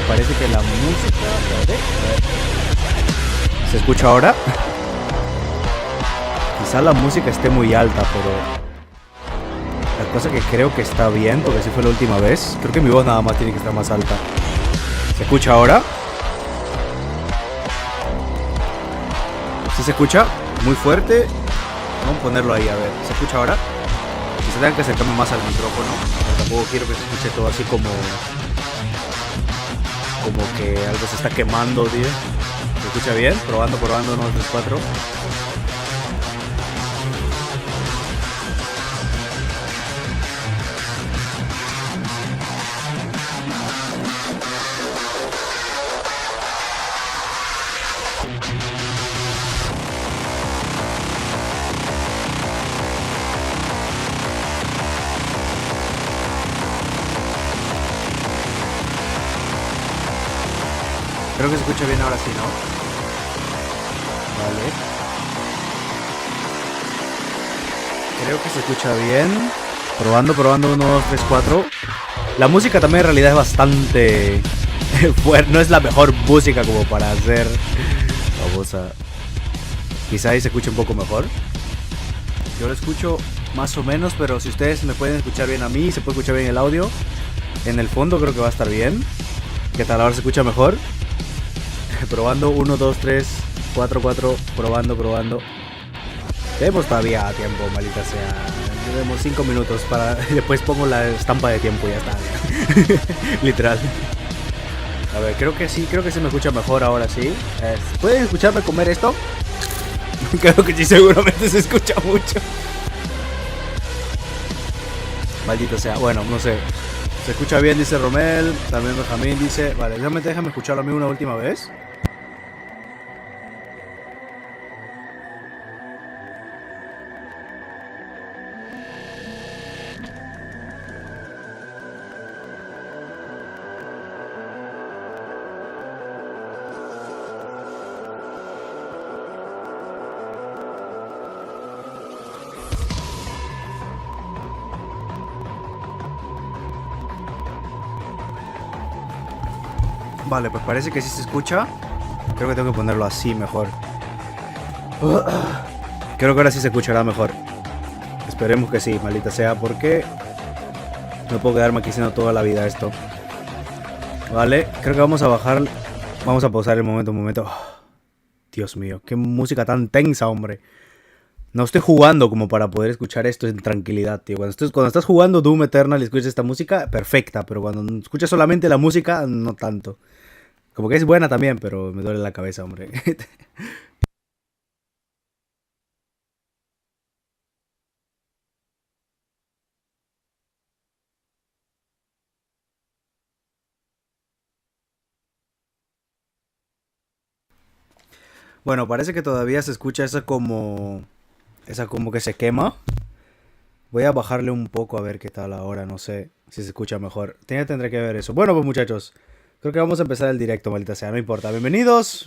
parece que la música... A ver. ¿Se escucha ahora? Quizá la música esté muy alta, pero... La cosa que creo que está bien, porque así fue la última vez. Creo que mi voz nada más tiene que estar más alta. ¿Se escucha ahora? ¿Sí se escucha? Muy fuerte. Vamos a ponerlo ahí, a ver. ¿Se escucha ahora? Quizá tengan que acercarme más al micrófono. Pero tampoco quiero que se escuche todo así como que algo se está quemando, tío. ¿Se escucha bien? Probando, 1, 2, 3, 4. Creo que se escucha bien ahora sí, ¿no? Vale. Creo que se escucha bien. Probando, 1, 2, 3, 4. La música también en realidad es bastante fuerte. No es la mejor música como para hacer. Vamos a... Quizá ahí se escuche un poco mejor. Yo lo escucho más o menos, pero si ustedes me pueden escuchar bien a mí, se puede escuchar bien el audio. En el fondo creo que va a estar bien. ¿Qué tal? ¿Ahora se escucha mejor? Probando, 1, 2, 3, 4, probando. Tenemos todavía tiempo, maldita sea. Tenemos 5 minutos para... Después pongo la estampa de tiempo y ya está. Literal. A ver, creo que sí se me escucha mejor ahora sí. ¿Pueden escucharme comer esto? Creo que sí, seguramente se escucha mucho. Maldito sea. Bueno, no sé. Se escucha bien, dice Romel. También Benjamín dice... Vale, déjame escucharlo a mí una última vez. Vale, pues parece que sí se escucha. Creo que tengo que ponerlo así mejor. Creo que ahora sí se escuchará mejor. Esperemos que sí, maldita sea, porque no puedo quedarme aquí haciendo toda la vida esto. Vale, creo que vamos a bajar. Vamos a pausar el momento, un momento. Dios mío, qué música tan tensa, hombre. No estoy jugando como para poder escuchar esto en tranquilidad, tío. Cuando estás jugando Doom Eternal y escuchas esta música, perfecta. Pero cuando escuchas solamente la música, no tanto. Como que es buena también, pero me duele la cabeza, hombre. Bueno, parece que todavía se escucha esa como que se quema. Voy a bajarle un poco a ver qué tal ahora, no sé si se escucha mejor. Tendré que ver eso. Bueno, pues muchachos, creo que vamos a empezar el directo, maldita sea, no importa. Bienvenidos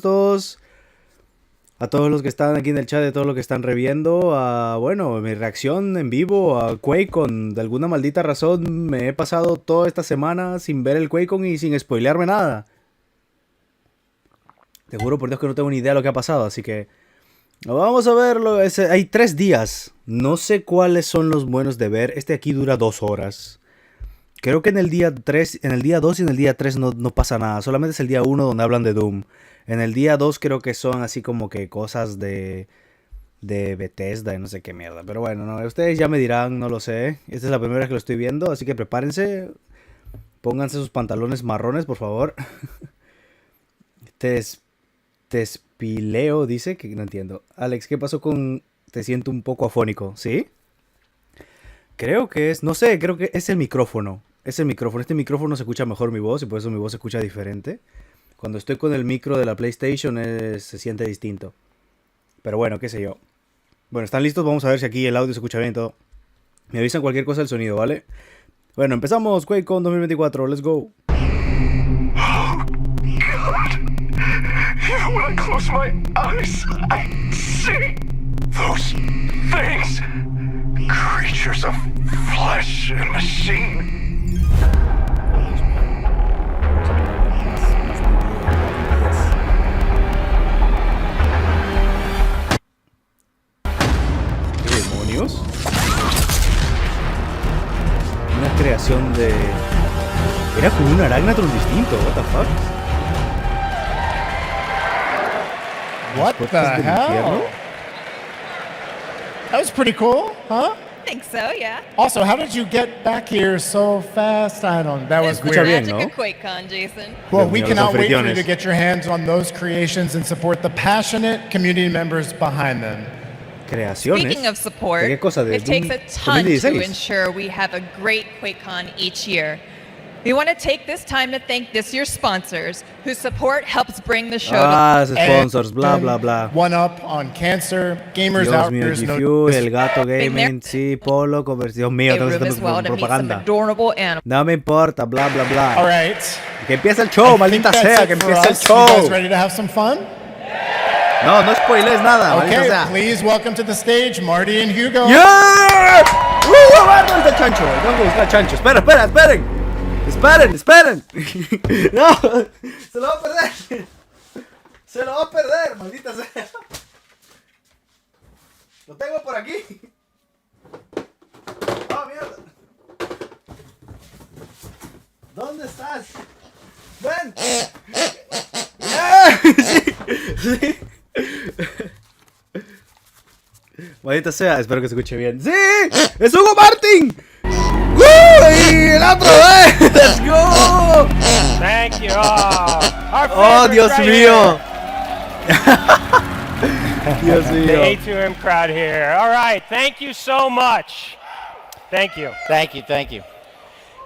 todos. A todos los que están aquí en el chat, de todos los que están reviendo, a, bueno, mi reacción en vivo a Quakecon. De alguna maldita razón me he pasado toda esta semana sin ver el Quakecon y sin spoilearme nada. Te juro por Dios que no tengo ni idea de lo que ha pasado, así que... Vamos a verlo. Hay 3 días. No sé cuáles son los buenos de ver. Este aquí dura 2 horas. Creo que en el día 3, en el día 2 y en el día 3 no pasa nada. Solamente es el día 1 donde hablan de Doom. En el día 2 creo que son así como que cosas de Bethesda y no sé qué mierda. Pero bueno, no, ustedes ya me dirán, no lo sé. Esta es la primera vez que lo estoy viendo, así que prepárense. Pónganse sus pantalones marrones, por favor. Tespileo dice que no entiendo. Alex, ¿qué pasó con... Te siento un poco afónico? ¿Sí? Creo que es... No sé, creo que es el micrófono. Es el micrófono. Este micrófono se escucha mejor mi voz y por eso mi voz se escucha diferente. Cuando estoy con el micro de la PlayStation se siente distinto. Pero bueno, qué sé yo. Bueno, ¿están listos? Vamos a ver si aquí el audio se escucha bien y todo. Me avisan cualquier cosa del sonido, ¿vale? Bueno, empezamos. Quakecon 2024. Let's go. Even when I close my eyes, I see those things. Creatures of flesh and machine. creación de... Era como un Aragnatron distinto, what the fuck. What the hell? That was pretty cool, huh? I think so, yeah. Also, how did you get back here so fast? I don't. That was It's the weird. bien, magic ¿no? of Quakecon, Jason. Well, Dios we mío, cannot los wait for you anfitriones. to get your hands on those creations and support the passionate community members behind them. Creaciones. Speaking of support, ¿De qué cosa? ¿De it takes a ton to 2016? ensure we have a great Quakecon each year. We want to take this time to thank this year's sponsors, whose support helps bring the show to Sponsors, bla, bla, bla. One up on cancer, gamers Dios out mío, there's no. GFU, El Gato Been there. Gaming, sí, Polo, Dios mío, a tengo room que as well hacer to meet some propaganda. adorable animals. No me importa, bla, bla, bla. All right. Que empiece el show, I think maldita that's sea, it que for empiece el us. You guys show. ready to have some fun? No, no spoiles nada, maldita Okay, sea. please welcome to the stage Marty and Hugo. ¡Yeah! ¡Vamos al chancho! Tengo que buscar chancho. Esperen. Esperen. No, se lo va a perder. Se lo va a perder, maldita sea. Lo tengo por aquí. Oh, mierda. ¿Dónde estás? Ven. Sí. Maldita sea, espero que se escuche bien. ¡Sí! ¡Es Hugo Martin! ¡Y el otro! ¡Let's go! Thank you. Our ¡Oh, favorite Dios right mío! Dios here. The mío. A2M crowd here. All right. Thank you so much. Thank you. Thank you.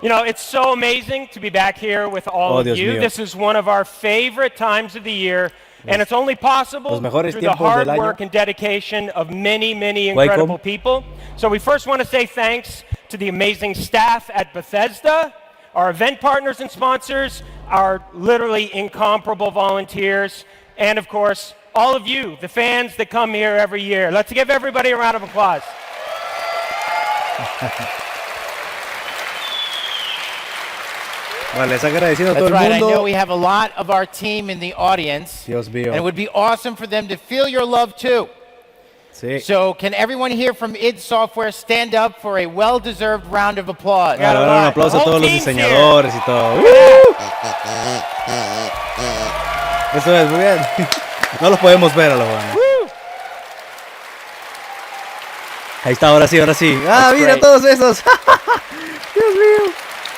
You know, it's so amazing to be back here with all Oh, of Dios you. mío. This is one of our favorite times of the year, and it's only possible Los mejores through the tiempos hard del año. work and dedication of many incredible people. So we first want to say thanks to the amazing staff at Bethesda, our event partners and sponsors, our literally incomparable volunteers, and of course, all of you, the fans that come here every year. Let's give everybody a round of applause. Vale, les agradeciendo a todo That's el right. I know mundo. we have a lot of our team in the audience. Dios mío. And it would be awesome for them to feel your love too. Sí. So can everyone here from id Software stand up for a well-deserved round of applause? Yeah. Claro, un aplauso a The todos whole los team's diseñadores y todo. Eso es, muy bien. No los podemos ver a los buenos. Ahí está, ahora sí. Ah, That's mira great. todos esos. Dios mío.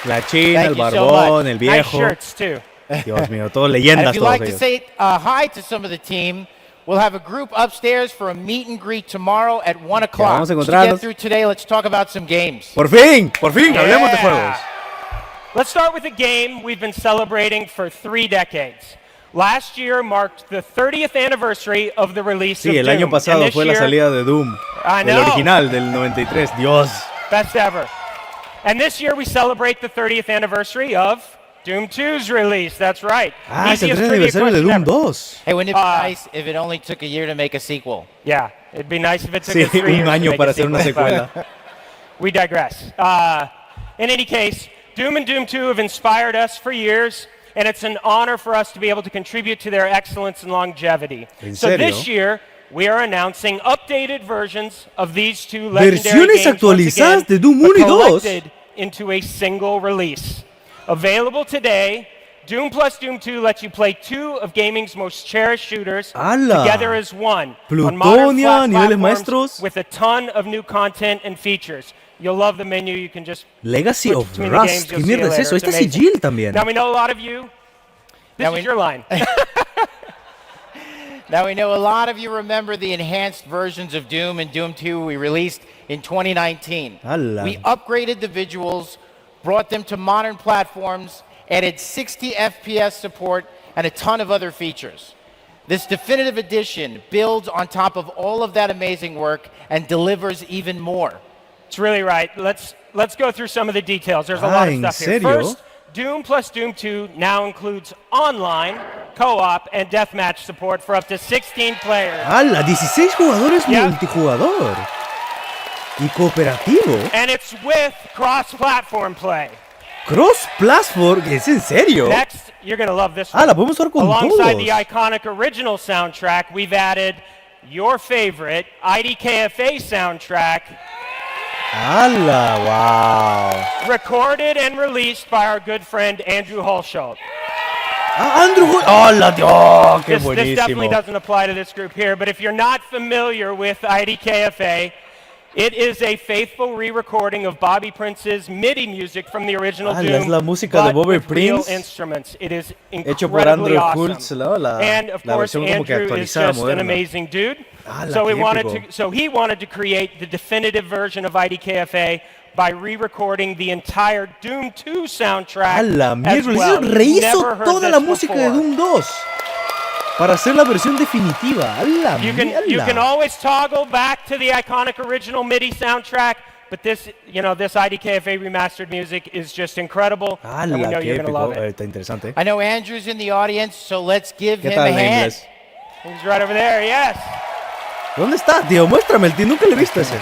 La China, el Thank you so barbón, much. el Nice viejo. shirts, too. Dios mío, todos And leyendas if you'd todos like to ellos. say hi to some of the team, we'll have a group upstairs for a meet and greet tomorrow at 1 o'clock. vamos a To encontrarnos. get through today, let's talk about some games. Por fin, hablemos de Yeah. juegos. Let's start with a game we've been celebrating for 3 decades. Last year marked the 30th anniversary of the release Sí, of el Doom. año pasado And this fue la year, salida de Doom. I El know. original del 93. Dios. Best ever. And this year we celebrate the 30th anniversary of Doom 2's release. That's right. Ah, es el Easiest 3 trivia aniversario de question Doom ever. 2. Hey, wouldn't it be nice if it only took a year to make a sequel? Yeah, it'd be nice if it took Sí, us 3 years un to año make para a hacer una sequel, secuela. but we digress. In any case, Doom and Doom 2 have inspired us for years, and it's an honor for us to be able to contribute to their excellence and longevity. ¿En So serio? this year, we are announcing updated versions of these two legendary Versiones games once actualizadas again, de Doom but 1 y 2. collected into a single release. Available today, Doom plus Doom 2 lets you play 2 of gaming's most cherished shooters ¡Hala! together as one. on modern Plutonia, flat niveles platforms maestros. with a ton of new content and features. You'll love the menu. You can just Legacy switch of between the games. Rust. You'll ¿Qué see it mierda es later. eso? It's Este es amazing. Sigil también. Now we know a lot of you. This Now is we- your line. Now, we know a lot of you remember the enhanced versions of Doom and Doom 2 we released in 2019. ¡Hala! We upgraded the visuals, brought them to modern platforms, added 60 FPS support, and a ton of other features. This definitive edition builds on top of all of that amazing work and delivers even more. It's really right. Let's go through some of the details. There's a lot of ¿en stuff here. serio? First, Doom plus Doom 2 now includes online, co-op, and deathmatch support for up to 16 players. ¡Hala! 16 jugadores Yeah. multijugador. Y cooperativo. And it's with cross-platform play. Cross-platform. ¿Es en serio? Next, you're going to love this Ah, one. la podemos jugar con Alongside todos. the iconic original soundtrack, we've added your favorite IDKFA soundtrack ¡Hala! ¡Wow! Recorded and released by our good friend Andrew Holschultz. Andrew! ¡Hola, Dios! ¡Qué This definitely buenísimo! doesn't apply to this group here, but if you're not familiar with IDKFA, it is a faithful re-recording of Bobby Prince's MIDI music from the original Doom, es la música de but Bobby with real Prince, instruments. It is hecho por incredibly Andrew awesome. Holtz, la And of course, versión como que Andrew is actualizada, just an moderna. amazing dude. ¡Hala, So qué épico! he wanted to create the definitive version of IDKFA by re-recording the entire Doom 2 soundtrack ¡Hala, as miércoles! well. You've Rehizo never heard toda this la música de before. Doom 2 para hacer la versión definitiva. ¡Hala, You can mierda! always toggle back to the iconic original MIDI soundtrack, but this IDKFA remastered music is just incredible, and we ¡Hala, know qué you're going to épico! love it. Está interesante. I know Andrew's in the audience, so let's give ¿Qué him tal, a hand. Nameless? He's right over there, yes. ¿Dónde está, tío? Muéstrame el tío. Nunca le he visto ese.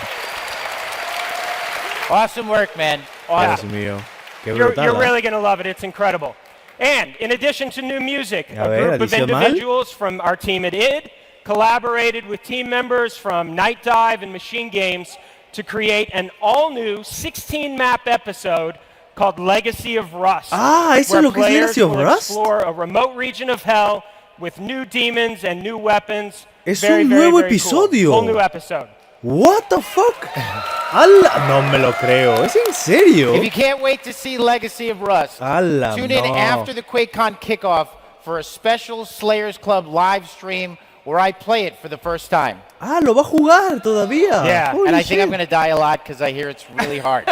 Awesome work, man. Dios Awesome. mío. Qué You're brutal. really going to love it. It's incredible. And in addition to new music, A a ver, group of adicional. individuals from our team at ID collaborated with team members from Night Dive and Machine Games to create an all-new 16-map episode called Legacy of Rust. Ah, ¿eso es where lo que es players Legacy of will Rust? explore a remote region of hell with new demons and new weapons. Es Very, un very, nuevo very episodio. Cool. Whole new episode. What the fuck? ¡Hala! No me lo creo. ¿Es en serio? If you can't wait to see Legacy of Rust, ¡Hala, tune in no! after the Quakecon kickoff for a special Slayers Club live stream where I play it for the first time. Ah, lo va a jugar todavía. Yeah, Holy And I think shit. I'm going to die a lot because I hear it's really hard.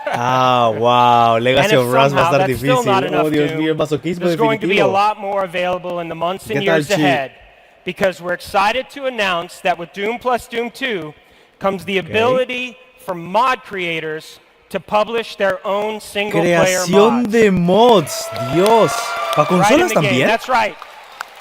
Ah, wow. Legacy And if of Rust va a somehow estar that's still difícil. not enough Oh, Dios Doom, mío, el masoquismo there's going to be a definitivo. lot more available in the months and ¿Qué tal, years Chi? ahead, because we're excited to announce that with Doom plus Doom 2 comes the ability for mod creators to publish their own single-player Creación mods. de mods. Dios. ¿Para Right in consolas the game. también? That's right.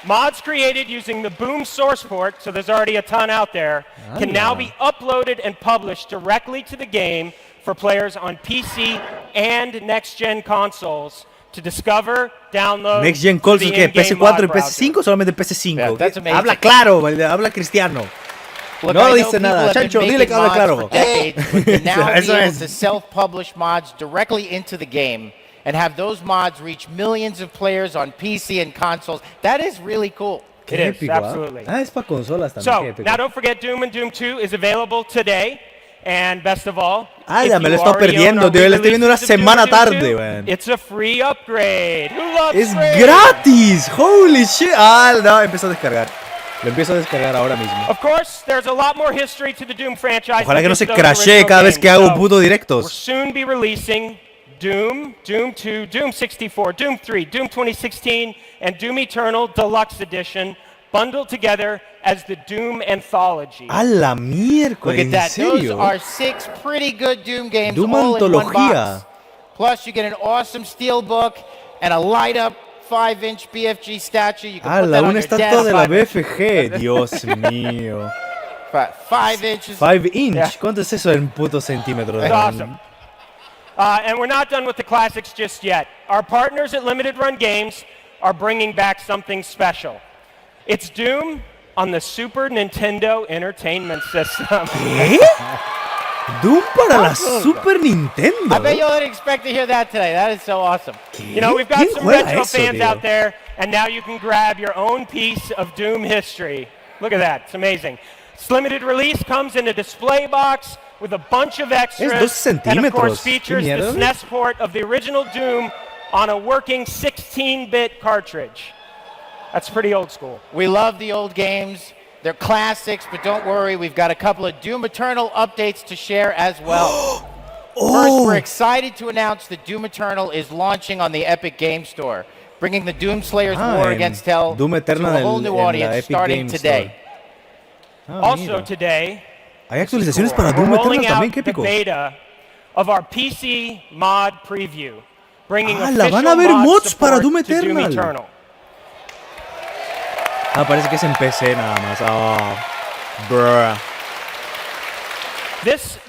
Mods created using the Boom source port, so there's already a ton out there, can now be uploaded and published directly to the game for players on PC and next-gen consoles to discover, download, Next Gen through consoles, the ¿qué? in-game ¿PS4 mod y browser. PS5 o solamente PS5? Yeah, that's amazing. Habla claro, habla cristiano. Look, No I know dice people nada. have been Chancho, dile making que hable mods claro. for decades, but to now be Eso able es. to self-publish mods directly into the game and have those mods reach millions of players on PC and consoles, that is really cool. It Qué is, épico, ¿ah? absolutely. Ah, es para consolas también. So, qué épico. now don't forget Doom and Doom 2 is available today. And best of all, Ah, if ya me you lo he estado already perdiendo, own our tío. Le estoy viendo una re-releases of Doom semana and Doom tarde, 2, man. It's a free upgrade. Who loves ¡Es free? gratis! ¡Holy shit! Ah, no, empiezo a descargar. Lo empiezo a descargar ahora mismo. Of course, there's a lot more history to the Doom franchise. Ojalá than que no just se those crashee original cada vez que games. hago So, puto we'll directos. soon be releasing Doom, Doom 2, Doom 64, Doom 3, Doom 2016, and Doom Eternal Deluxe Edition bundled together as the Doom Anthology. ¡A la Look miércoles! at ¿En that. Those serio? are 6 pretty good Doom games Doom all in one Antología. box. Plus, you get an awesome steelbook and a light-up 5-inch BFG statue. You can ¡A put la that on una your estatua de la desk. BFG! ¡Dios mío! 5 inches. 5 inch. Yeah. ¿Cuánto es eso en putos centímetros? It's awesome. And we're not done with the classics just yet. Our partners at Limited Run Games are bringing back something special. It's Doom on the Super Nintendo Entertainment System. ¿Qué? Doom para la Super Nintendo. I bet you didn't expect to hear that today. That is so awesome. You know, we've got ¿Quién some juega retro eso, fans tío? out there, and now you can grab your own piece of Doom history. Look at that. It's amazing. This limited release comes in a display box with a bunch of extras. Es 2 and of centímetros. course features ¿Qué the mierda? SNES port of the original Doom on a working 16-bit cartridge. That's pretty old school. We love the old games. They're classics, but don't worry, we've got a couple of Doom Eternal updates to share as well. First, we're excited to announce that Doom Eternal is launching on the Epic Game Store, bringing the Doom Slayer's Ah, War en Against Hell Doom to Eternal a whole en new la audience Epic starting Game today. Ah, Also mira. today, Hay actualizaciones para we're Doom rolling Eternal también, out qué the épico. beta of our PC mod preview, bringing Ah, la official van a haber mod mods para support Doom to Doom Eternal. Eternal. Ah, parece que es en PC nada más. Ah, bruh.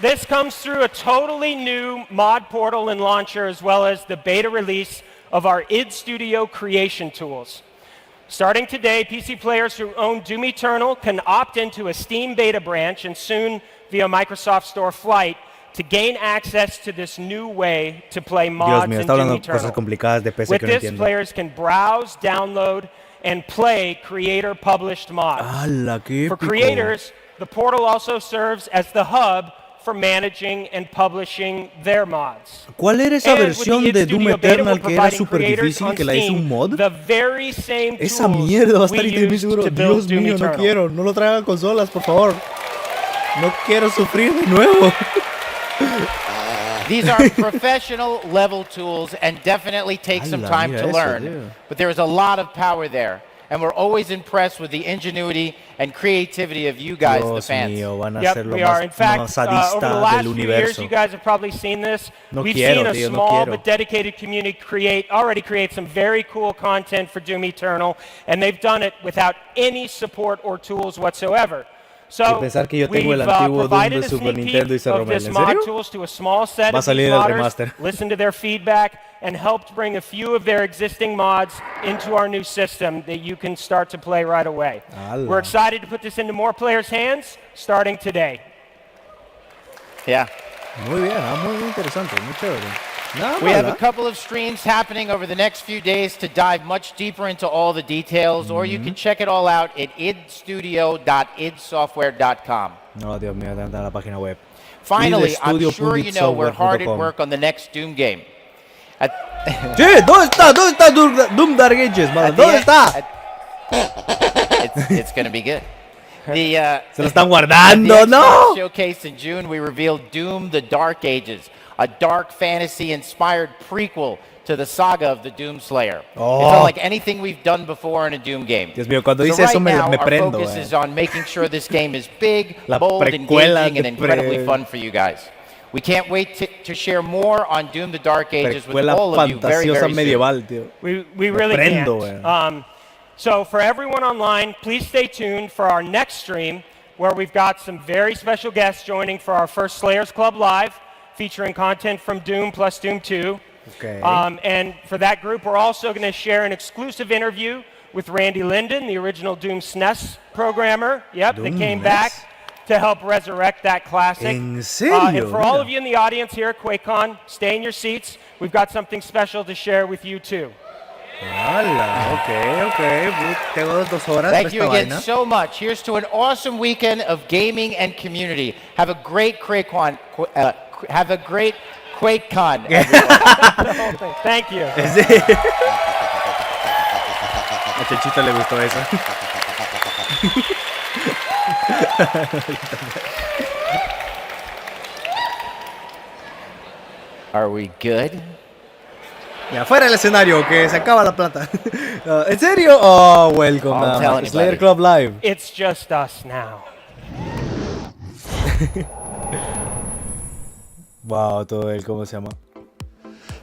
This comes through a totally new mod portal and launcher, as well as the beta release of our id Studio creation tools. Starting today, PC players who own Doom Eternal can opt into a Steam beta branch and soon via Microsoft Store Flight to gain access to this new way to play Dios mods mío, in está hablando Doom de cosas Eternal. complicadas de PC With que no this, entiendo. players can browse, download, and play creator-published mods. ¡Hala, qué For épico! creators, the portal also serves as the hub for managing and publishing their mods. ¿Cuál era esa And with versión the de id Doom Studio beta, Eternal we're que era providing súper creators difícil, on que la hizo un Steam mod? the very same Esa tools mierda va a estar we ahí también used seguro. to build Dios Doom mío, no Eternal. quiero. No lo traigan consolas, por favor. No quiero sufrir de nuevo. These are professional level tools and definitely take some Ala, time mira to eso, learn. tío. But there is a lot of power there. And we're always impressed with the ingenuity and creativity of you guys, the Dios fans. mío, van a Yep, ser lo we are. In más fact, sadista over the last del few years, universo. you guys have probably seen this. No We've quiero, seen a tío, no small quiero. but dedicated community already create some very cool content for Doom Eternal, and they've done it without any support or tools whatsoever. So Y pensar que yo tengo el we've antiguo Doom provided de a Super sneak Nintendo y peek se of remela. this ¿En mod serio? tools to a small set Va a of these salir el modders, remaster. listened to their feedback, and helped bring a few of their existing mods into our new system that you can start to play right away. Ala. We're excited to put this into more players' hands starting today. Yeah. Muy bien, muy interesante, muy chévere. Nada We have mal, a couple of streams happening over the next few days to dive much deeper into all the details, or you can check it all out at idstudio.idsoftware.com. No, Dios mío, está en la página web. Finally, I'm sure you know we're hard at idstudio.idsoftware.com. work on the next Doom game. Sí, ¿dónde está? ¿Dónde está Doom Dark Ages, madre? At the ¿Dónde end- está? It's going to be good. Se lo están At the guardando, Xbox no. Showcase in June, we revealed Doom: The Dark Ages, a dark fantasy-inspired prequel to the saga of the Doom Slayer. Oh. It's unlike anything we've done before in a Doom game. Dios mío, cuando So dice eso right me now, our prendo. focus is on making sure this game is big, La bold, precuela engaging, and de incredibly fun for you guys. We can't wait to share more on Doom: The Dark Ages with Precuela all of you very, fantasiosa very soon. medieval, tío. We really prendo, can't. So for everyone online, please stay tuned for our next stream where we've got some very special guests joining for our first Slayers Club Live, featuring content from Doom plus Doom 2. Okay. And for that group, we're also going to share an exclusive interview with Randy Linden, the original Doom SNES programmer. Yep, that Doom came SNES? back to help resurrect that classic. ¿En serio? And for all Mira. of you in the audience here at Quakecon, stay in your seats. We've got something special to share with you too. Hala, ok. Tengo 2 horas Thank para you esta again vaina. so much. Here's to an awesome weekend of gaming and community. Have a great Quakecon. Have a great Quakecon, everyone. Thank you. Sí. A Chechito le gustó eso. Are we good? Ya, fuera del escenario, que se acaba la plata. ¿En serio? Oh, welcome. I'll nada tell más. anybody. Slayer Club Live. It's just us now. Wow, todo el, ¿cómo se llama?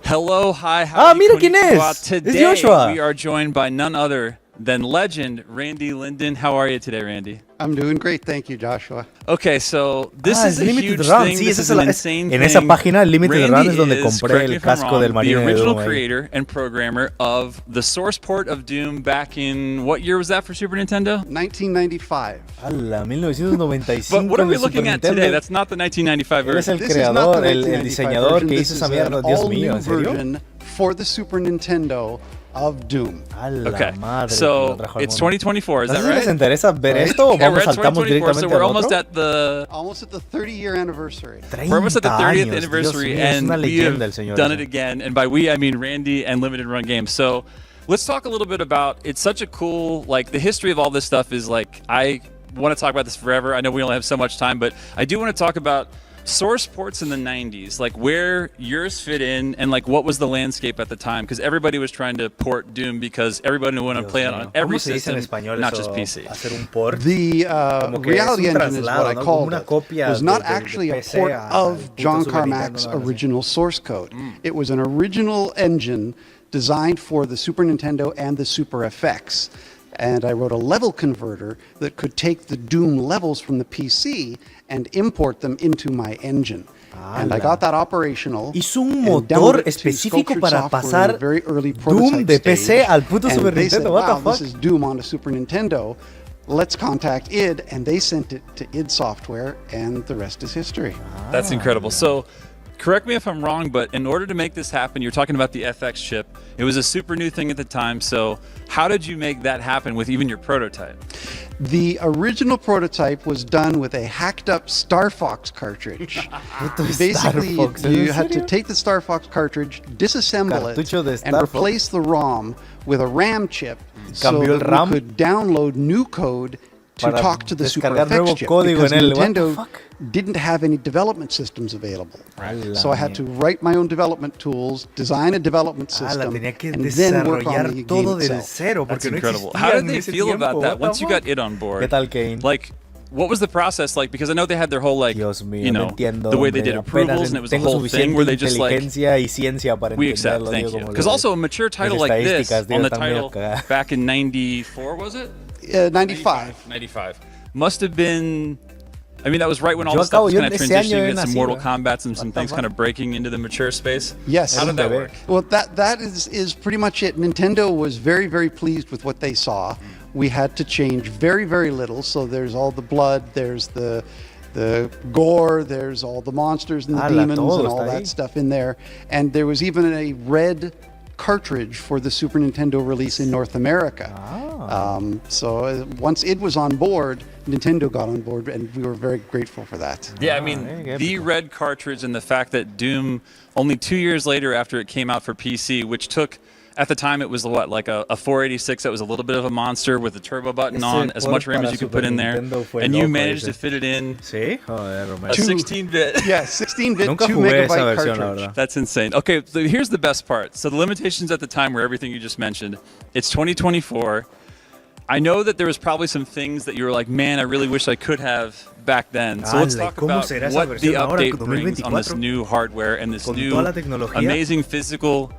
Hello, hi, Ah, howdy, mira quién konnichiwa. es. Es Today Joshua. we are joined by none other than legend Randy Linden. How are you today, Randy? I'm doing great, thank you, Joshua. Okay, so this Ah, is es a Limited huge Run. thing. Sí, This esa is es an la- insane en esa thing. página, Limited Randy Run, es donde is, compré correct el me if I'm casco wrong, del marino the de original Doom ahí. creator and programmer of the source port of Doom back in, what year was that for Super Nintendo? 1995. Ala, 1995. But what are we de Super looking at Nintendo. today? That's not the 1995 Él es version. el This is not creador, the el 1995 diseñador version. que This hizo is esa mierda. an Dios mío, all-new ¿en serio? version for the Super Nintendo of Doom. A la Okay, madre que so lo trajo al it's mundo. 2024, is No that sé si les right? interesa ver esto o Yeah, vamos we're at saltamos 2024, so directamente we're al almost otro. at the Almost at the 30-year anniversary. We're almost at the 30th 30 años, anniversary, Dios mío, es and una we leyenda el have señor done ese. it again. And by we, I mean Randy and Limited Run Games. So let's talk a little bit about, it's such a cool, like the history of all this stuff is like, I want to talk about this forever. I know we only have so much time, but I do want to talk about source ports in the 90s, like where yours fit in and like what was the landscape at the time, because everybody was trying to port Doom because everybody wanted to play it on every ¿Cómo se dice en system, español not eso, just PC. hacer un port? The Como que es reality un engine is what traslado, I ¿no? Como called una it. copia Was not de actually a PC port al of puto John Super Carmack's Nintendo, no, no sé. original source code. It was an original engine designed for the Super Nintendo and the Super FX. And I wrote a level converter that could take the Doom levels from the PC and import them into my engine. And I got that operational. Hizo un and motor demoed it to específico sculptured para software in pasar a very early Doom prototype de PC stage. al puto And Super they said, Nintendo, what the wow, fuck? this is Doom on a Super Nintendo. let's contact id, and they sent it to id Software, and the rest is history. That's incredible. So, correct me if I'm wrong, but in order to make this happen, you're talking about the FX chip. It was a super new thing at the time. So, how did you make that happen with even your prototype? The original prototype was done with a hacked up Star Fox cartridge. Basically, you had to take the Star Fox cartridge, disassemble it, and replace the ROM with a RAM chip so that we could download new code to talk to the Super FX chip, because Nintendo didn't have any development systems available. So I had to write my own development tools, design a development system, and then work on the game itself. That's incredible. How did they feel about that once you got it on board? Like, what was the process like? Because I know they had their whole, like, you know, the way they did approvals, and it was the whole thing where they just like, we accept, thank you. Because also a mature title like this on the title back in 94, was it? 95. 95. Must have been, I mean, that was right when all the stuff was kind of transitioning into some Mortal Kombat and some things kind of breaking into the mature space. Yes. How did that work? Well, that is pretty much it. Nintendo was very, very pleased with what they saw. We had to change very, very little. So there's all the blood, there's the gore, there's all the monsters and the demons and all that stuff in there. And there was even a red cartridge for the Super Nintendo release in North America. So once it was on board, Nintendo got on board, and we were very grateful for that. Yeah, I mean, the red cartridge and the fact that Doom, only 2 years later after it came out for PC, which took, at the time it was what, like a 486 that was a little bit of a monster with the turbo button on, as much RAM as you could put in there, and you managed to fit it in a 16-bit. Yeah, 16-bit, 2 megabyte cartridge. That's insane. Okay, so here's the best part. So the limitations at the time were everything you just mentioned. It's 2024. I know that there was probably some things that you were like, man, I really wish I could have back then. So let's talk about what the update brings on this new hardware and this new amazing physical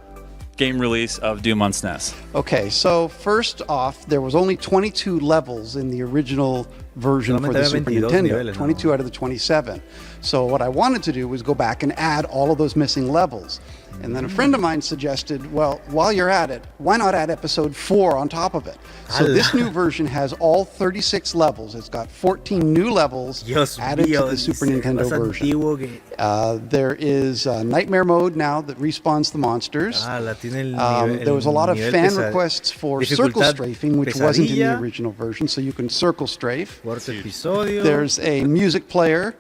game release of Doom on SNES. Okay, so first off, there was only 22 levels in the original version for the Super Nintendo, 22 out of the 27. So what I wanted to do was go back and add all of those missing levels. And then a friend of mine suggested, well, while you're at it, why not add episode 4 on top of it? So this new version has all 36 levels. It's got 14 new levels added to the Super Nintendo version. There is Nightmare Mode now that respawns the monsters. There was a lot of fan requests for circle strafing, which wasn't in the original version, so you can circle strafe. There's a music player,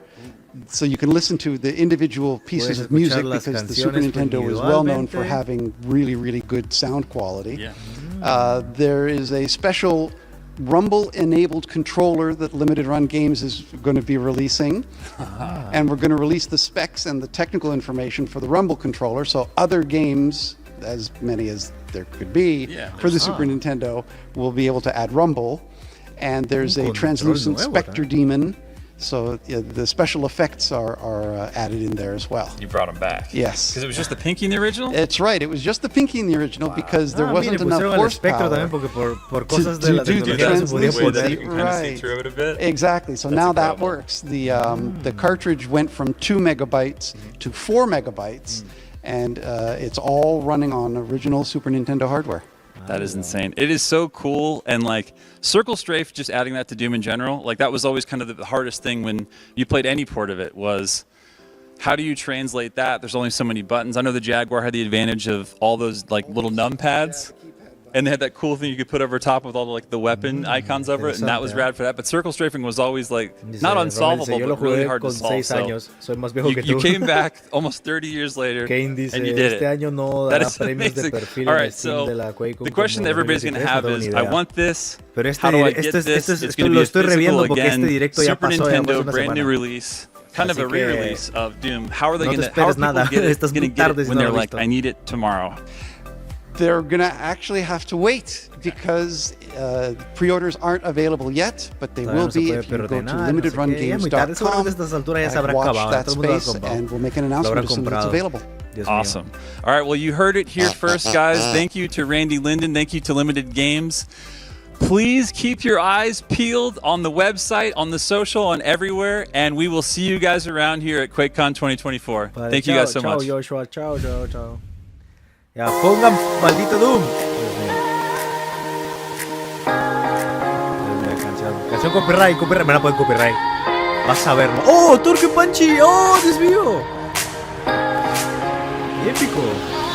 so you can listen to the individual pieces of music, because the Super Nintendo is well known for having really, really good sound quality. There is a special Rumble-enabled controller that Limited Run Games is going to be releasing. And we're going to release the specs and the technical information for the Rumble controller, so other games, as many as there could be, for the Super Nintendo, will be able to add Rumble. And there's a translucent Spectre Demon. So the special effects are added in there as well. You brought them back. Yes. Because it was just the Pinky in the original? That's right. It was just the Pinky in the original because there wasn't enough horsepower to do the translucency. Right. Exactly. So now that works. The cartridge went from 2 megabytes to 4 megabytes, and it's all running on original Super Nintendo hardware. That is insane. It is so cool. And like Circle Strafe, just adding that to Doom in general, like that was always kind of the hardest thing when you played any port of it, was how do you translate that? There's only so many buttons. I know the Jaguar had the advantage of all those like little numpads. And they had that cool thing you could put over top with all the, like the weapon icons over it, and that was rad for that. But circle strafing was always like not unsolvable, but really hard to solve. So you came back almost 30 years later, and you did it. That is amazing. All right, so the question that everybody's going to have is, I want this. How do I get this? It's going to be a physical again, Super Nintendo, brand new release. Kind of a re-release of Doom. How are they going to? How are people going to get it when they're like, I need it tomorrow? They're going to actually have to wait because pre-orders aren't available yet, but they will be if you go to limitedrungames.com, watch that space, and we'll make an announcement as soon as it's available. Awesome. All right, well, you heard it here first, guys. Thank you to Randy Linden. Thank you to Limited Games. Please keep your eyes peeled on the website, on the social, on everywhere, and we will see you guys around here at Quakecon 2024. Thank you guys so much. Ciao, Joshua. Ciao. Ya, pongan maldito Doom. Dios mío. Canción copyright. Me van a poner copyright. Vas a ver. ¡Oh, Torque Panchi! ¡Oh, Dios mío! ¡Qué épico!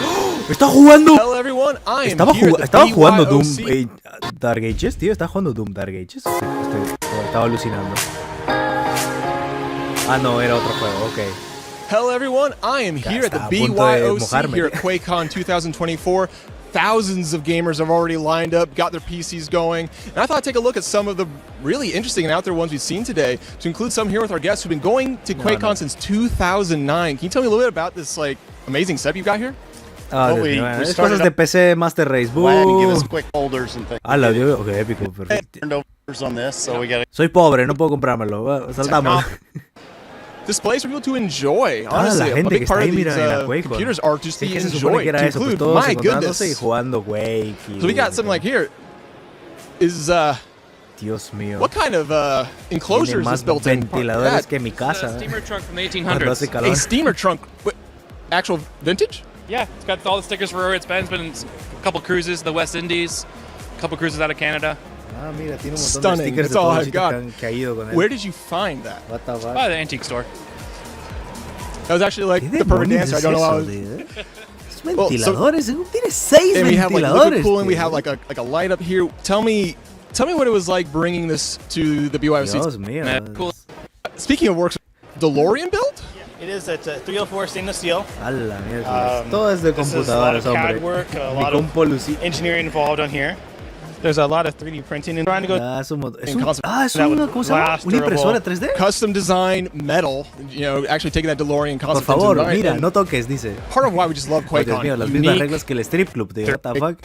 ¡Oh! ¡Está jugando! Hello everyone, I am Estaba jugando Doom BYOC. Dark Ages, tío. Estaba jugando Doom Dark Ages. Estaba alucinando. Ah, no, era otro juego. Ok. Hello everyone, I am here at the BYOC here at Quakecon 2024. Thousands of gamers have already lined up, got their PCs going, and I thought I'd take a look at some of the really interesting and out there ones we've seen today, to include some here with our guests who've been going to QuakeCon since 2009. Can you tell me a little bit about this like amazing setup you've got here? Es cosas de PC Master Race. Give us quick holders and things. Ok, épico, perfecto. On this, so we gotta... Soy pobre, no puedo comprármelo. Saltamos. Displays for people to enjoy. Honestly, la a gente big que part está of ahí, these mira, en la Quakecon. computers are just to Sí, que se enjoy. supone que era To eso, pues include, todos my encontrándose y goodness. jugando Quake. So we got something like here. Is Dios mío. what kind of enclosure Tiene is this más built in? ventiladores que mi casa. Steamer trunk from the Cuando hace 1800s. calor. A steamer trunk, actual vintage? Yeah, it's got all the stickers for where it's been. It's been in a couple cruises to the West Indies, a couple cruises out of Canada. Ah, mira, tiene un montón de Stunning. stickers That's de all todos los I've sitios got. que han caído con él. Where did you find that? What the fuck? By the antique store. That was actually like ¿Qué the perfect demonios answer. I es don't know how. eso, tío? Esos Well, so- ventiladores, tiene 6 And we have like liquid ventiladores. cooling. We tío. have like a light up here. Tell me what it was like bringing this to the BYOC. Dios mío. Cool. Speaking of works, DeLorean build? It is. It's a 304 stainless steel. A la mierda. Todo es de This is a lot computadoras, of hombre. CAD work, a Mi lot of compo Lucy. engineering involved on here. There's a lot of 3D printing and trying to go. Es un, es In un, concept. es That una, would ¿cómo se llama? last, Una impresora durable. 3D. Custom design metal. You know, actually taking that DeLorean Por concept favor, into mira, and no toques, dice. part of why we just love Oh, Dios QuakeCon. mío, las mismas Unique. reglas que el strip club, tío. What the fuck?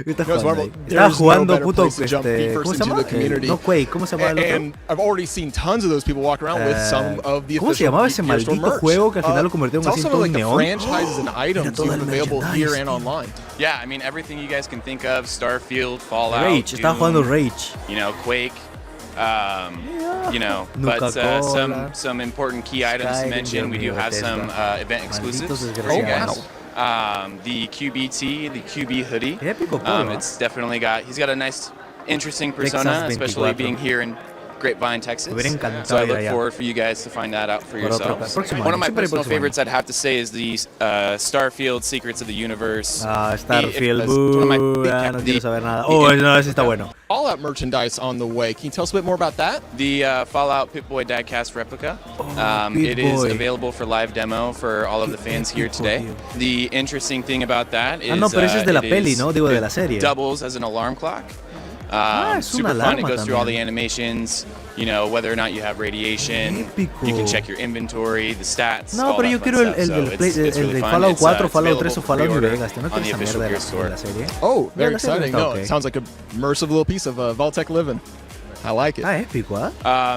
¿Qué estás No, it's jugando wonderful. ahí? There's Estaba no jugando better puto, place to jump feet first ¿cómo se into llama? the community. No Quake, ¿cómo se llama el otro? And I've already seen tons of those people walk around with some of the ¿Cómo se official llamaba ese Gear Store maldito merch. juego que al final lo convirtieron Tell así some todo of like the neón? franchises and items todo you have el available merchandise, here and tío. online. Yeah, I mean everything you guys can think of: Starfield, Fallout, Rage, estaba jugando Doom, Rage. you know, Quake. You know, Nuka-Cola, some important key items to Skyrim, mention. We do Dios mío, have some Bethesda. event exclusives Malditos for you desgraciados. guys. The QBT, the QB hoodie. Qué épico polo, It's definitely he's got a nice, interesting Texas persona, especially 24. being here in Grapevine, Texas. Me hubiera encantado So I ir look allá. forward for you guys to find that out for Por otro yourselves. próximo One año, of my siempre el personal próximo favorites I'd have to say is the Starfield Secrets of the Universe. Ah, Starfield, It's one of my boo, big- no quiero saber nada. the- Oh, no, ese está bueno. Fallout merchandise on the way. Can you tell us a bit more about that? The Fallout Pip-Boy diecast replica. It is Pip-Boy. available for live demo for all of the fans here today. The interesting thing about that is no, pero ese es de la it peli, is- ¿no? Digo, de it la serie. doubles as an alarm clock. Es Super una fun. It alarma goes through all the también. animations, you know, whether or not you have radiation. Épico. You can check your inventory, the stats. No, all pero that yo fun quiero stuff. el So del it's really de fun. Fallout It's, 4, it's Fallout available 3 o for Fallout New pre-order Vegas. No on quiero the esa official mierda Gear de Store. la serie. Oh, very la serie exciting. está No, ok. it sounds like a immersive little piece of Vault-Tec living. I like it. Ah, épico, ¿ah?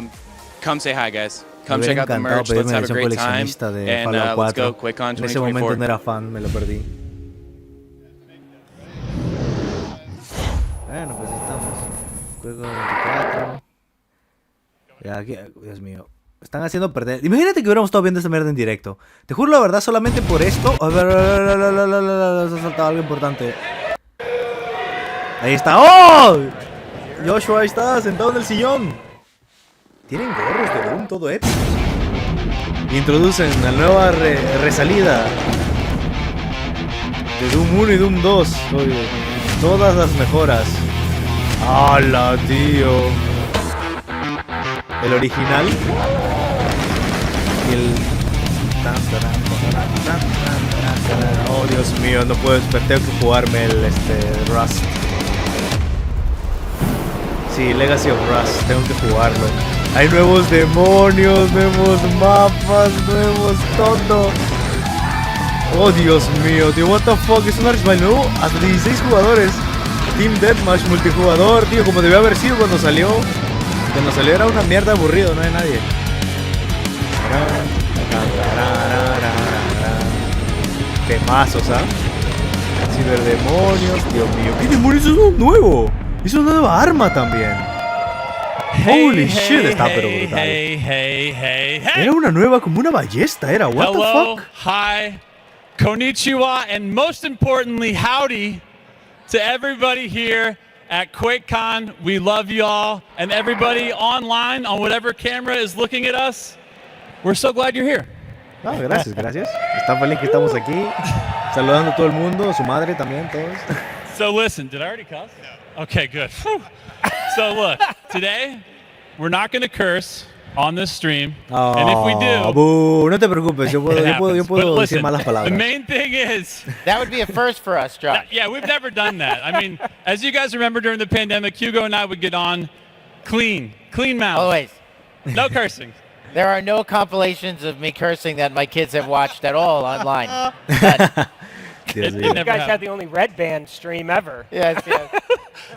Come say hi, guys. Me Come hubiera check out the encantado merch. Let's pedirme have a edición great time. coleccionista de And Fallout let's 4. go QuakeCon En ese momento 2024. no era fan, me lo perdí. Bueno, pues estamos. Juego 24. Ya, aquí, Dios mío. Están haciendo perder. Imagínate que hubiéramos estado viendo esta mierda en directo. Te juro la verdad, solamente por esto. A ver, se ha saltado algo importante. Ahí está. ¡Oh! Joshua ahí está, sentado en el sillón. Tienen gorros de Doom, todo épico. Introducen la nueva resalida de Doom 1 y Doom 2. Oye, todas las mejoras. ¡Hala, tío! El original y el... Oh, Dios mío, no puedo esperar, tengo que jugarme el Rust. Sí, Legacy of Rust, tengo que jugarlo. Hay nuevos demonios, nuevos mapas, nuevos todo. Oh, Dios mío, tío, what the fuck, es un Archville nuevo, hasta 16 jugadores. Team Deathmatch multijugador, tío, como debió haber sido cuando salió. Cuando salió era una mierda aburrido, no hay nadie. Temazos, ¿ah? Ciberdemonios, Dios mío. ¿Qué demonios es uno nuevo? Es una nueva arma también. Holy shit, está pero brutal. Era una nueva, como una ballesta, era. What the Hello, fuck? hi, konnichiwa, and most importantly, howdy to everybody here at Quakecon. We love y'all. And everybody online, on whatever camera is looking at us, we're so glad you're here. No, gracias. Está feliz que estamos aquí. Saludando a todo el mundo, su madre también, todos. So listen, did I already cuss? No. Okay, good. Whew. So look, today we're not going to curse on this stream. And if we do, no te preocupes, yo puedo decir malas palabras. The main thing is that would be a first for us, Josh. Yeah, we've never done that. I mean, as you guys remember during the pandemic, Hugo and I would get on clean mouth. Always. No cursing. There are no compilations of me cursing that my kids have watched at all online. You guys had the only red band stream ever. Yes.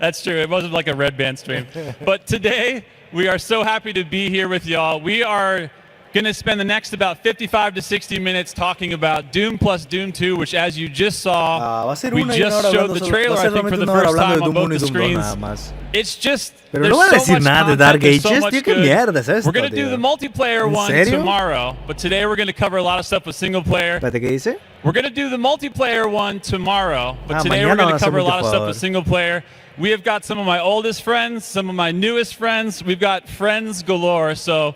That's true. It wasn't like a red band stream. But today, we are so happy to be here with y'all. We are going to spend the next about 55 to 60 minutes talking about Doom plus Doom 2, which, as you just saw, we just showed the trailer, I think, for the first time on both the screens. It's just, Pero no voy a decir nada de Dark Ages, tío, qué mierda es esto, We're going to do the multiplayer one tomorrow, but today we're going to cover a lot of stuff with single player. Espérate, ¿qué dice? We're going to do the multiplayer one tomorrow, but today we're going to cover a lot of stuff with single player. We have got some of my oldest friends, some of my newest friends. We've got friends galore. So,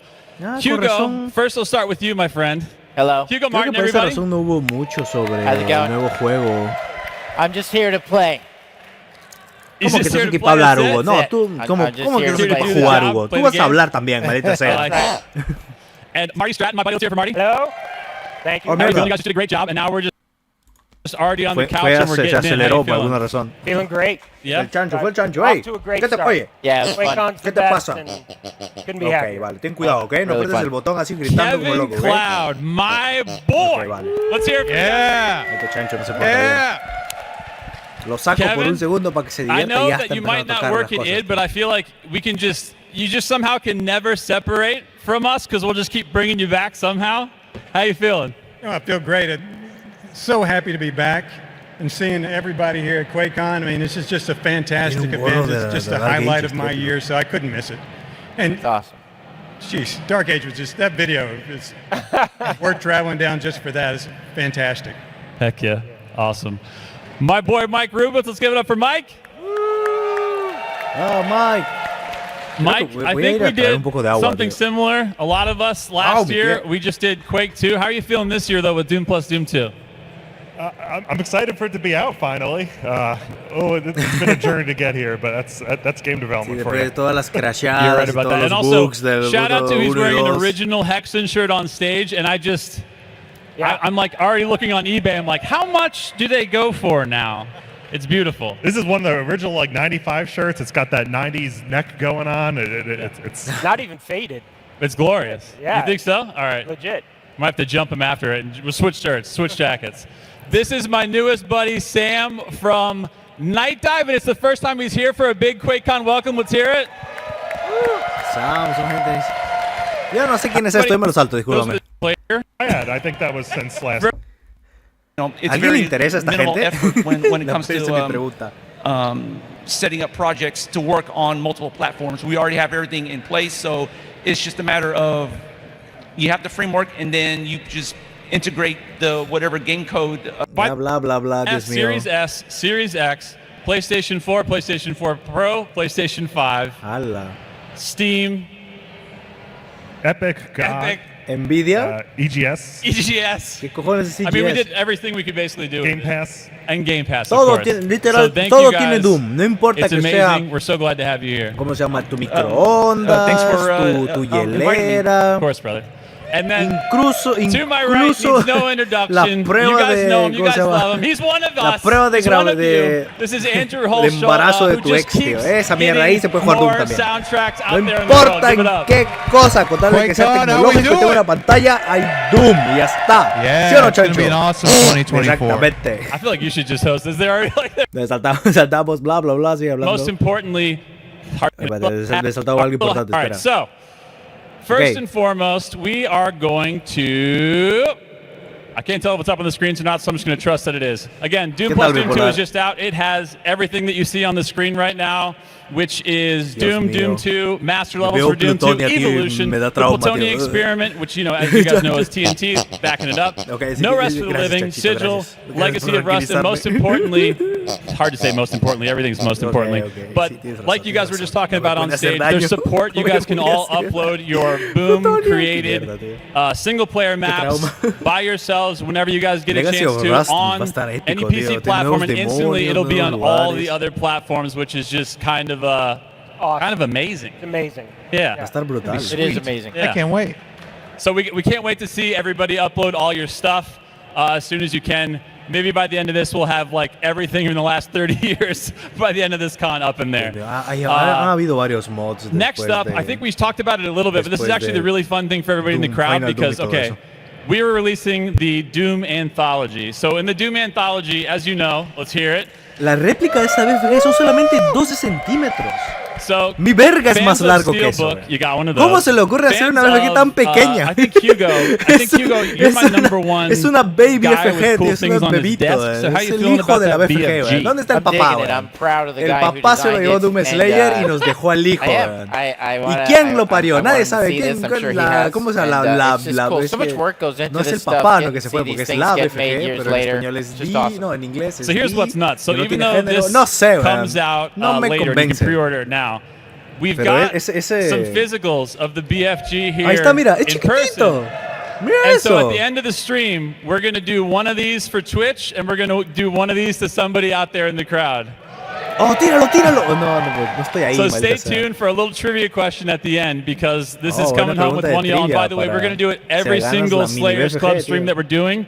Hugo, first we'll start with you, my friend. Hello. Hugo Martin, everybody. No hubo mucho sobre el nuevo juego. I'm just here to play. ¿Cómo que estás aquí para hablar, Hugo? No, tú, ¿cómo que estás aquí para jugar, Hugo? Tú vas a hablar también, maldita sea. And Marty Stratton, my buddy, let's hear from Marty. Hello. Thank you. You guys just did a great job, and now we're just already on the couch and we're getting in. How you feeling? Feeling great. Yeah. Fue el chancho, Off to a great start. Oye, ¿Qué te pasa? Couldn't be happy. Vale, ten cuidado, ¿ok? No apretes el botón así gritando como loco, ¿ok? Cloud, my boy. Let's hear it from Este chancho no se porta bien. Lo saco por un segundo para que se divierta I know y ya that está you empezando might a not tocar work las at cosas. id, but I feel like you just somehow can never separate from us because we'll just keep bringing you back somehow. How you feeling? Oh, I feel great. I'm so happy to be back and seeing everybody here at Quakecon. I mean, this is just a fantastic event. It's just a highlight of my year, so I couldn't miss it. And it's awesome. Jeez, Dark Age was just, that video is worth traveling down just for that. It's fantastic. Heck yeah. Awesome. My boy Mike Rubens, let's give it up for Mike. Oh, Mike. Mike, I think we did something similar. A lot of us last year, we just did Quake 2. How are you feeling this year, though, with Doom plus Doom 2? I'm excited for it to be out finally. It's been a journey to get here, but that's game development for you. Todas las crashadas, You're right about that. And also, shout out to who's wearing an original Hexen shirt on stage, and I'm like already looking on eBay. I'm like, how much do they go for now? It's beautiful. This is one of the original 95 shirts. It's got that 90s neck going on. It's not even faded. It's glorious. Yeah. You think so? All right. Legit. Might have to jump him after it. And we'll switch shirts, switch jackets. This is my newest buddy, Sam from Night Dive, and it's the first time he's here for a big QuakeCon welcome. Let's hear it. Sam, son gente. Yo no sé quién es esto, yo me lo salto, discúlpame. I think that was since last. It's ¿Alguien le very interesa esta minimal gente? effort when it comes Esa es mi to pregunta. setting up projects to work on multiple platforms. We already have everything in place, so it's just a matter of you have the framework and then you just integrate the whatever game code. Blah, blah, blah, blah, Dios mío. Series S, Series X, PlayStation 4, PlayStation 4 Pro, PlayStation 5, Ala. Steam, Epic, God, Nvidia, EGS. EGS. ¿Qué cojones es EGS? I mean, we did everything we could basically do. Game Pass. And Game Pass, Todo of course. tiene, literal, so thank todo you guys. tiene Doom. No importa It's que amazing. sea. We're so glad to have you here. ¿Cómo se llama? Tu microondas, thanks for, tu inviting me. hielera. Of course, brother. And then Incluso to my right needs no la introduction. prueba You guys de, know him. You ¿cómo guys se llama? love him. He's one of La us. prueba de He's one of de, you. This is Andrew de Holshaw, embarazo de who tu just ex, tío. keeps Esa mierda ahí se puede jugar Doom more también. soundtracks No out there in the world. importa Give it en up. qué cosa, con tal de que sea tecnológico y tenga una pantalla, hay Doom y ya está. ¿Sí o no, Chancho? It's gonna be an awesome 2024. Exactamente. I feel like you should just host this. They're already like Saltamos, bla, bla, bla, sigue hablando. Most importantly, Me saltaba algo importante, all right, espera. so first and foremost, we are going to I can't tell if it's up on the screens or not, so I'm just going to trust that it is. Again, Doom plus Doom 2 is just out. It has everything that you see on the screen right now, which is Doom, Doom 2, Master Levels for Doom 2, Evolution, the Plutonian Experiment, which, you know, as you guys know is TNT, backing it up. No Rest for the Living, Sigil, Legacy of Rust, and most importantly, it's hard to say most importantly, everything's most importantly, but like you guys were just talking about on stage, there's support. You guys can all upload your Boom-created single-player maps by yourselves whenever you guys get a chance to on any PC platform, and instantly it'll be on all the other platforms, which is just kind of amazing. It's amazing. Yeah. It is amazing. Yeah. I can't wait. So we can't wait to see everybody upload all your stuff as soon as you can. Maybe by the end of this, we'll have like everything in the last 30 years by the end of this con up in there. Ha habido varios mods. Next up, I think we talked about it a little bit, but this is actually the really fun thing for everybody in the crowd because, okay, we were releasing the Doom Anthology. So in the Doom Anthology, as you know, let's hear it. La réplica de esta BFG son solamente 12 centímetros. So, mi verga es más largo que eso. ¿Cómo se le ocurre hacer una BFG tan pequeña? I think Hugo, you're my number one. Es una baby BFG, cool es un bebito. Es el hijo de la BFG. ¿Dónde está el papá? El papá se lo llevó Doom Slayer y nos dejó al hijo. ¿Y quién lo parió? Nadie sabe quién. ¿Cómo se llama? No es el papá lo que se fue porque es la BFG, pero en español es D, no, en inglés es D. So here's what's nuts. So even though this comes out later, you can pre-order it now. We've got some physicals of the BFG here in person. And so at the end of the stream, we're going to do one of these for Twitch, and we're going to do one of these to somebody out there in the crowd. Oh, tíralo. No estoy ahí. So stay tuned for a little trivia question at the end, because this is coming home with one of y'all. And by the way, we're going to do it every single Slayers Club stream that we're doing.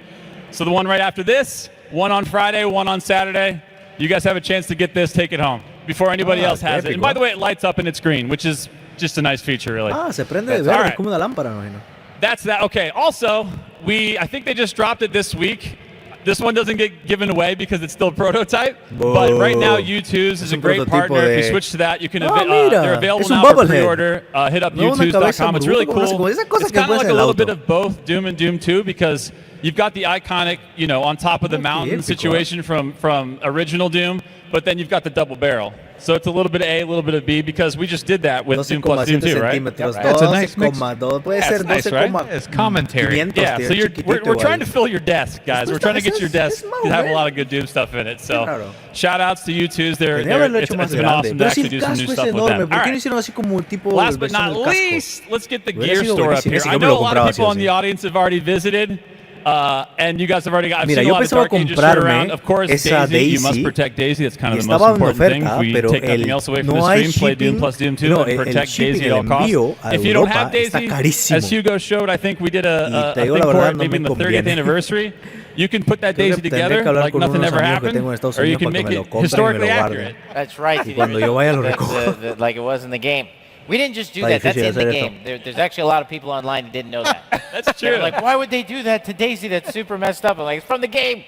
So the one right after this, one on Friday, one on Saturday. You guys have a chance to get this, take it home before anybody else has it. And by the way, it lights up in its green, which is just a nice feature, really. Se prende de verde como una lámpara, imagino. That's that. Okay. Also, I think they just dropped it this week. This one doesn't get given away because it's still a prototype. But right now, U2's is a great partner. If you switch to that, you can. They're available now for pre-order. Hit up U2's.com. It's really cool. It's kind of like a little bit of both Doom and Doom 2 because you've got the iconic, on top of the mountain situation from original Doom, but then you've got the double barrel. So it's a little bit of A, a little bit of B, because we just did that with Doom plus Doom 2, right? That's a nice mix. That's nice, right? It's commentary. Yeah, so we're trying to fill your desk, guys. We're trying to get your desk to have a lot of good Doom stuff in it. So shout outs to U2's. It's been awesome to actually do some new stuff with them. All right. Last but not least, let's get the gear store up here. I know a lot of people in the audience have already visited. And you guys have already got. I've seen a lot of Dark Ages shirt around. Of course, Daisy. You must protect Daisy. That's kind of the most important thing. If we take nothing else away from the stream, play Doom plus Doom 2 and protect Daisy at all costs. If you don't have Daisy, as Hugo showed, I think we did a thing for it maybe in the 30th anniversary. You can put that Daisy together like nothing ever happened, or you can make it historically accurate. That's right. Like it was in the game. We didn't just do that. That's in the game. There's actually a lot of people online that didn't know that. That's true. Like, why would they do that to Daisy? That's super messed up. I'm like, it's from the game.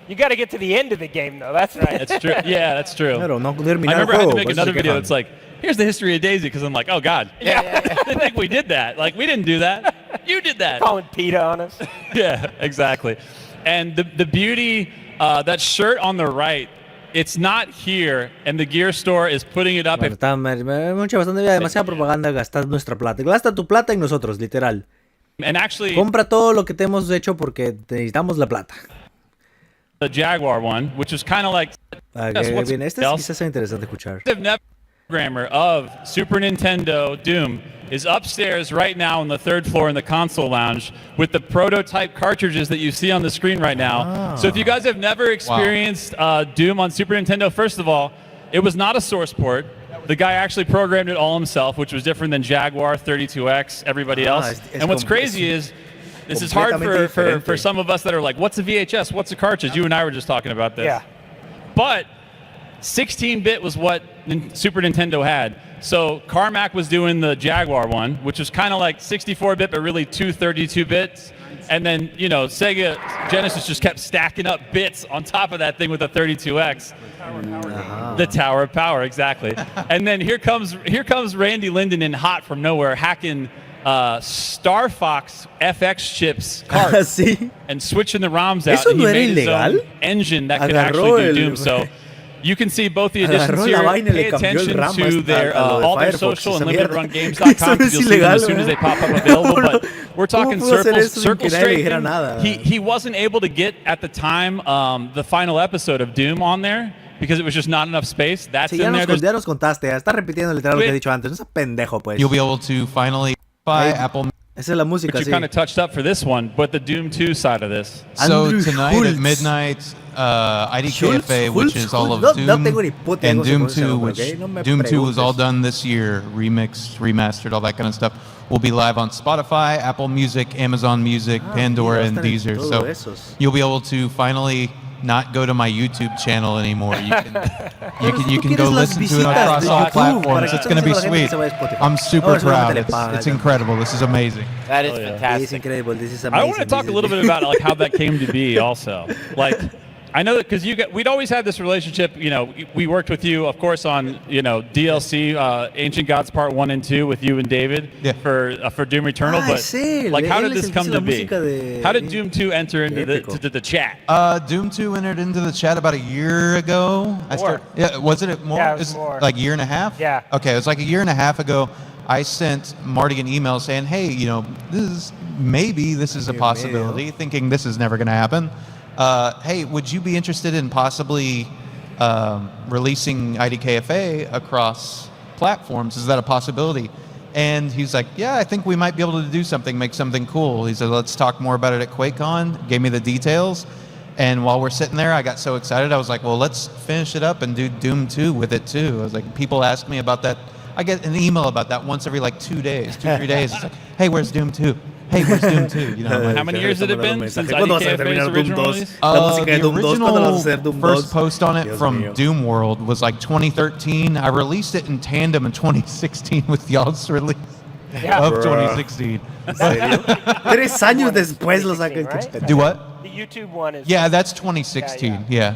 You got to get to the end of the game, though. That's right. That's true. Yeah, that's true. I remember I had to make another video that's like, here's the history of Daisy, because I'm like, oh, God. Yeah. I didn't think we did that. Like, we didn't do that. You did that. Calling PETA on us. Yeah, exactly. And the beauty, that shirt on the right, it's not here, and the gear store is putting it up. Demasiada propaganda, gastas nuestra plata. Gasta tu plata en nosotros, literal. And actually, compra todo lo que te hemos hecho porque necesitamos la plata. The Jaguar one, which is kind of like. Bien, este es quizás interesante escuchar. Programmer of Super Nintendo Doom is upstairs right now on the third floor in the console lounge with the prototype cartridges that you see on the screen right now. So if you guys have never experienced Doom on Super Nintendo, first of all, it was not a source port. The guy actually programmed it all himself, which was different than Jaguar, 32X, everybody else. And what's crazy is this is hard for some of us that are like, what's a VHS? What's a cartridge? You and I were just talking about this. Yeah. But 16-bit was what Super Nintendo had. So Carmack was doing the Jaguar one, which was kind of like 64-bit, but really 232 bits. And then, Sega Genesis just kept stacking up bits on top of that thing with the 32X. The Tower of Power, exactly. And then here comes Randy Linden in hot from nowhere, hacking Star Fox FX chips cards Sí. and switching the ROMs out. ¿Eso And he no era made his ilegal? own engine that could Agarró actually do el- Doom. So you can see both the editions Agarró here. la vaina y Pay le cambió el attention RAM to their a lo de all their Firefox, social and esa mierda. limitedrungames.com. Eso no es You'll see them ilegal, as soon as ¿verdad? they pop up available. But we're talking ¿Cómo pudo hacer circles, eso sin circle que nadie dijera strafing. nada? He wasn't able to get at the time the final episode of Doom on there because it was just not enough space. That's Sí, ya in there. ya nos contaste. Estás repitiendo literal lo que he dicho antes. No seas pendejo, pues. You'll be able to finally buy Apple. Esa es la música, But you sí. kind of touched up for this one, but the Doom 2 side of this. So Andrew tonight Schultz. at midnight, IDKFA, Schultz, which is all of no, Doom no tengo ni puta and idea Doom cómo se 2, llama, which ¿ok? No me Doom 2 was all preguntes. done this year, remixed, remastered, all that kind of stuff. Will be live on Spotify, Apple Music, Amazon Music, Pandora, mira, and están en Deezer. todo So esos. you'll be able to finally not go to my YouTube channel anymore. You can go listen to it across all platforms. It's going to be sweet. I'm super proud. It's incredible. This is amazing. That is It's fantastic. incredible. This is I amazing. want to talk a little bit about like how that came to be also. Like I know that because we'd always had this relationship, you know, we worked with you, of course, on, you know, DLC, Ancient Gods Part 1 and 2 with you and David for Doom Eternal, but sí, like how él did es this el que come hizo to la be? música de- How did Doom 2 enter into the chat? Doom 2 entered into the chat about a year ago. Was it more? Yeah, it was It's more. like a year and a half? Yeah. Okay, it was like a year and a half ago. I sent Marty an email saying, hey, you know, this is a possibility, thinking this is never going to happen. Hey, would you be interested in possibly releasing IDKFA across platforms? Is that a possibility? And he's like, yeah, I think we might be able to do something, make something cool. He said, let's talk more about it at Quakecon. Gave me the details. And while we're sitting there, I got so excited. I was like, well, let's finish it up and do Doom 2 with it too. I was like, people ask me about that. I get an email about that once every like 2 days, 3 days. It's like, hey, where's Doom 2? Hey, where's Doom 2? You know, How many years has it been since ¿Cuándo vas a IDKFA's terminar Doom original 2? release? La música de The Doom 2, ¿cuándo vas a hacer original Doom 2? first post on it Dios from mío. Doom World was like 2013. I released it in tandem in 2016 with y'all's release of 2016. ¿En serio? 3 años después lo sacan. Do what? The YouTube one is. Yeah, that's 2016. Yeah.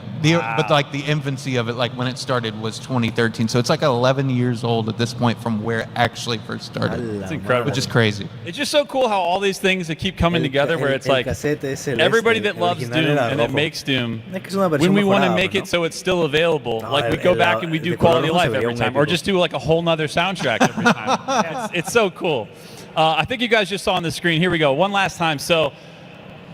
But like the infancy of it, like when it started was 2013. So it's like 11 years old at this point from where it actually first started. It's incredible. Which is crazy. It's just so cool how all these things that keep coming together where it's like everybody that loves Doom and that makes Doom, when we want to make it so it's still available, like we go back and we do Quality of Life every time or just do like a whole nother soundtrack every time. It's so cool. I think you guys just saw on the screen. Here we go. One last time. So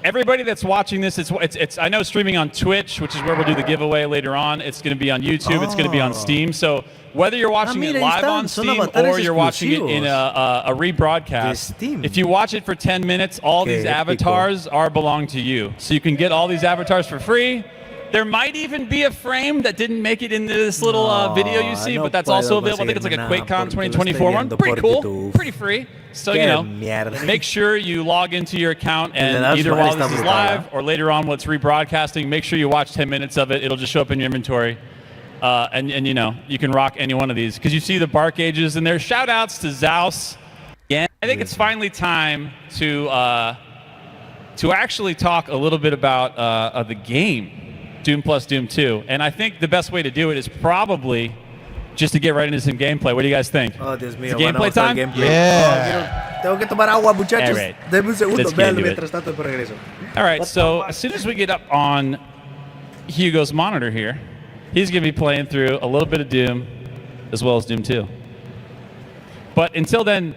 everybody that's watching this, it's I know streaming on Twitch, which is where we'll do the giveaway later on. It's going to be on YouTube. It's going to be on Steam. So whether you're watching it live on Steam or you're watching it in a rebroadcast, if you watch it for 10 minutes, all these avatars belong to you. So you can get all these avatars for free. There might even be a frame that didn't make it into this little video you see, but that's also available. I think it's like a Quakecon 2024 one. Pretty cool, pretty free. So, you know, make sure you log into your account and either while this is live or later on when it's rebroadcasting, make sure you watch 10 minutes of it. It'll just show up in your inventory. And you know, you can rock any one of these because you see the bar gauges and there's shout outs to Zaus. Yeah, I think it's finally time to actually talk a little bit about the game. Doom plus Doom 2. And I think the best way to do it is probably just to get right into some gameplay. What do you guys think? Oh, Dios mío. It's gameplay time? Yeah. Tengo que tomar agua, muchachos. All right. Deme un segundo. Let's get Vean into it. mientras tanto después regreso. All right, so as soon as we get up on Hugo's monitor here, he's going to be playing through a little bit of Doom as well as Doom 2. But until then,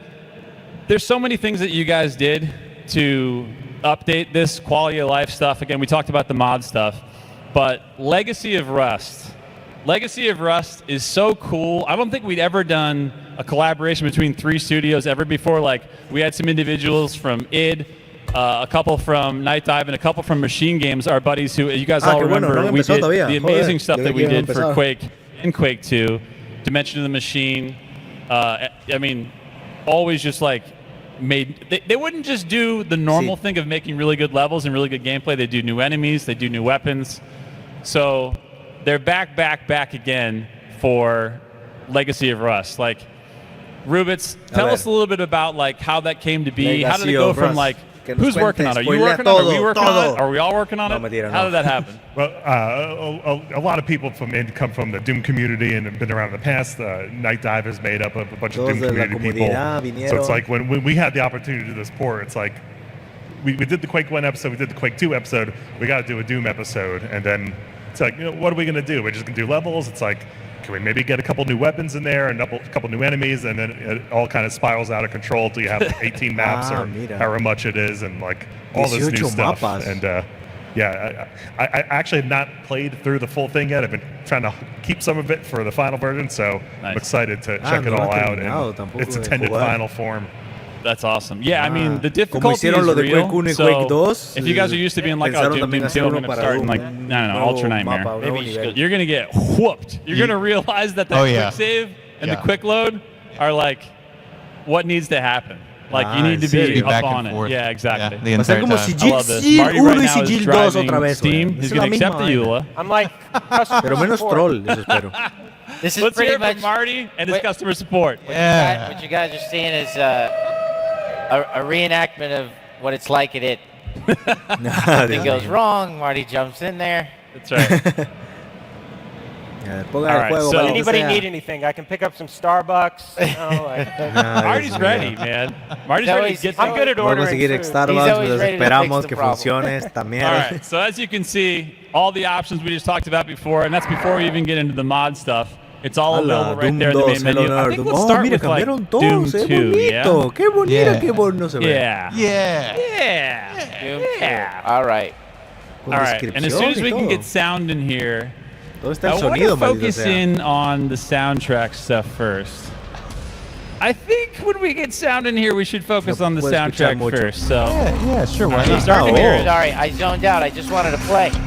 there's so many things that you guys did to update this quality of life stuff. Again, we talked about the mod stuff. But Legacy of Rust is so cool. I don't think we'd ever done a collaboration between 3 studios ever before. Like, we had some individuals from id, a couple from Night Dive, and a couple from Machine Games, our buddies who you guys all remember. We did the amazing stuff that we did for Quake and Quake 2, Dimension of the Machine. I mean, always just like they wouldn't just do the normal thing of making really good levels and really good gameplay. They do new enemies, they do new weapons. So they're back again for Legacy of Rust. Like, Rubitz, tell us a little bit about like how that came to be. How did it go from like Que nos Who's working on it? Are you working on it? Are we working on it? Are we all working on it? Mentira, How did that happen? Well, a lot of people come from the Doom community and have been around in the past. Night Dive is made up of a bunch of Doom community people. So it's like when we had the opportunity to do this port, it's like we did the Quake 1 episode, we did the Quake 2 episode, we got to do a Doom episode, and then it's like, what are we going to do? We're just going to do levels? It's like, can we maybe get a couple new weapons in there and a couple new enemies, and then it all kind of spirals out of control till you have 18 maps or however much it is, and like all this new stuff. And I actually have not played through the full thing yet. I've been trying to keep some of it for the final version, so I'm excited to check it all out in its intended final form. That's awesome. Yeah, I mean, the difficulty is real. So if you guys are used to being like, oh, Doom 2, I'm going to start in like, no, Ultra Nightmare. You're going to get whooped. You're going to realize that the quick save and the quick load are like what needs to happen. Like, you need to be up on it. Yeah, exactly. Va a ser como si Sigil 1 y Sigil 2 otra vez. Steam. He's going to accept the EULA. I'm like, pero menos troll, eso espero. This is Let's pretty hear much from Marty and his customer support. What you guys are seeing is a reenactment of what it's like at it. Something goes wrong, Marty jumps in there. That's right. All right, so anybody need anything? I can pick up some Starbucks. Marty's ready, man. Marty's ready to get I'm good at ordering food. Starbucks, esperamos que funcione esta mierda. All right, so as you can see, all the options we just talked about before, and that's before we even get into the mod stuff. It's all available right there in the main menu. I think we'll start with like Doom 2, yeah? Qué bonito, qué bonito se ve. Yeah. All right. All right, and as soon as we can get sound in here, I want to focus in on the soundtrack stuff first. I think when we get sound in here, we should focus on the soundtrack first. So yeah, sure. Why not? Start to hear it. Sorry, I zoned out. I just wanted to play. Go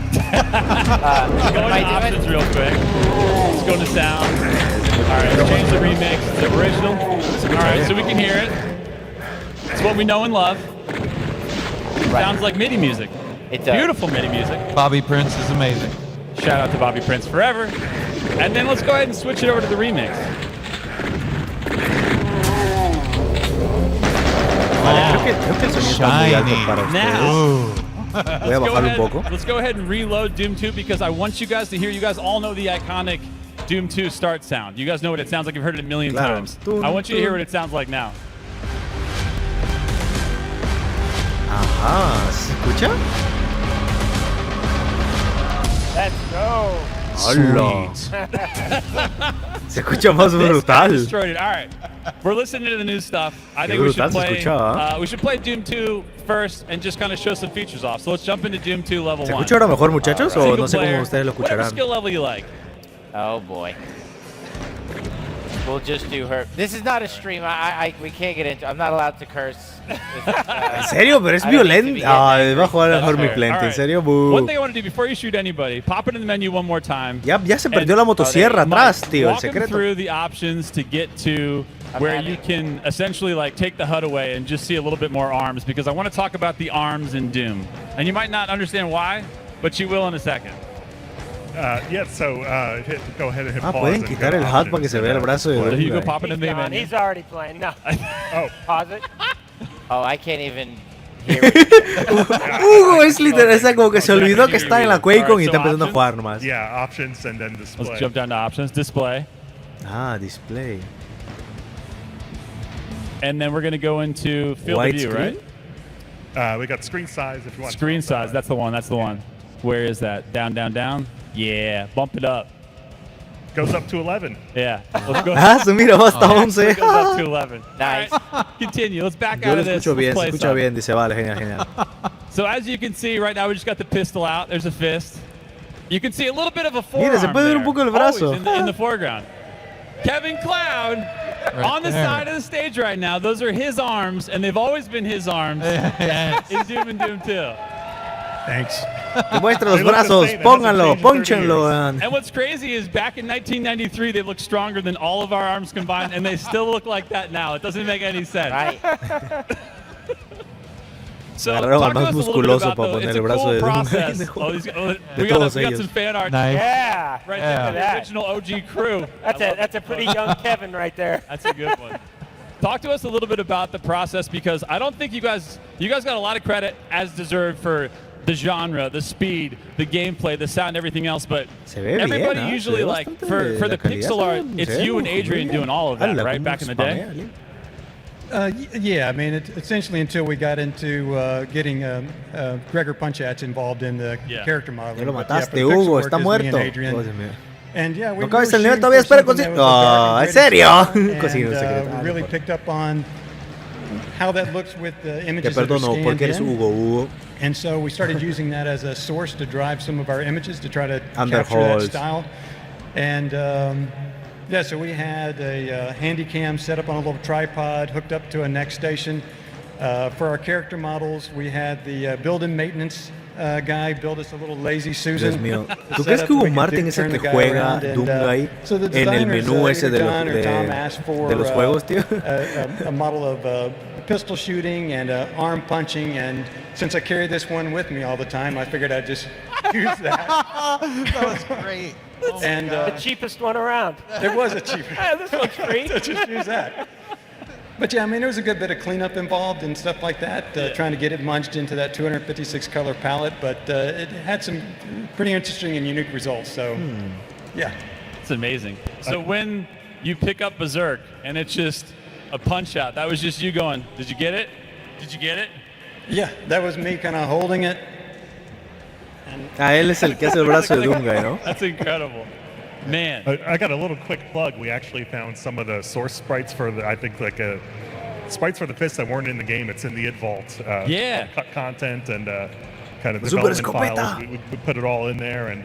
into options real quick. Let's go to sound. All right, let's change the remix, the original. All right, so we can hear it. It's what we know and love. Sounds like MIDI music. It does. Beautiful MIDI music. Bobby Prince is amazing. Shout out to Bobby Prince forever. And then let's go ahead and switch it over to the remix. Creo que el sonido está muy alto para ustedes. Voy a bajarlo un poco. Let's go ahead and reload Doom 2 because I want you guys to hear. You guys all know the iconic Doom 2 start sound. You guys know what it sounds like. You've heard it a million times. I want you to hear what it sounds like now. Ajá, ¿se escucha? Let's go. ¡Hola! Se escucha más brutal. Destroyed it. All right, we're listening to the new stuff. I think we should play Doom 2 first and just kind of show some features off. So let's jump into Doom 2 level 1. ¿Se escucha ahora mejor, muchachos? O no sé cómo ustedes lo Whatever escucharán. skill level you like. Oh boy. We'll just do her. This is not a stream. We can't get into. I'm not allowed to curse. ¿En serio? Pero es violento. Ay, va a jugar el Hormiplente. ¿En serio? One thing I want to do before you shoot anybody, pop it in the menu one more time. Ya se perdió la motosierra atrás, tío. El Walk them secreto. through the options to get to where you can essentially like take the HUD away and just see a little bit more arms, because I want to talk about the arms in Doom. And you might not understand why, but you will in a second. So go ahead and hit pause. Pueden quitar el HUD para que se vea el brazo de There you go, Doom. pop it in the menu. He's already playing. No. Pause it. Oh, I can't even hear Hugo es literal, es como que se olvidó que está en la Quakecon y está empezando a jugar nomás. Yeah, options and then display. Let's jump down to options, display. Display. And then we're going to go into field of view, right? We got screen size if you want. Screen size, that's the one. Where is that? Down, down, down? Yeah, bump it up. Goes up to 11. Yeah. Let's go. Mira, va hasta 11. Goes up to 11. Nice. Right, continue. Let's back Yo out lo of this. escucho bien, se Let's play escucha some. bien. Dice, vale, genial. So as you can see, right now we just got the pistol out. There's a fist. You can see a little bit of a forearm Mira, se puede ver un poco el brazo. always in the foreground. Kevin Cloud on the side of the stage right now. Those are his arms, and they've always been his arms in Doom and Doom 2. Thanks. Muestra los brazos, pónganlo, pónchenlo. And what's crazy is back in 1993, they looked stronger than all of our arms combined, and they still look like that now. It doesn't make any sense. Right. So Agarraron al talk to más us a little bit musculoso about, para though, poner it's el a brazo cool de process. de We todos got ellos. some fan art. Nice. Yeah. Right Yeah. there, the original OG crew. That's a pretty young Kevin right there. That's a good one. talk to us a little bit about the process, because I don't think you guys got a lot of credit as deserved for the genre, the speed, the gameplay, the sound, everything else. But everybody usually like for the pixel art, it's you and Adrian doing all of that, right? Back in the day. Yeah, I mean, essentially until we got into getting Gregor Punchats involved in the character modeling. Ya lo mataste, Hugo, está muerto. And yeah, we no cabes el nivel todavía, espera, ¿en serio? We really picked up on how that looks with the images that are scanned porque eres Hugo. And so we started using that as a source to drive some of our images to try to capture that style. And yeah, so we had a handy cam set up on a little tripod, hooked up to a next station. For our character models, we had the build and maintenance guy build us a little lazy Susan. Dios mío, ¿tú crees que Hugo Martin es el que juega Doomguy en el menú ese de los juegos, tío? A model of pistol shooting and arm punching, and since I carry this one with me all the time, I figured I'd just use that. That was great. And the cheapest one around. It was a cheap. This one's free. So just use that. But yeah, I mean, there was a good bit of cleanup involved and stuff like that, trying to get it munched into that 256 color palette, but it had some pretty interesting and unique results, so yeah. It's amazing. So when you pick up Berserk and it's just a punch out, that was just you going, did you get it? Did you get it? Yeah, that was me kind of holding it. Él es el que hace el brazo de Doomguy, ¿no? That's incredible. Man. I got a little quick plug. We actually found some of the source sprites for the, I think, like sprites for the fists that weren't in the game. It's in the id vault. Cut content and kind of development files. We put it all in there, and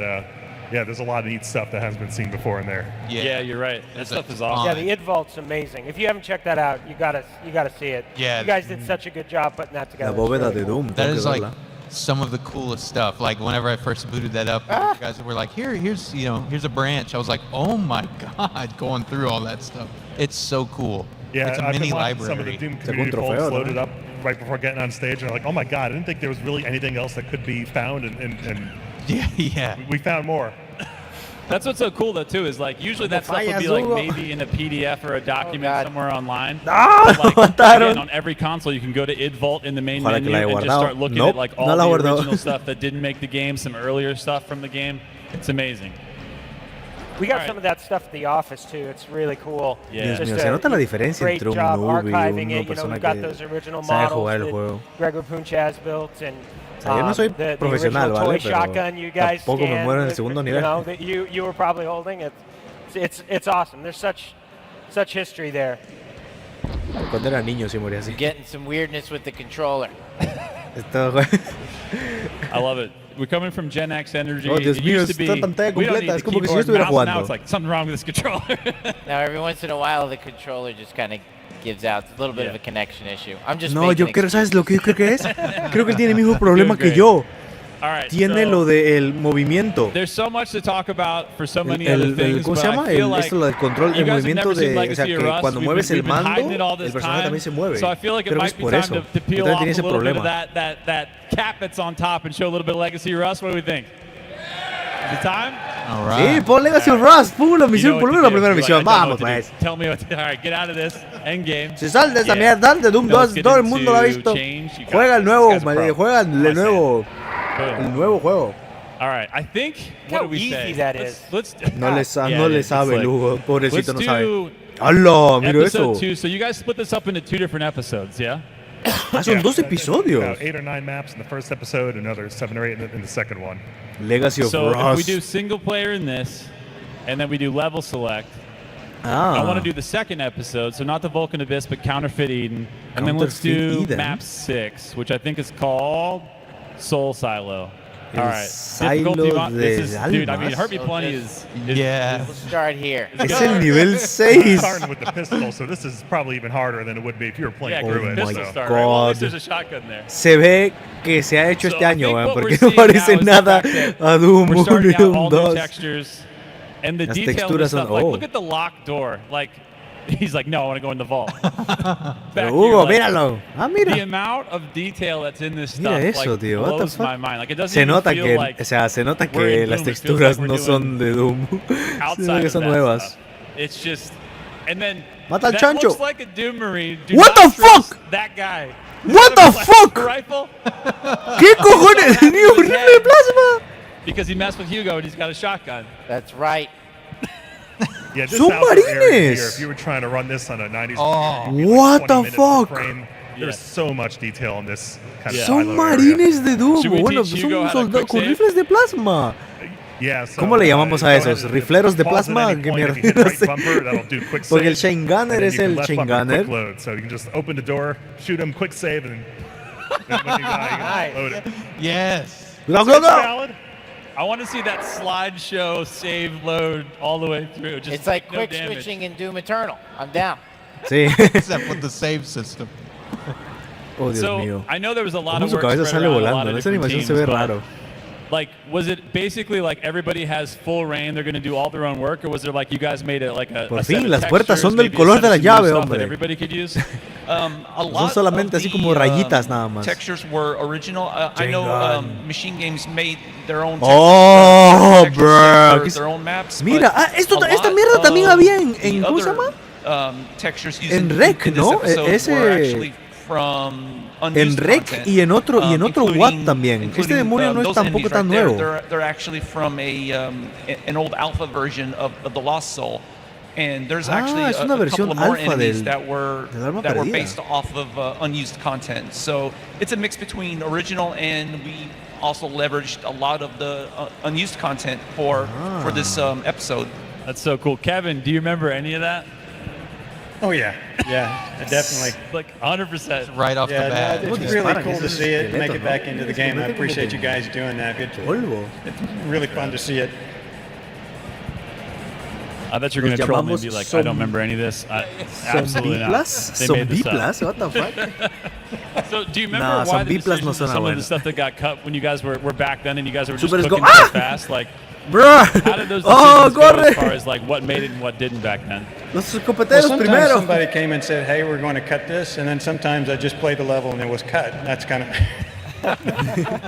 yeah, there's a lot of neat stuff that hasn't been seen before in there. Yeah, you're right. That stuff is awesome. Yeah, the id vault's amazing. If you haven't checked that out, you gotta see it. Yeah. You guys did such a good job putting that together. La bóveda de Doom. That is like some of the coolest stuff. Like whenever I first booted that up, you guys were like, here's a branch. I was like, oh my god, going through all that stuff. It's so cool. Yeah, it's a mini library. Some of the Doom community folks loaded up right before getting on stage, and they're like, oh my god, I didn't think there was really anything else that could be found, and yeah, we found more. That's what's so cool though too, is like usually that stuff would be like maybe in a PDF or a document somewhere online. Like, again, on every console you can go to id vault in the main menu and just start looking at like all the original stuff that didn't make the game, some earlier stuff from the game. It's amazing. We got some of that stuff at the office too. It's really cool. Dios mío, se nota la diferencia entre un noob y una persona que sabe jugar el juego. Gregor Punchas built and O sea, yo no soy profesional, ¿vale? Pero tampoco me muero en el segundo nivel. That you were probably holding. It's awesome. There's such history there. Cuando era niño sí moría así. Getting some weirdness with the controller. I love it. We're coming from Gen X energy. Oh, Dios mío, esta pantalla completa. Es como que si yo estuviera jugando. Now it's like something wrong with this controller. Now every once in a while the controller just kind of gives out. It's a little bit of a connection issue. I'm just no, yo creo, ¿sabes lo que yo creo que es? Creo que él tiene el mismo problema que yo. Tiene lo del movimiento. There's so much to talk about for so many other things. ¿Cómo se llama? Esto del control, el movimiento de, o sea, que cuando mueves el mando, el personaje también se mueve. So I feel like it might be time to peel off a little bit of that cap that's on top and show a little bit of Legacy of Rust. What do we think? Is it time? All right. Sí, pon Legacy of Rust, pon la misión, por la primera misión. Vamos, pues. Tell me what to do. All right, get out of this. Endgame. Si sal de esa mierda de Doom 2, todo el mundo lo ha visto. Juega el nuevo, juega el nuevo juego. All right, I think what do we say? No le sabe Hugo, pobrecito no sabe. ¡Hala! Mira eso. Episode 2. So you guys split this up into 2 different episodes, yeah? Son 2 episodios. About 8 or 9 maps in the first episode, another 7 or 8 in the second one. Legacy of Rust. So if we do single player in this, and then we do level select, I want to do the second episode, so not the Vulcan Abyss, but Counterfeit Eden. And then let's do map 6, which I think is called Soul Silo. All right. Difficulty dude, I mean, Hurt Me Plenty is yeah. We'll start here. Es el nivel 6. Starting with the pistol, so this is probably even harder than it would be if you were playing through it. Oh my God. Well, at least there's a shotgun there. Se ve que se ha hecho este año, porque no parece nada a Doom 1 y Doom 2. Textures and the detail and stuff. Like, look at the locked door. Like, he's like, no, I want to go in the vault. Hugo, míralo. Mira. The amount of detail that's in this stuff, mira eso, like, tío. blows my mind. Like, it doesn't se even nota feel que, like o sea, se nota que las texturas no son de Doom, sino que son nuevas. It's just, and then Mata al That chancho. looks like a Doom Marine. Do What not the trust fuck? That guy. What the fuck? Rifle? ¿Qué cojones? Ni un rifle de plasma. Because he messed with Hugo and he's got a shotgun. That's right. Yeah, this Son outdoor area marines. here, if you were trying to run this on a 90s, What the fuck? There's so much detail in this kind of Son silo marines de Doom. Should we Bueno, teach son Hugo how to soldados con quick rifles de plasma. Yeah, so, ¿Cómo le llamamos a go esos? ahead and ¿Rifleros de pause at plasma? any ¿Qué point. mierda? If you hit No right sé. bumper, that'll do quick Porque el save, chain gunner and then es you can el left chain bumper gunner. quick load. So you can just open the door, shoot him, quick save, and then when you got, load it. Yes. Go, So go, it's go. valid. I want to see that slideshow save load all the way through. Just It's like no quick damage. switching in Doom Eternal. I'm down. Sí. Except with the save system. Oh, Dios So mío. I know there was a lot Cómo of su work cabeza spread sale around a lot volando. of Esa different animación teams, se ve but, raro. like, was it basically like everybody has full reign, they're going to do all their own work, or was there like you guys made it like a Por a set fin, of las puertas textures, son del maybe a color set de of la some llave, new stuff hombre. that everybody could use? A Son lot solamente of así como the, rayitas nada más. textures were original. I know Machine Games made their own Oh, textures bro. for their own maps. Mira, but esto, a esta lot mierda también of había en the ¿cómo se other, llama? Textures used En in Rec, this ¿no? episode were Ese... actually from En unused Rec content, y en otro including- WAP también. Este including, demonio no es those tampoco enemies tan right there. nuevo. They're actually from an old alpha version of the Lost Soul. And there's actually es una a versión couple of more alfa enemies del that were alma perdida. based off of unused content. So it's a mix between original, and we also leveraged a lot of the unused content for this episode. That's so cool. Kevin, do you remember any of that? Oh yeah, definitely. Like 100%. Right off the bat. No, it's really cool to see it, make it back into the game. I appreciate you guys doing that. It's really fun to see it. I bet you're going to troll me and be like, I don't remember any of this. Absolutely not. They made this ¿Zombie-plas? up. What the fuck? So do you remember Nah, why the Zombie-plas no decisions of suena some of bueno. the stuff that got cut when you guys were back then and you guys were just Super cooking Sco- so fast? Like, Bruh. how did those Oh, decisions go corre. as far as like what made it and what didn't back then? Los Well, escopeteros sometimes primero. somebody came and said, "Hey, we're going to cut this," and then sometimes I just played the level and it was cut. That's kind of.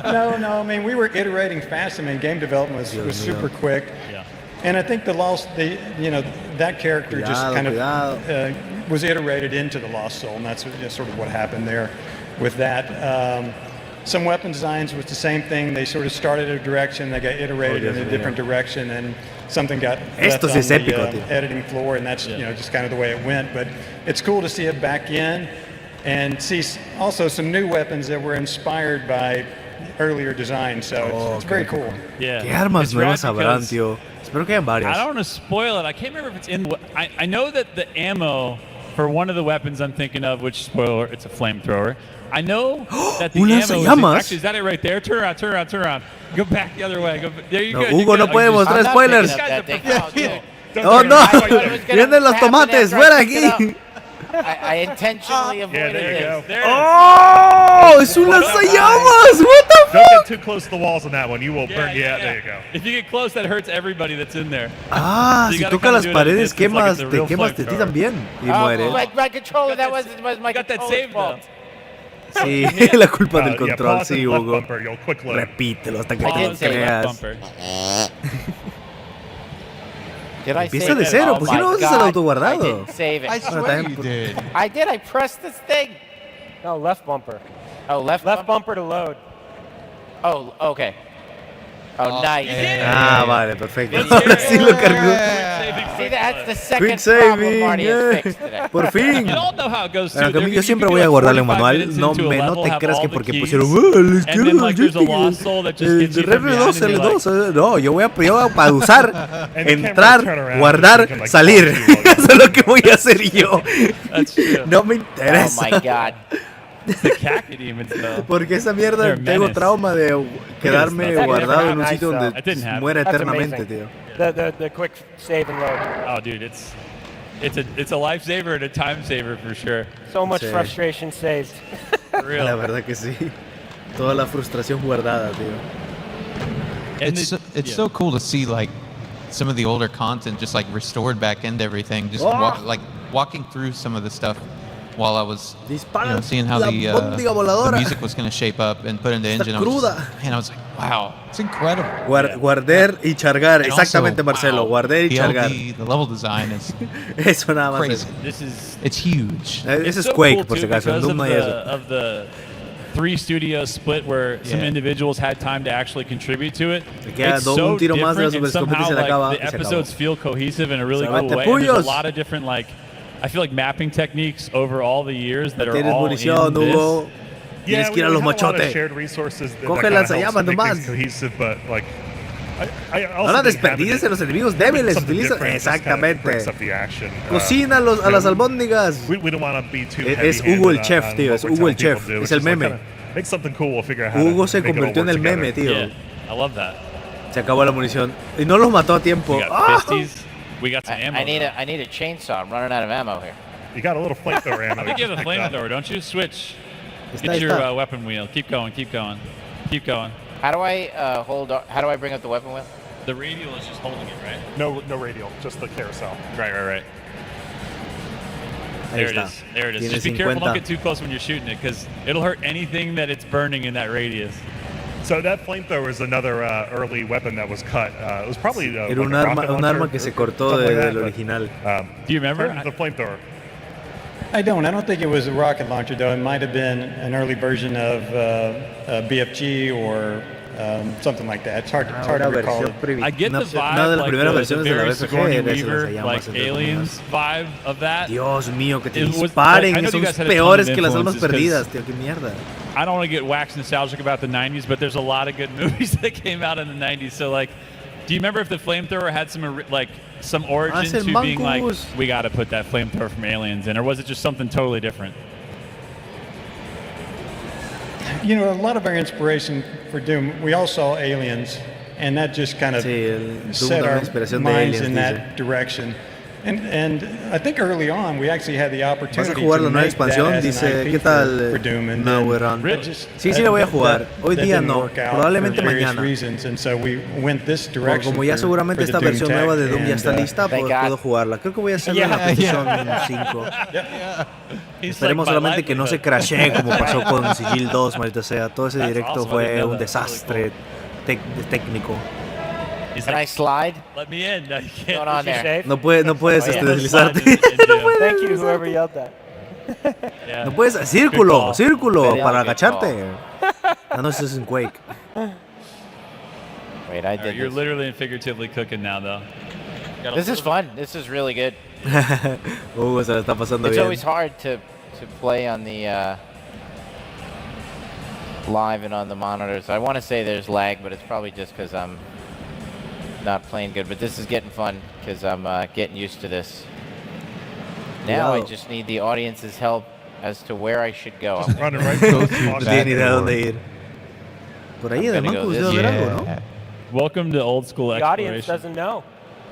No. I mean, we were iterating fast. I mean, game development was super quick. Yeah. And I think that character just kind of was iterated into the Lost Soul, and that's sort of what happened there with that. Some weapon designs was the same thing. They sort of started a direction, they got iterated in a different direction, and something got left on the editing floor, and that's just kind of the way it went. But it's cool to see it back in, and see also some new weapons that were inspired by earlier designs. So it's very cool. Yeah. ¿Qué armas It's nuevas rad habrán, because- tío? Espero que hayan varias. I don't want to spoil it. I can't remember if it's in. I know that the ammo for one of the weapons I'm thinking of, which spoiler, it's a flamethrower. I know that the ¿Un ammo lanzallamas? actually, is that it right there? Turn around. Go back the other way. There you No, go. Hugo no puede mostrar spoilers. Oh no, vienen los tomates, fuera aquí. I intentionally avoided this. Oh, es un lanzallamas. What the fuck? Don't get too close to the walls on that one. You will burn. Yeah, there you go. If you get close, that hurts everybody that's in there. Ah, So you si gotta toca kinda las do it at a paredes, distance like it's a te real quemas de ti flamethrower. también y mueres. My controller, that was my Got that controller's saved fault. Sí, la culpa del Yeah, control, pause sí, and left Hugo. bumper, you'll quick load. Repítelo hasta que I te did lo say creas. Bumper. Did I Empieza save de it? cero, Oh ¿por qué my no haces el God, autoguardado? I didn't save it. I swear you did. I did. I pressed this thing. No, left bumper. Oh, left bumper to load. Oh, okay. Oh, nice. Ah, vale, perfecto. Ahora sí lo cargó. See, that's the second Quick problem saving, Marty has fixed today. Por fin. You all know how it goes Bueno, too. que yo siempre voy a guardarle un manual. No te creas que porque pusieron a la izquierda, R2, no, yo voy a para usar, entrar, guardar, salir. Eso es lo que voy a hacer yo. No me interesa. Oh my God. The cacodemons, though. Porque esa mierda They're tengo menace. trauma de quedarme That guardado en un never sitio happened. It didn't donde happen. muera That's eternamente, amazing. tío. The quick save and load. Oh, dude, it's a lifesaver and a time saver for sure. So much Sí. frustration saved. For real. La verdad que sí. Toda la frustración guardada, tío. And It's so cool to see like some of the older content just like restored back into everything. Just walking through some of the stuff while I was seeing how the music was going to shape up and put into engine. And I was like, Wow, it's incredible. Guarder y chargar, And exactamente, also, Marcelo. wow, Guarder y the chargar. LD, the level design is Eso nada más. crazy. It's huge. Ese es so Quake, cool, por si too, acaso. En because Doom no hay eso. of the 3 studio split where some Yeah. individuals had time to actually contribute to it. Le queda It's so un tiro más de la different, and Super Scope y somehow se le acaba, like, y the se acabó. episodes feel cohesive in a really Sábate cool way. And there's puños. a lot of different, like, I feel like mapping techniques over all the years that are Tienes all munición, in this. Hugo. Yeah, Tienes que ir a los we have a lot of machotes. shared resources that Coge kinda lanzallamas helps make nomás. things cohesive, but like, I also No la think having desperdicies it- en los enemigos having débiles. something Utiliza. different just kinda Exactamente. breaks up the action. Cocina a las albóndigas. We don't want to be too Es heavy-handed Hugo el on- chef, on tío. what Es we're Hugo el telling chef. people to do. Es It's el just like meme. kinda make something cool. We'll figure out how Hugo to se make it all convirtió en work el together. meme, tío. Yeah, I love that. Se acabó la munición. Y no los mató a tiempo. We got ¡Ah! fisties. We got some ammo. I need a chainsaw. I'm running out of ammo here. You got a little flamethrower ammo. I think you have a just picked up. flamethrower, don't you? Switch. Está, Get your está. weapon wheel. Keep going. Keep going. Keep going. How do I How do I bring up the weapon wheel? The radial is just holding it, right? No radial, just the carousel. Right. Ahí There it está. is. There it is. Tiene Just be careful. 50. Don't get too close when you're shooting it, because it'll hurt anything that it's burning in that radius. So that flamethrower is another early weapon that was cut. It was probably Era like un a arma, rocket un launcher arma que se or cortó something like that, del but, original. Do you remember? The flamethrower. I don't think it was a rocket launcher, though. It might have been an early version of BFG or something like that. It's hard to recall. I get the vibe, Una de las like primeras the versiones de la very BFG Sigourney era esa, Weaver, las like llamas entre Aliens vibe of that. Dios mío, que te It was- disparen. I know Son you guys had a ton peores of que las almas influences, 'cause perdidas, tío. Qué mierda. I don't want to get wax nostalgic about the 90s, but there's a lot of good movies that came out in the 90s. So, like, do you remember if the flamethrower had some origin Hace el to being like, mancos. we got to put that flamethrower from Aliens in, or was it just something totally different? You know, a lot of our inspiration for Doom, we all saw Aliens, and that just kind of Doom set también our inspiración de minds Aliens, in dice. that direction. And I think early on we actually had the ¿Vas opportunity a jugar to la nueva make that expansión? as an Dice, IP ¿qué tal? for Doom, and No, then we're on. it just- Sí, sí la voy a jugar. Hoy that día didn't no. work out Probablemente for various mañana. reasons, and so we went this direction Como ya for seguramente the esta Doom versión tech, nueva de Doom ya and, está lista, thank pues God. puedo jugarla. Creo que voy a hacerla en la PlayStation 5. Esperemos solamente que no se crashee como pasó con Sigil 2, maldita sea. Todo ese directo fue un desastre técnico. Can I slide? Let me in. No, you What's can't. going on there? No puedes Oh, yeah. deslizarte. Thank you, whoever yelled that. Yeah. No puedes. Círculo, círculo, Very para good agacharte. Ah, no, eso es en Quake. Wait, I did You're this. literally and figuratively cooking now, though. Got a This is little- fun. This is really good. Hugo se la está pasando It's bien. always hard to play on the live and on the monitors. I want to say there's lag, but it's probably just because I'm not playing good. But this is getting fun because I'm getting used to this. Now I Cuidado. just need the audience's help as to where I should go. Just running right Go through through No the tiene ni idea de back dónde door. ir. Por ahí I'm de gonna Manco go debe this haber algo, ¿no? Yeah. Welcome to old school The audience exploration. doesn't know.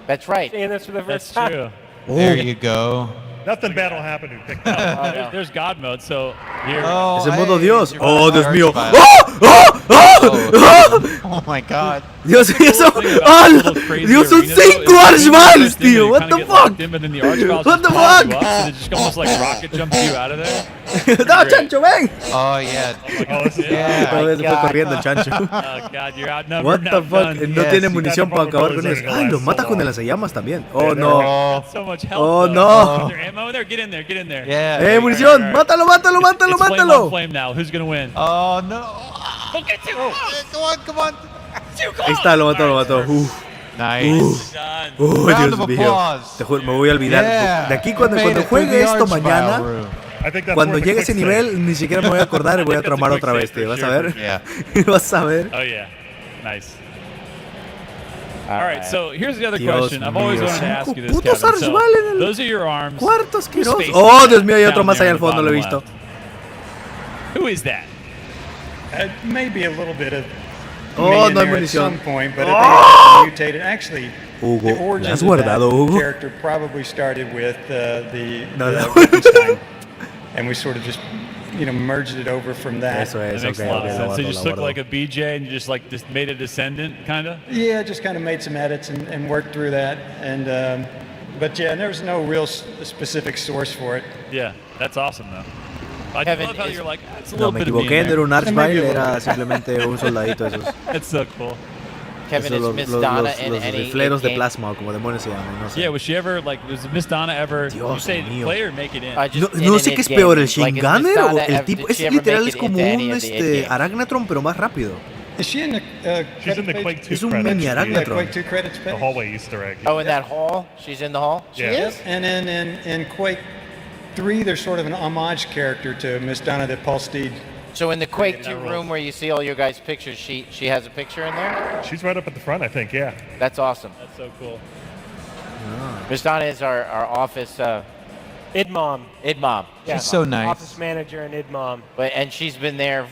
That's right. Seeing this for the first That's time. true. There you go. Nothing bad will happen to pick that. There's God mode, so here. Oh, Es el modo hey, Dios. you're Oh, running Dios out mío. of archive. ¡Oh! ¡Oh! ¡Oh! Oh my God. Dios mío, son. Cool thing about ¡Ah! this little crazy Dios, son arena, though, 5 is you Archvals, just tío. you What kinda the get locked fuck? in, but then the Archvals What just the pop you fuck? up, and it just almost like rocket jumps you out of there. No, Chancho, ven. Oh yeah. Oh, this is Yeah. Otra vez se fue God. corriendo el Chancho. Oh God, you're outnumbered. What the fuck? outdone. No Yes, tiene you munición got para the acabar con bullets eso. are Ay, gonna los last mata so con el long. lanzallamas también. Oh, Yeah, no. Oh, So much health. Oh, though. no. Is there ammo there? Get in there. Get in there. yeah. Munición. right. Mátalo, mátalo, mátalo, It's flame on mátalo. flame now. Who's gonna win? Oh no. Look at you. Come on, come on. Ahí está, lo mató, lo mató. Nice. Done. Round Dios of mío. applause. Te juro, me voy a olvidar. Yeah. De aquí cuando Made it through juegue the esto Archvile mañana, room. I think that's cuando worth a llegue ese quick nivel, ni siquiera me voy a acordar y voy a That's a tramar quick otra vez, save tío. for Vas a sure, ver. for Yeah. Vas a ver. Oh yeah. Nice. All All right, so here's the other Dios question. I've always mío, wanted to ask you this, cinco putos Kevin. So, Archvile en el those are your arms. Cuarto Who's asqueroso. facing Oh, that Dios mío, hay otro down más there allá in al fondo, lo he bottom visto. left? Who is that? Maybe a little bit of Oh, me in no hay there at munición. some point, but I think it's mutated. Actually, Hugo, the origins ¿has of guardado, that Hugo? character probably started with No, no. Wolfenstein, and we sort of just merged it over from that. Eso es, That makes ok, a lot ok, of la sense. So you guardo, just la took guardo. like a BJ and you just like just made a descendant, kind of? Yeah, just kind of made some edits and worked through that, but yeah, and there was no real specific source for it. Yeah, that's awesome though. I Kevin love how is- you're like, it's a No, little me bit of me equivoqué, in no era un there. Archvile, era simplemente un soldadito de esos. That's so cool. Kevin, Esos is Miss Donna in los any rifleros de game? plasma, o como demonios se llaman, no sé. Yeah, was she ever, like, was Miss Donna ever, you Dios say mío. play or make it in? No sé qué es peor, el Shinganer o el tipo. Es literal, es como un Arachnatron, pero más rápido. Is she in the She's in the Quake 2 Es un credits. mini Yeah, Arachnatron. Quake 2 credits The page? hallway Easter egg. Oh, in that hall? She's in the hall? She Yeah. is? And then in Quake 3, there's sort of an homage character to Miss Donna that Paul Steed. So in the Quake 2 room where you see all your guys' pictures, she has a picture in there? She's right up at the front, I think, yeah. That's awesome. That's so cool. Miss Donna is our office Id Mom. id mom. She's so nice. Office manager and Id Mom. And she's been there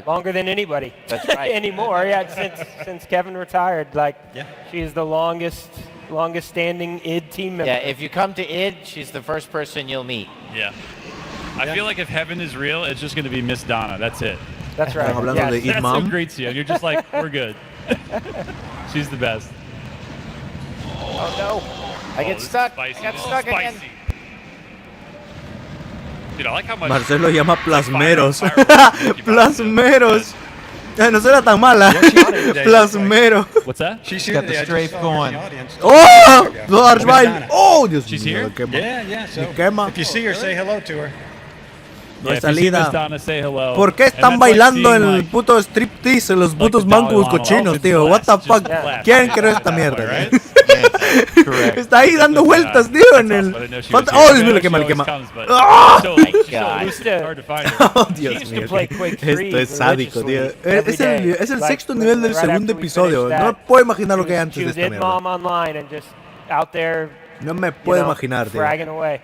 Longer than anybody. That's right. Anymore, yeah, since Kevin retired. Like, she's the longest standing id team member. Yeah, if you come to id, she's the first person you'll meet. Yeah. I feel like if heaven is real, it's just going to be Miss Donna. That's it. That's right. Hablando de Id That's Mom. who greets you. And you're just like, we're good. She's the best. Oh no. I get this is stuck. spicy. I got This is stuck again. spicy. Dude, I like how much Marcelo llama plasmeros. Fire, fire, Plasmeros. No será tan mala. Plasmero. What's that? She's Got the I just strafe saw her going. in the audience. ¡Oh! Yeah. ¡No, Archvile! ¡Oh, Dios She's mío! here? me quema. Yeah, so Me quema. if you see her, say hello to her. No hay if you see Miss salida. Donna, say hello. ¿Por qué And están that's like bailando en seeing, el like, puto striptease, en los putos the Dalai mancos Lama. cochinos, It's tío? What the blessed, fuck? just blessed. ¿Quién creó esta mierda? Right? Correct. Está ahí dando vueltas, tío, en el... ¡Oh, Dios mío, le quema, le quema! ¡Ah! It's hard to find her. ¡Oh, She Dios used to mío! play Quake 3 Esto es sádico, tío. religiously every day. Es el Like, sexto nivel del right segundo after we episodio. finished No me that, puedo imaginar lo que hay she antes de was esta Id mierda. Mom online and just out there, No me you puedo know, imaginar, tío. fragging away.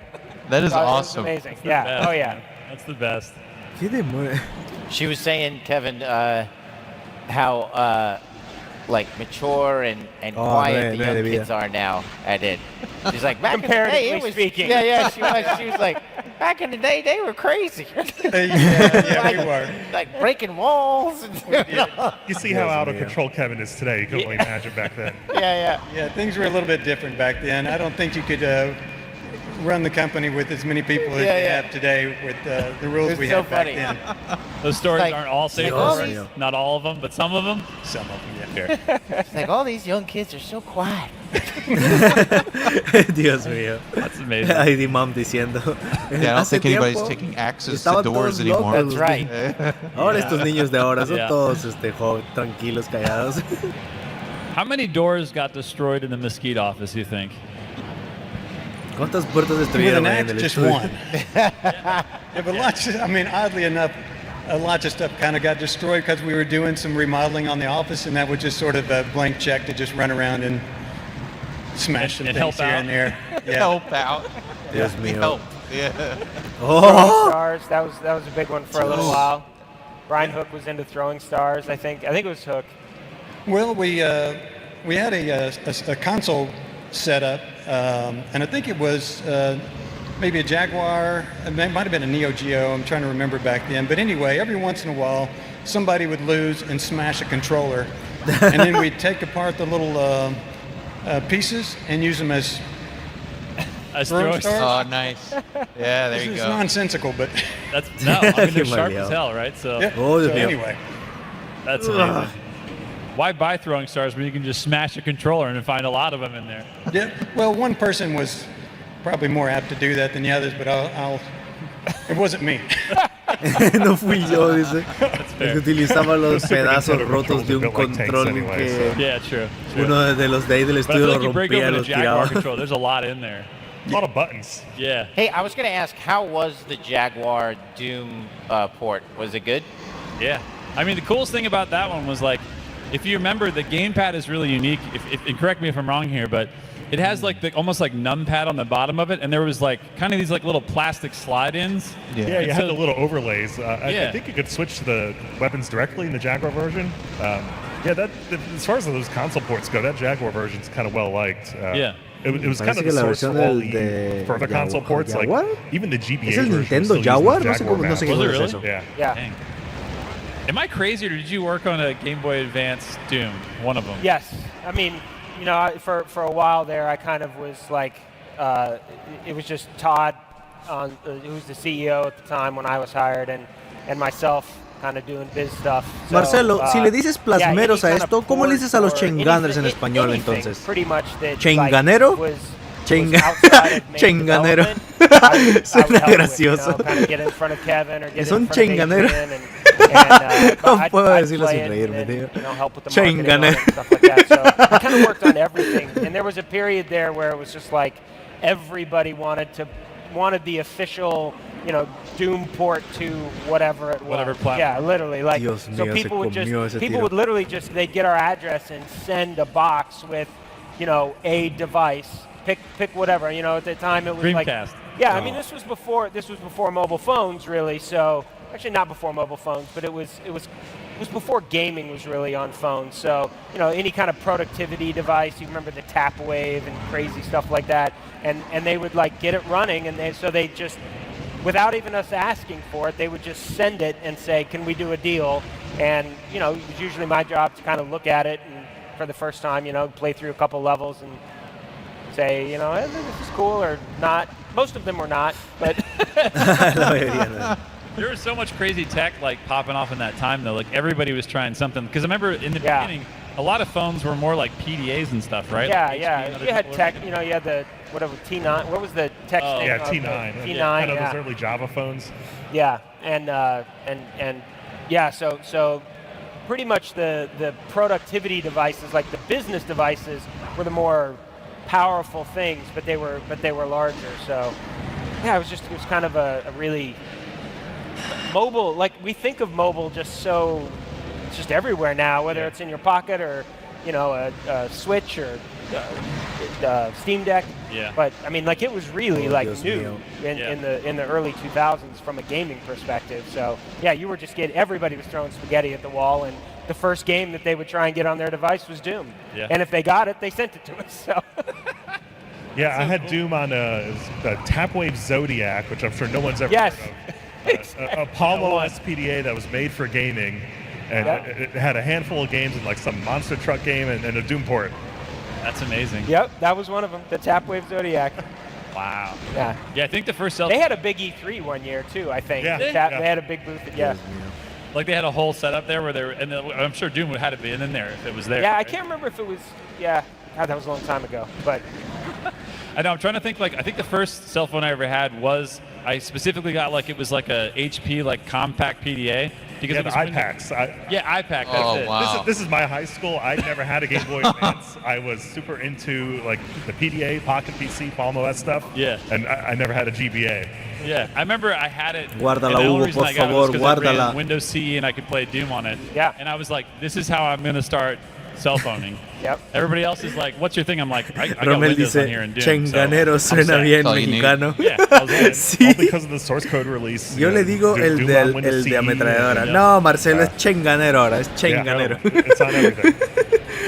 That is It was awesome. amazing. Yeah. Oh yeah. That's the best. ¿Qué demonios? She was saying, Kevin, how like mature and quiet the young kids are now at it. She's like, back in the day, Comparatively it was speaking. Yeah, she was like, back in the day, they were crazy. Yeah, we were. Like breaking walls. And, You see how out of control Kevin is today. You can only imagine back then. Yeah, things were a little bit different back then. I don't think you could run the company with as many people as you have today with the rules It's we so had back funny. then. Those stories Like, aren't all safe Dios for mío. Not all of them, but some of them. Some of them, It's like all these young kids are so quiet. Dios mío. That's amazing. Ay, di Mom diciendo. Yeah, I don't Hace think anybody's tiempo taking axes to estaban doors todos anymore. locos. That's right. Ahora estos niños de ahora son Yeah. todos tranquilos, callados. How many doors got destroyed in the Mesquite office, you think? ¿Cuántas puertas With destruyeron an ahí en axe, el just estudio? one. Yeah, but lots of, I mean, oddly enough, a lot of stuff kind of got destroyed because we were doing some remodeling on the office, and that was just sort of a blank check to just run around and smash some And things help here out. and there. Yeah. Help out. Dios mío. Help. Yeah. Throwing Oh! stars. That was a big one for a little while. Brian Hook was into throwing stars. I think it was Hook. Well, we had a console set up, and I think it was maybe a Jaguar. It might have been a Neo Geo. I'm trying to remember back then. But anyway, every once in a while, somebody would lose and smash a controller, and then we'd take apart the little pieces and use them as throwing stars. Oh, nice. Yeah, there you It's go. nonsensical, but That's no. I mean, they're Qué sharp mal as hell, right? So yeah. Oh, Dios So mío. anyway, that's amazing. Why buy throwing stars when you can just smash a controller and find a lot of them in there? yeah. Well, one person was probably more apt to do that than the others, but I'll it wasn't me. No fui yo, dice. fair. Es que utilizaba los Super pedazos Nintendo rotos de un controls are built like tanks control anyway, que Yeah, true. uno de los de ahí del But I estudio feel lo like you break rompía y open a los Jaguar tiraba. controller. There's a lot in there. A lot of buttons. Yeah. Hey, I was going to ask, how was the Jaguar Doom port? Was it good? Yeah. I mean, the coolest thing about that one was like, if you remember, the gamepad is really unique. And correct me if I'm wrong here, but it has like the almost like numpad on the bottom of it, and there was like kind of these like little plastic slide-ins. Yeah, you And had so- the little overlays. I Yeah. think you could switch to the weapons directly in the Jaguar version. As far as those console ports go, that Jaguar version's kind of well liked. Yeah. It was kind Parece of que the la source of versión all del de for the console ports. Jaguar? Like even the GBA ¿Es el version was Nintendo still using Jaguar? the No sé Jaguar cómo, no sé qué mouse. Was it es really? eso. Yeah. Yeah. Dang. Am I crazy, or did you work on a Game Boy Advance Doom? One of them. Yes. I mean, you know, for a while there, I kind of was like, it was just Todd who's the CEO at the time when I was hired, and myself kind of doing biz stuff. So, Marcelo, si le dices plasmeros yeah, a esto, ¿cómo le dices a los chenganers en español entonces? ¿Chenganero? Chenganero. Suena gracioso. Es un chenganero. ¿Cómo puedo decirlo sin reírme, tío? Chenganero. I kind of worked on everything, and there was a period there where it was just like everybody wanted the official, Doom port to whatever it was. Whatever platform. Yeah, literally. Like, Dios mío, so people tiro. would literally just, they'd get our address and send a box with, a device. Pick whatever. At the time it was Dreamcast. Yeah, I mean, this was before mobile phones, really. So actually, not before mobile phones, but it was before gaming was really on phones. So any kind of productivity device. You remember the tap wave and crazy stuff like that, and they would get it running, and they just, without even us asking for it, they would just send it and say, "Can we do a deal?" And it was usually my job to kind of look at it and for the first time, play through a couple levels and say, hey, this is cool or not. Most of them were not, but there was so much crazy tech popping off in that time though. Everybody was trying something. Because I remember in the beginning, a lot of phones were more like PDAs and stuff, right? Yeah, yeah. You had tech. You had the T9. What was the tech name? Yeah, T9. T9. Kind of those early Java phones. Yeah, and yeah. So pretty much the productivity devices, like the business devices, were the more powerful things, but they were larger. So yeah, it was kind of a really mobile. We think of mobile it's just everywhere now, whether it's in your pocket or a Switch or Steam Deck. Yeah. But I mean, it was really new in the early 2000s from a gaming perspective. So yeah, everybody was throwing spaghetti at the wall, and the first game that they would try and get on their device was Doom. Yeah. And if they got it, they sent it to us. So. Yeah, I had Doom on a Tapwave Zodiac, which I'm sure no one's ever heard of. Apollo SPDA that was made for gaming, and it had a handful of games and some monster truck game and a Doom port. That's amazing. Yep, that was one of them, the Tapwave Zodiac. Wow. Yeah. Yeah, I think the first cell. They had a big E3 one year too, I think. Yeah. They had a big booth. Yeah. They had a whole setup there where I'm sure Doom would have had to be in there if it was there. Yeah, right? I can't remember if it was. Yeah, God, that was a long time ago. But I know. I'm trying to think. I think the first cell phone I ever had was I specifically got it was a HP compact PDA because yeah, it was the iPacs. iPac. That's it. Wow. This is my high school. I never had a Game Boy Advance. I was super into the PDA, Pocket PC, Palm OS stuff. Yeah. And I never had a GBA. Yeah, I remember I had it. Guárdala, and the only Hugo, reason por I got it favor, was 'cause I ran guárdala. Windows CE and I could play Doom on it. Yeah. And I was like, this is how I'm going to start cell phoning. Yep. Everybody else is like, what's your thing? I'm like, I got Rommel Windows on dice, here and Doom. chenganero so I'm suena set. bien That's all you need. mexicano. Yeah, I was like, Sí. All because of the source code release. Yo le digo el Doom de on Windows CE, ametralladora. and- No, Marcelo Yeah. es chenganero ahora, es Yeah, chenganero. no, it's on everything.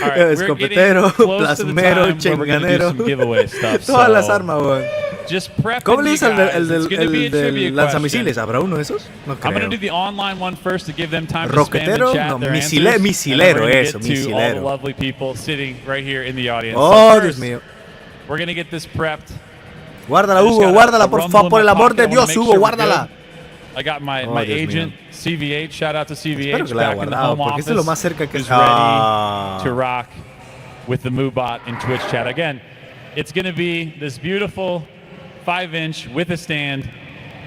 All right, we're Escopetero, getting close to the plasmero, time where we're gonna do chenganero. some giveaway stuff. Todas las so armas, weón. Just prep ¿Cómo le you dices guys. el It's gonna be a trivia del question. lanzamisiles? ¿Habrá uno de esos? No I'm going to creo. do the online one first to give them time to spam Roquetero? and chat No, their misilero answers. And then we're gonna eso, get to all misilero. the lovely people sitting right here in the audience. Oh, So Dios first, mío. we're going to get this prepped. Guárdala, I just Hugo, got guárdala, a por rumble favor, in por my el amor pocket. de I wanna Dios, make Hugo, sure we're guárdala. good. I got my Oh, Dios agent, CVH. Shout out to CVH. Espero que la haya back in the guardado, home porque office. esto es lo más cerca que... Who's ready to rock with the MooBot in Twitch chat. Again, it's going to be this beautiful 5-inch with a stand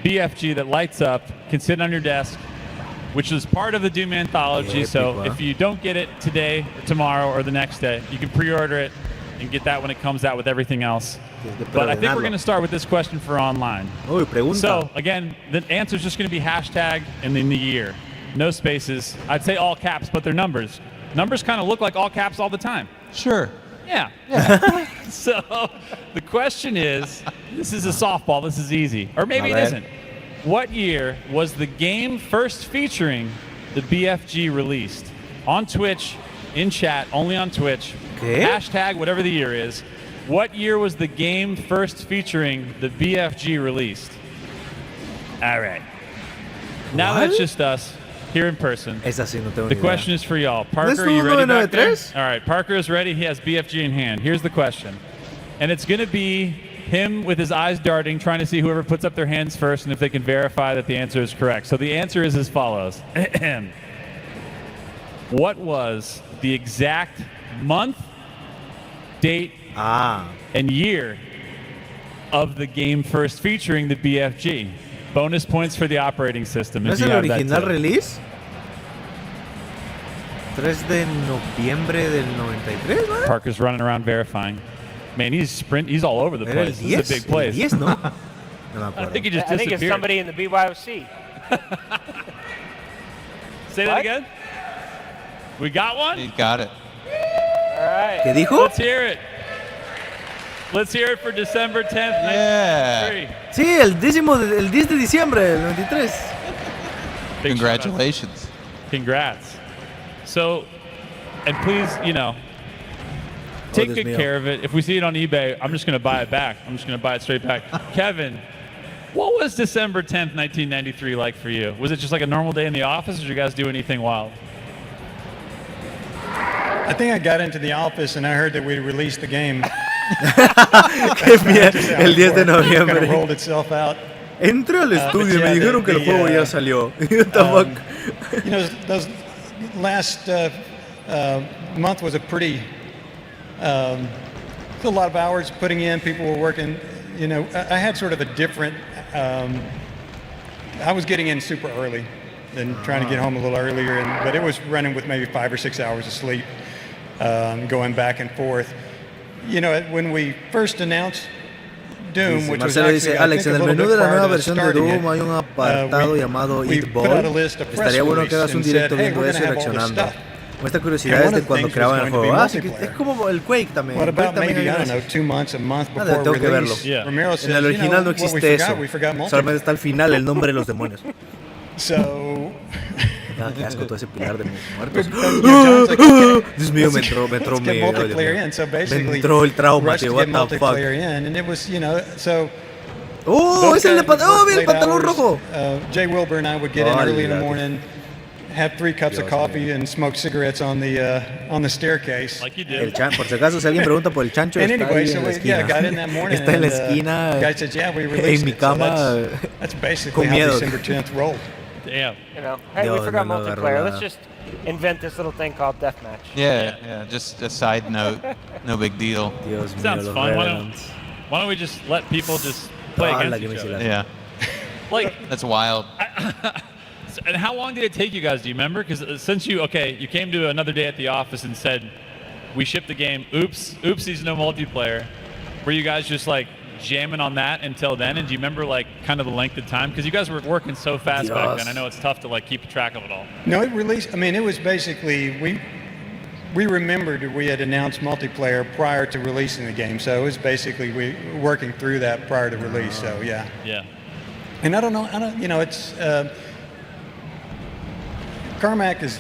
BFG that lights up, can sit on your desk, which is part of the Doom Anthology. So if you don't get it today or tomorrow or the next day, you can pre-order it and get that when it comes out with everything else. But I think we're going to start with this question for online. Uy, pregunta. So again, the answer is just going to be hashtag and then the year. No spaces. I'd say all caps, but they're numbers. Numbers kind of look like all caps all the time. Sure. Yeah. So the question is, this is a softball, this is easy. Or maybe it isn't. What year was the game first featuring the BFG released? On Twitch, in chat, only on Twitch. ¿Qué? Hashtag whatever the year is. What year was the game first featuring the BFG released? All right. Now that's just us here in person. Esa sí, no tengo The ni question idea. is for y'all. ¿No Parker, es are you ready back there? 1993? All right, Parker is ready. He has BFG in hand. Here's the question. And it's going to be him with his eyes darting, trying to see whoever puts up their hands first and if they can verify that the answer is correct. So the answer is as follows. What was the exact month, date, and year of the game first featuring the BFG? Bonus points for the operating system. ¿No es el original release? 3 de noviembre del 93, ¿no? Parker's running around verifying. Man, he's all over the place. This is a big place. El 10, ¿no? I think he just disappeared. I think it's somebody in the BYOC. Say that again? We got one? You got it. All right. ¿Qué dijo? Let's hear it. Let's hear it for December 10th, 1993. Sí, el 10 de diciembre del 93. Congratulations. Congrats. So, and please, take good care of it. If we see it on eBay, I'm just going to buy it back. I'm just going to buy it straight back. Kevin, what was December 10th, 1993 like for you? Was it just like a normal day in the office, or did you guys do anything wild? I think I got into the office and I heard that we released the game. El 10 de noviembre. Kind of rolled itself out. Entré al estudio y me dijeron que el juego ya salió. Those last month was a pretty, a lot of hours putting in. People were working. I had sort of a different. I was getting in super early, and trying to get home a little earlier, but it was running with maybe 5 or 6 hours of sleep, going back and forth. When we first announced Doom, which was Marcelo dice, Alex, en el menú de la nueva versión de Doom hay un apartado llamado Eat Ball. Estaría bueno que hagas un directo viendo eso y reaccionando. Muestra curiosidades de cuando creaban el juego. Es como el Quake también. What about maybe, I don't know, 2 months, a month before tengo que verlo. release? Romero says, En el original no existe eso. Solamente está al final el nombre de los demonios. So... Qué asco todo ese pilar de muertos. Dios mío, me entró el trauma, tío. What the fuck? Es el de mira el pantalón rojo. Jay Wilbur and I would get in early in the morning, have 3 cups of coffee and smoke cigarettes on the staircase. Like you did. Por si acaso, si alguien pregunta por el chancho, está ahí en la esquina. Got in that morning. Está en la esquina, en mi cama, that's basically how December 10th rolled. Damn. Hey, we forgot multiplayer. Let's just invent this little thing called deathmatch. Yeah. Just a side note. No big deal. Sounds fun. Why don't we just let people just play against each other? Yeah. That's wild. And how long did it take you guys? Do you remember? Because since you came to another day at the office and said, we shipped the game. Oopsies, no multiplayer. Were you guys just jamming on that until then? And do you remember kind of the length of time? Because you guys were working so fast back then. I know it's tough to keep track of it all. No, it was basically we remembered we had announced multiplayer prior to releasing the game, so it was basically we working through that prior to release. So yeah. And I don't know. It's Carmack is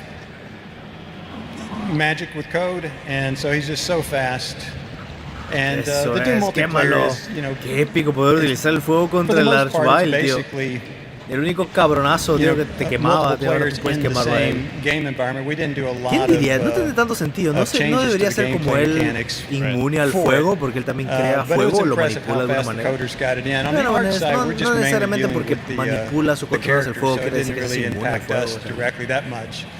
magic with code, and so he's just so fast. And the Doom multiplayer is, Qué épico poder utilizar el fuego contra el Archvile, tío. El único cabronazo, tío, que te quemaba, tío, ahora te puedes quemar a él. ¿Quién diría? No tiene tanto sentido. No debería ser como él inmune al fuego, porque él también crea fuego o lo manipula de alguna manera. No necesariamente porque manipulas o controlas el fuego quiere decir que es inmune al fuego.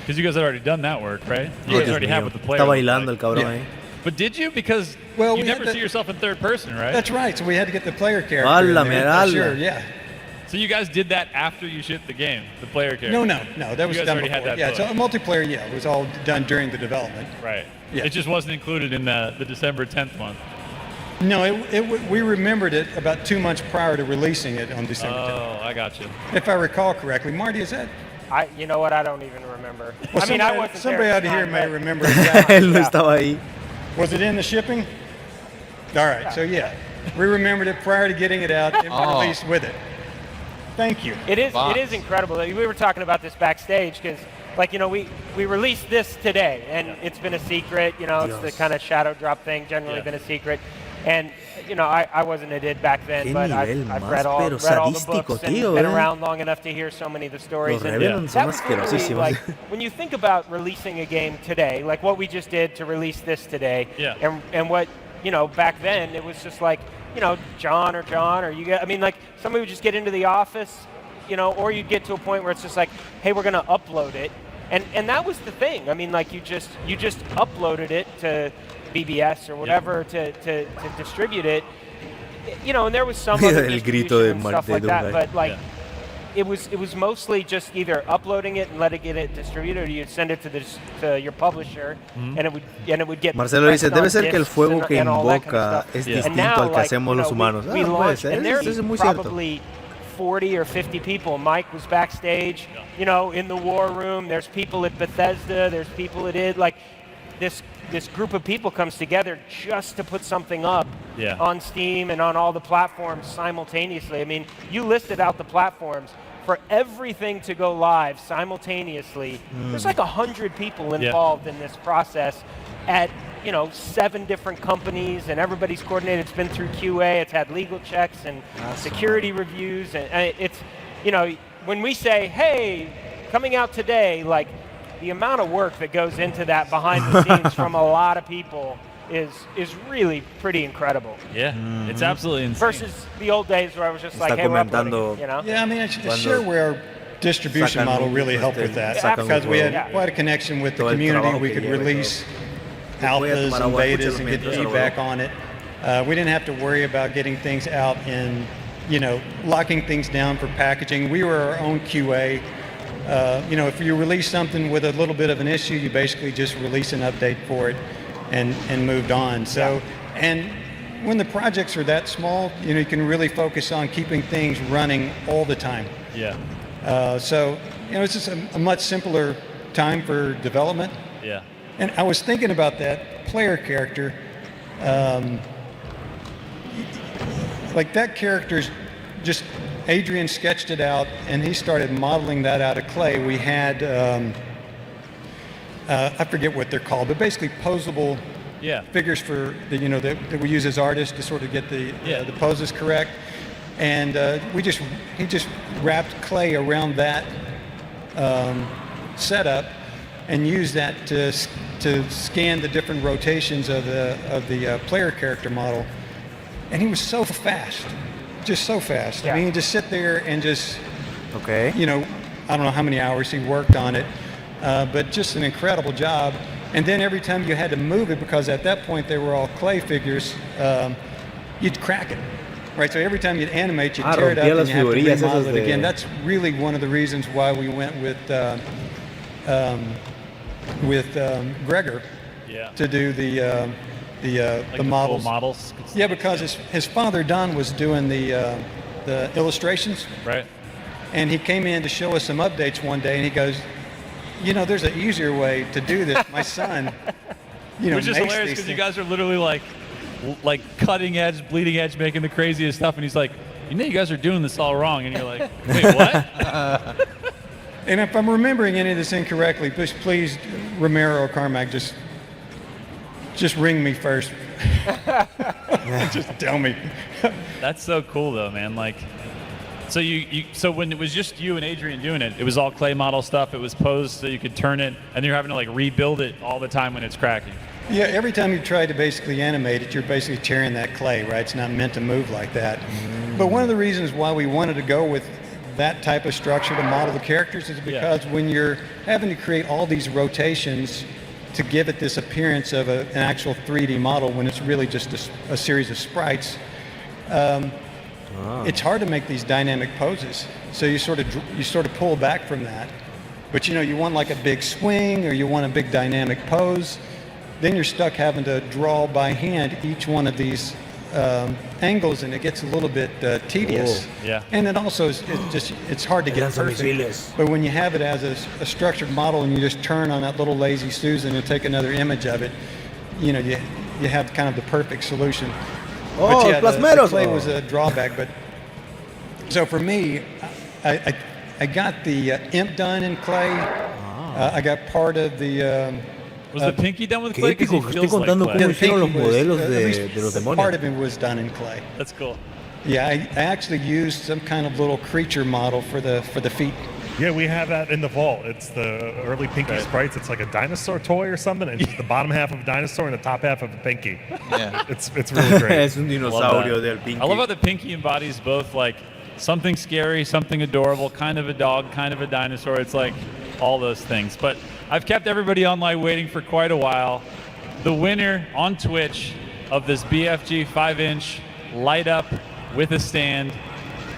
Because you guys had already done that work, right? You guys already have with the player. Está bailando el cabrón ahí. But did you? Because you never see yourself in third person, right? That's right. So we had to get the player character. Sure, yeah. So you guys did that after you shipped the game, the player character? No. That was done before. Yeah, so multiplayer, it was all done during the development. Right. Yeah. It just wasn't included in the December 10th month. No, we remembered it about 2 months prior to releasing it on December 10th. Oh, I got you. If I recall correctly. Marty, is that? You know what? I don't even remember. Well, I wasn't somebody there out here may remember exactly. Él no estaba ahí. Was it in the shipping? All right, so yeah, we remembered it prior to getting it out and released with it. Thank you. It is incredible. We were talking about this backstage because, we released this today, and it's been a secret. It's the kind of shadow drop thing. Generally been a secret, and I wasn't a did back then, but I've read all the books and been around long enough to hear so many of the stories. And that was really, when you think about releasing a game today, like what we just did to release this today, and what back then it was just John, or you get, I mean, like, somebody would just get into the office, or you'd get to a point where it's just like, hey, we're going to upload it. And that was the thing. I mean, like, you just uploaded it to BBS or whatever to distribute it. And there was some other distribution and stuff like that, but like, it was mostly just either uploading it and letting it distributed, or you'd send it to your publisher, and it would get. Marcelo dice, debe ser que el fuego que invoca es distinto al que hacemos los humanos. We launched, and there's eso es muy cierto. probably 40 or 50 people. Mike was backstage, in the war room. There's people at Bethesda. There's people at id. Like, this group of people comes together just to put something up on Steam and on all the platforms simultaneously. I mean, you listed out the platforms. For everything to go live simultaneously, there's like 100 people involved in this process at 7 different companies, and everybody's coordinated. It's been through QA. It's had legal checks and security reviews, and it's when we say, hey, coming out today, like, the amount of work that goes into that behind the scenes from a lot of people is really pretty incredible. Yeah, it's absolutely insane. Versus the old days where I was just like, hey, we're uploading, Yeah, I mean, the shareware distribution model really helped with that, because we had quite a connection with the community. We could release alphas and betas and get feedback on it. We didn't have to worry about getting things out and, locking things down for packaging. We were our own QA. If you release something with a little bit of an issue, you basically just release an update for it and moved on. So, and when the projects are that small, you can really focus on keeping things running all the time. Yeah. So, it's just a much simpler time for development. Yeah. And I was thinking about that player character. Like, that character's just, Adrian sketched it out, and he started modeling that out of clay. We had, I forget what they're called, but basically posable figures for that we use as artists to sort of get the poses correct. And he just wrapped clay around that setup and used that to scan the different rotations of the player character model. And he was so fast. Just so fast. I mean, you just sit there and just, I don't know how many hours he worked on it, but just an incredible job. And then every time you had to move it, because at that point they were all clay figures, you'd crack it, right? So every time you'd animate, you'd tear it up and you have to remodel it again. That's really one of the reasons why we went with Gregor to do the models. Yeah, because his father Don was doing the illustrations. Right. And he came in to show us some updates one day, and he goes, there's an easier way to do this. My son, which is hilarious because you guys are literally like cutting edge, bleeding edge, making the craziest stuff, and he's like, you guys are doing this all wrong, and you're like, wait, what? And if I'm remembering any of this incorrectly, please, Romero or Carmack, just ring me first. Just tell me. That's so cool, though, man. Like, so when it was just you and Adrian doing it, it was all clay model stuff. It was posed so you could turn it, and you're having to like rebuild it all the time when it's cracking. Yeah, every time you try to basically animate it, you're basically tearing that clay, right? It's not meant to move like that. But one of the reasons why we wanted to go with that type of structure to model the characters is because when you're having to create all these rotations to give it this appearance of an actual 3D model when it's really just a series of sprites, it's hard to make these dynamic poses. So you sort of pull back from that. But you want like a big swing, or you want a big dynamic pose, then you're stuck having to draw by hand each one of these angles, and it gets a little bit tedious. Yeah. And it also it's hard to get perfect. But when you have it as a structured model, and you just turn on that little lazy Susan and take another image of it, you have kind of the perfect solution. Oh, the clay was a drawback. But so for me, I got the imp done in clay. I got part of the. Was the pinky done with clay? Because he feels like clay. Part of it was done in clay. That's cool. Yeah, I actually used some kind of little creature model for the feet. Yeah, we have that in the vault. It's the early Pinky sprites. It's like a dinosaur toy or something. And it's the bottom half of a dinosaur and the top half of a Pinky. Yeah. It's really great. Es un dinosaurio del Pinky. I love how the Pinky embodies both like something scary, something adorable, kind of a dog, kind of a dinosaur. It's like all those things. But I've kept everybody online waiting for quite a while. The winner on Twitch of this BFG 5-inch light up with a stand,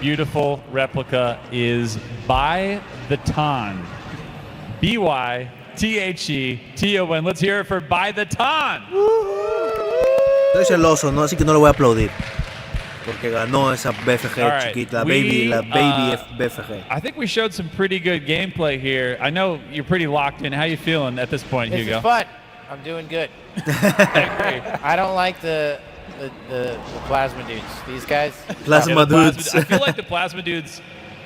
beautiful replica is By the Ton. BYTHETON. Let's hear it for By the Ton. Estoy celoso, ¿no? Así que no lo voy a aplaudir. Porque ganó esa BFG chiquita, la baby BFG. I think we showed some pretty good gameplay here. I know you're pretty locked in. How you feeling at this point, Hugo? This is fun. I'm doing good. I don't like the plasma dudes. These guys. Plasma dudes. I feel like the plasma dudes.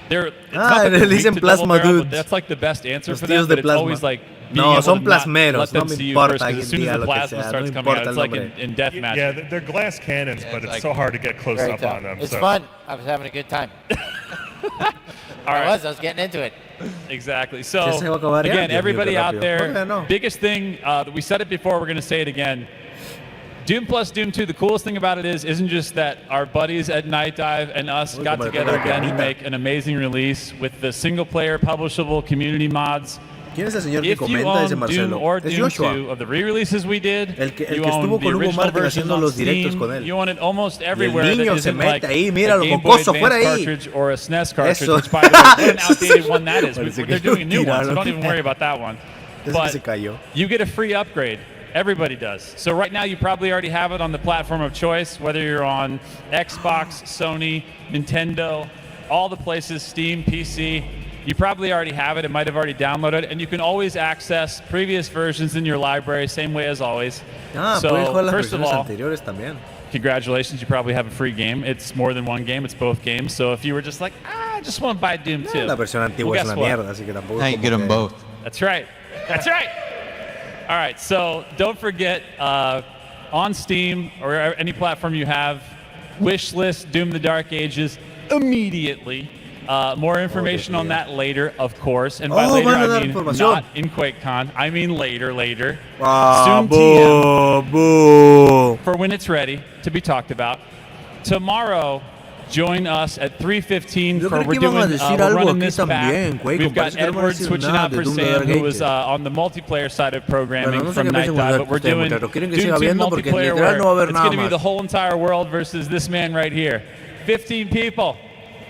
They're le dicen plasma dudes. That's like the best answer Los for them. But it's always like no, son plasmeros. No me importa as soon as the plasma starts coming out, it's like in deathmatch. Yeah, they're glass cannons, but it's so hard to get close up on them. It's fun. I was having a good time. I was getting into it. Exactly. So, again, everybody out there, biggest thing, we said it before, we're going to say it again. Doom plus Doom 2, the coolest thing about it isn't just that our buddies at Night Dive and us got together again to make an amazing release with the single-player publishable community mods. ¿Quién es el señor que If you comenta? Dice own Marcelo. Doom or Es Doom Joshua. 2 of the re-releases we did, El que you own estuvo the con Hugo original Martin versions haciendo on los directos Steam, con él. you own it almost Y el everywhere niño that se isn't mete like ahí, a míralo, Game Boy mocoso, Advance fuera ahí. cartridge or a SNES cartridge, Eso. which by the way, what an outdated one that is. Parece que They're doing a new one, so tiraron. don't even worry about that one. But you get a free upgrade. Everybody does. So right now you probably already have it on the platform of choice, whether you're on Xbox, Sony, Nintendo, all the places, Steam, PC. You probably already have it. It might have already downloaded it. And you can always access previous versions in your library, same way as always. So first of all, congratulations, you probably have a free game. It's more than one game, it's both games. So if you were just like, I just want to buy Doom 2. La versión antigua es una mierda, así que tampoco. Now you get them both. That's right. That's right. All right, so don't forget, on Steam or any platform you have, wish list Doom the Dark Ages immediately. More information on that later, of course. And by later, I mean not in Quakecon. I mean later. Soon TM. For when it's ready to be talked about. Tomorrow, join us at 3:15 for we're running this back. We've got Edward switching out for Sam, who was on the multiplayer side of programming from Night Dive, but we're doing Doom 2 multiplayer where it's going to be the whole entire world versus this man right here. 15 people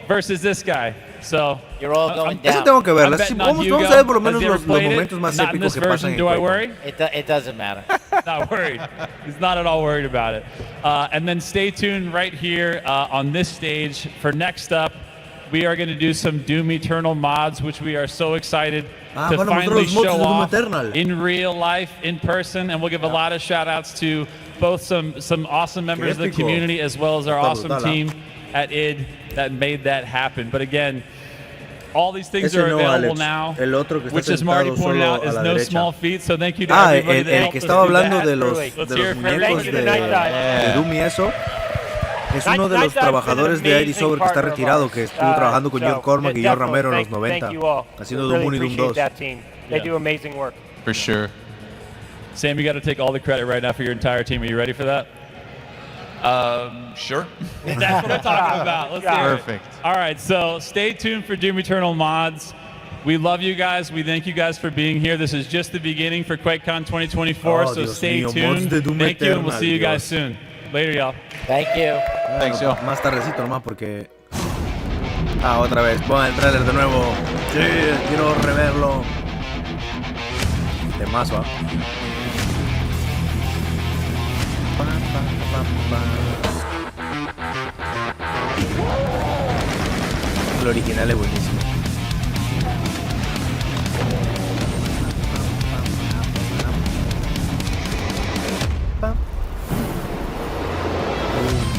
versus this guy. So you're all going down. Eso tengo que verla. Vamos a ver por lo menos los momentos más épicos que pasan en Do I worry? It doesn't matter. Not worried. He's not at all worried about it. And then stay tuned right here on this stage for next up. We are going to do some Doom Eternal mods, which we are so excited to finally show off in real life, in person. And we'll give a lot of shout outs to both some awesome members of the community as well as our awesome team at id that made that happen. But again, all these things are available now, which, as Marty pointed out, is no small feat. So thank you to everybody that helped us do that. Let's hear it for everybody. de Doom y eso. Es uno de los trabajadores de ID Software que está retirado, que estuvo trabajando con George Cormack y George Romero en los 90, haciendo Doom 1 y Doom 2. They do amazing work. For sure. Sam, you got to take all the credit right now for your entire team. Are you ready for that? Sure. That's what I'm talking about. Let's hear it. Perfect. All right, so stay tuned for Doom Eternal mods. We love you guys. We thank you guys for being here. This is just the beginning for Quakecon 2024, so stay tuned. Thank you, and we'll see you guys soon. Later, y'all. Thank you. Thanks, y'all. Más tardecito nomás porque... otra vez. Pon el trailer de nuevo. Sí, quiero reverlo. Temazo, El original es buenísimo.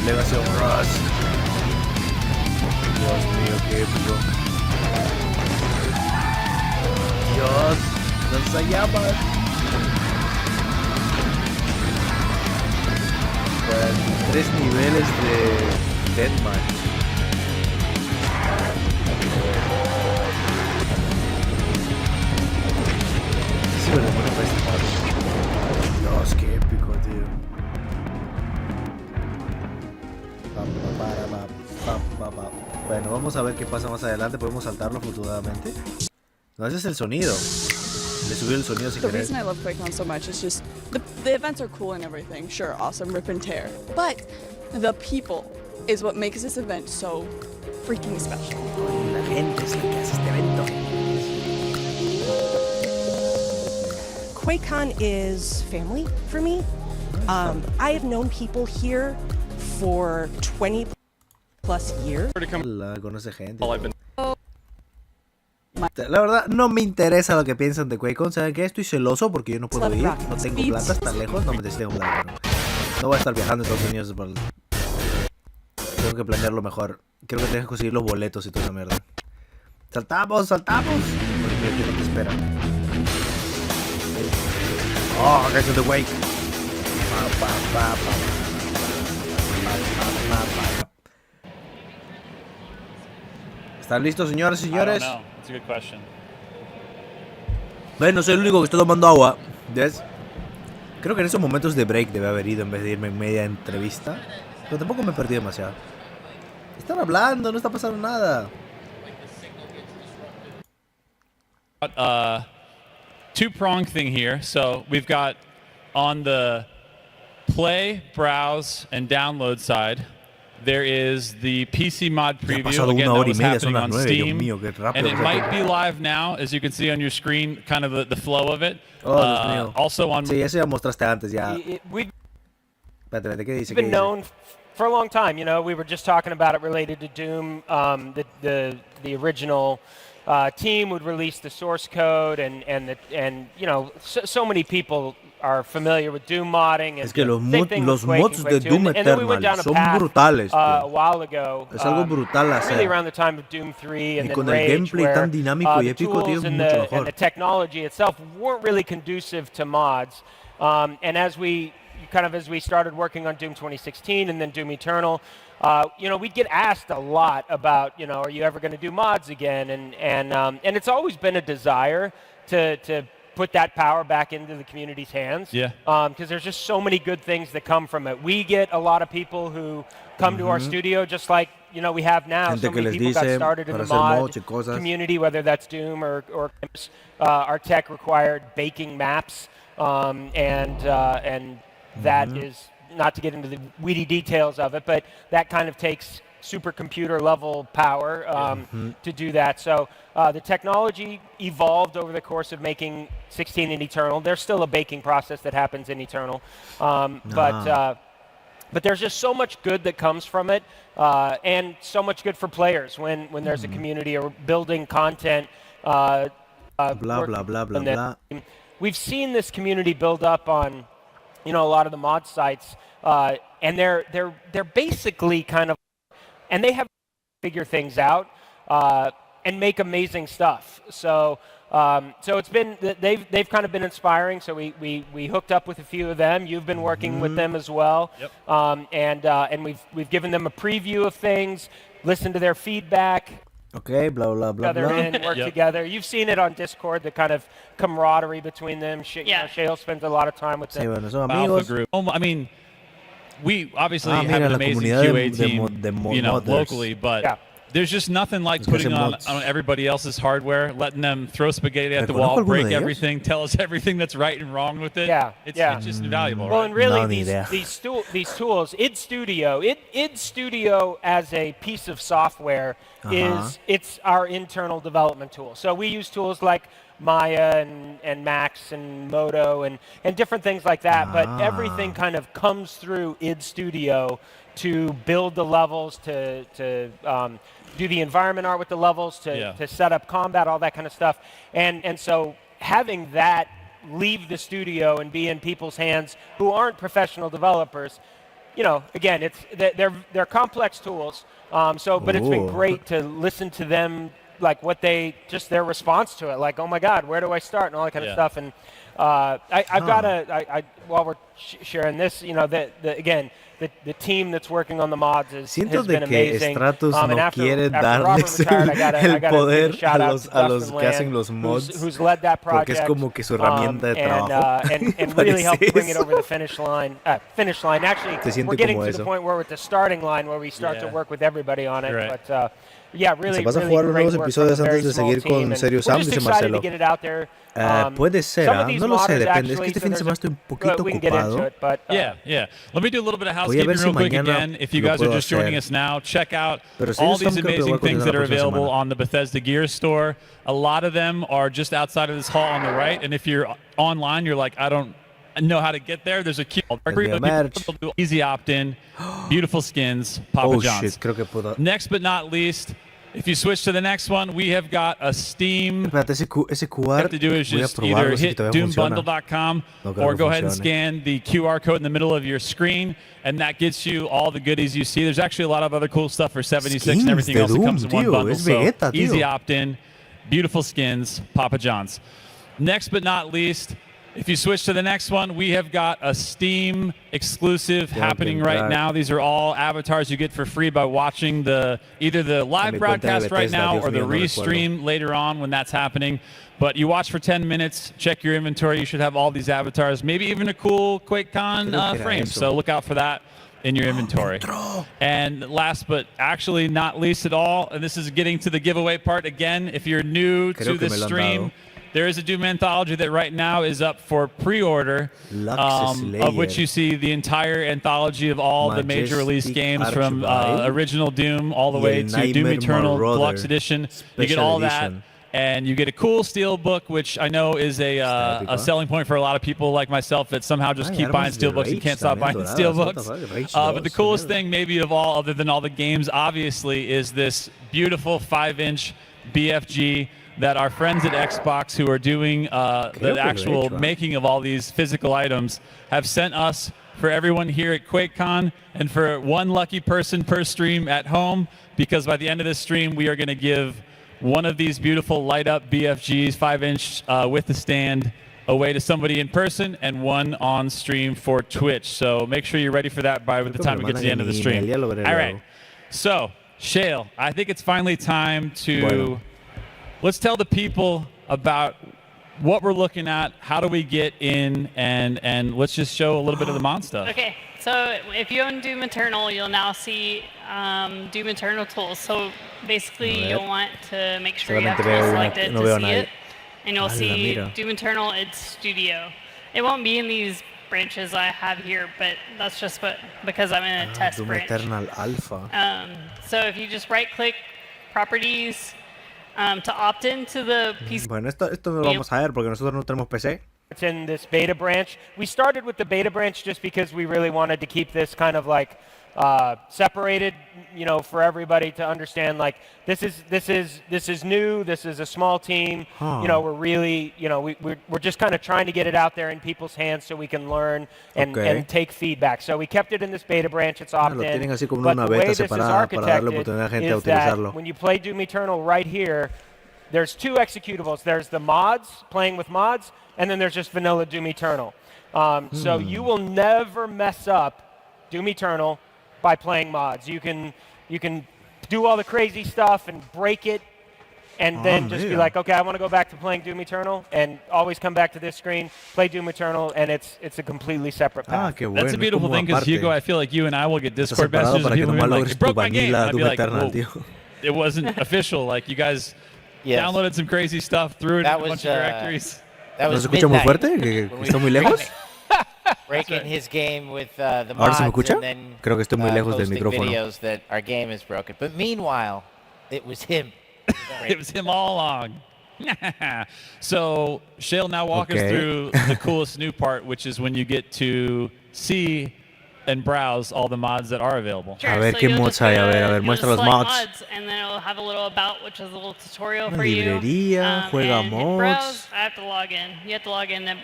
Legacy of Rust. Dios mío, qué épico. Dios, lanzallamas. 3 niveles de Deathmatch. ciberdemonio para este juego. Dios, qué épico, tío. Bueno, vamos a ver qué pasa más adelante. Podemos saltarlo futuramente. No, ese es el sonido. Le subí el sonido si The querés. reason I love Quakecon so much is just the events are cool and everything. Sure, awesome, rip and tear. But the people is what makes this event so freaking special. La gente es la que hace este evento. Quakecon is family for me. I have known people here for 20 plus years. Conoce gente. La verdad, no me interesa lo que piensan de Quakecon. ¿Saben qué? Estoy celoso porque yo no puedo ir. No tengo plata, está lejos. No me tengo plata. No voy a estar viajando a Estados Unidos. Tengo que planearlo mejor. Creo que tengo que conseguir los boletos y toda esa mierda. ¡Saltamos, saltamos! Porque aquí no te esperan. ¡Oh, que es de Wake! ¿Están listos, señores y señores? That's a good question. Bueno, soy el único que está tomando agua. ¿Ves? Creo que en esos momentos de break debe haber ido en vez de irme en media entrevista. Pero tampoco me perdí demasiado. Están hablando, no está pasando nada. Two-prong thing here. So we've got on the play, browse, and download side, there is the PC mod preview. Again, that was happening on Steam. And it might be live now, as you can see on your screen, kind of the flow of it. Also on... Sí, eso ya mostraste antes, ya. We've ¿qué dice? been known for a long time. You know, we were just talking about it related to Doom. The original team would release the source code, and you know, so many people are familiar with Doom modding. Es que los mods de Doom Eternal son brutales. A while ago, es algo brutal hacer. Really around the time of Doom 3 and y then con Rage, el gameplay where, tan dinámico y épico, tío, es mucho mejor. And the technology itself weren't really conducive to mods. And as we started working on Doom 2016 and then Doom Eternal, you know, we'd get asked a lot about, you know, are you ever going to do mods again? And it's always been a desire to put that power back into the community's hands. Yeah. Because there's just so many good things that come from it. We get a lot of people who come to our studio, just like, you know, we have now. So many people got started in the mod community, whether that's Doom or our tech required baking maps, and that is, not to get into the weedy details of it, but that kind of takes supercomputer level power to do that. So the technology evolved over the course of making 16 in Eternal. There's still a baking process that happens in Eternal, but there's just so much good that comes from it, and so much good for players when there's a community or building content. Blah blah blah blah blah. We've seen this community build up on, you know, a lot of the mod sites, and they're basically kind of, and they have to figure things out and make amazing stuff. So it's been, they've kind of been inspiring. So we hooked up with a few of them. You've been working with them as well. Yep. And we've given them a preview of things, listened to their feedback. Okay, blah blah blah blah. And work together. You've seen it on Discord, the kind of camaraderie between them. You know, Shale spends a lot of time with them. Sí, bueno, son amigos. Group. I mean, we obviously have an amazing QA team, you know, locally, but there's just nothing like putting on everybody else's hardware, letting them throw spaghetti at the wall, break everything, tell us everything that's right and wrong with it. It's just invaluable. Well, right? and really, these tools, id Studio as a piece of software it's our internal development tool. So we use tools like Maya and Max and Modo and different things like that, but everything kind of comes through id Studio to build the levels, to do the environment art with the levels, to set up combat, all that kind of stuff. And so having that leave the studio and be in people's hands who aren't professional developers, you know, again, they're complex tools. But it's been great to listen to them, like their response to it, like, oh my God, where do I start, and all that kind of stuff. And while we're Sharon. This, again, the team that's working on the mods has Siento been de que amazing. Stratus And no after quiere Robert darles retired, I gotta poder give a shout out to a los Dustin que hacen Land, los mods, who's led that project, porque es como que su herramienta de trabajo. and really helped Parece bring it eso. over the finish line. Actually, Se siente we're getting como to eso. the point where we're at the starting line where we start to work with everybody on it. Right. But yeah, really, ¿Se vas a really jugar los great nuevos work from a episodios very antes de small seguir team, con and Serious we're Sam? just Dice excited to Marcelo. get it out there. Puede ser, Some of these no lo sé, modders depende. Es que actually, este fin de semana estoy un poquito we can get into ocupado. it, but, Yeah. Let me do a little bit of Voy a housekeeping ver si real quick mañana again. If you lo guys are puedo just joining hacer. us now, check out Pero all Serious these Sam creo que lo voy amazing a things continuar that la are próxima available semana. on the Bethesda Gear Store. A lot of them are just outside of this hall on the right. And if you're online, you're like, I don't know how to get there. There's a QR. Easy opt-in, beautiful skins, Papa Oh John's. shit, creo que puedo. Next but not least, if you switch to the next one, we have got a Steam. Espérate, ese What you QR have to do is voy a just either probarlo si hit todavía funciona. doombundle.com No creo or que go ahead and funcione. scan the QR code in the middle of your screen, and that gets you all the goodies you see. There's actually a lot of other cool stuff for 76 Skins and everything de else that Doom, comes in one tío, bundle. es So Vegeta, tío. easy opt-in, beautiful skins, Papa John's. Next but not least, if you switch to the next one, we have got a Steam exclusive happening right now. These are all avatars you get for free by watching either the live broadcast right now or the restream later on when that's happening. But you watch for 10 minutes, check your inventory. You should have all these avatars, maybe even a cool Quakecon frame. So look out for that in your inventory. And last but actually not least at all, and this is getting to the giveaway part again, if you're new to the stream, there is a Doom anthology that right now is up for pre-order, of which you see the entire anthology of all the major release games from original Doom all the way to Doom Eternal Deluxe Edition. You get all that, and you get a cool steel book, which I know is a selling point for a lot of people like myself that somehow just keep buying steel books and can't stop buying steel books. But the coolest thing maybe of all, other than all the games, obviously, is this beautiful 5-inch BFG that our friends at Xbox, who are doing the actual making of all these physical items, have sent us for everyone here at Quakecon and for one lucky person per stream at home, because by the end of this stream, we are going to give one of these beautiful light-up BFGs, 5-inch with the stand, away to somebody in person, and one on stream for Twitch. So make sure you're ready for that by the time we get to the end of the stream. All right. So, Shale, I think it's finally time to... Let's tell the people about what we're looking at, how do we get in, and let's just show a little bit of the mod stuff. Okay, so if you own Doom Eternal, you'll now see Doom Eternal tools. So basically, you'll want to make sure you have tools selected to see it, and you'll see Doom Eternal, it's Studio. It won't be in these branches I have here, but that's just because I'm in a test Doom branch. Eternal Alpha. So if you just right-click Properties, to opt into the PC. Bueno, esto lo vamos a ver porque nosotros no tenemos PC. It's in this beta branch. We started with the beta branch just because we really wanted to keep this kind of like separated, for everybody to understand. Like this is new. This is a small team. We're really, we're just kind of trying to get it out there in people's hands so we can learn and take feedback. So we kept it in this beta branch. It's opt-in. But the way this is architected is that when you play Doom Eternal right here, there's two executables. There's the mods, playing with mods, and then there's just vanilla Doom Eternal. So you will never mess up Doom Eternal by playing mods. You can do all the crazy stuff and break it, and then just be like, okay, I want to go back to playing Doom Eternal, and always come back to this screen, play Doom Eternal, and it's a completely separate path. That's a beautiful thing, because Hugo, I feel like you and I will get Discord messages and people being like, it broke my game. I'd be like, well, it wasn't official. Like, you guys downloaded some crazy stuff, threw it in a bunch of directories. That was ¿No se escucha muy fuerte? ¿Que está muy lejos? Breaking his game with the ¿Ahora se me mods escucha? and then Creo que estoy muy lejos del posting micrófono. videos that our game is broken. But meanwhile, it was him. It was him all along. So Shale, now walk us through the coolest new part, which is when you get to see and browse all the mods that are available. Sure, A ver qué mods hay. A ver, muestra los mods. And then it'll have a little about, which is a little tutorial for Librería, you. juega and mods. Browse, I have to log in. You have to log in to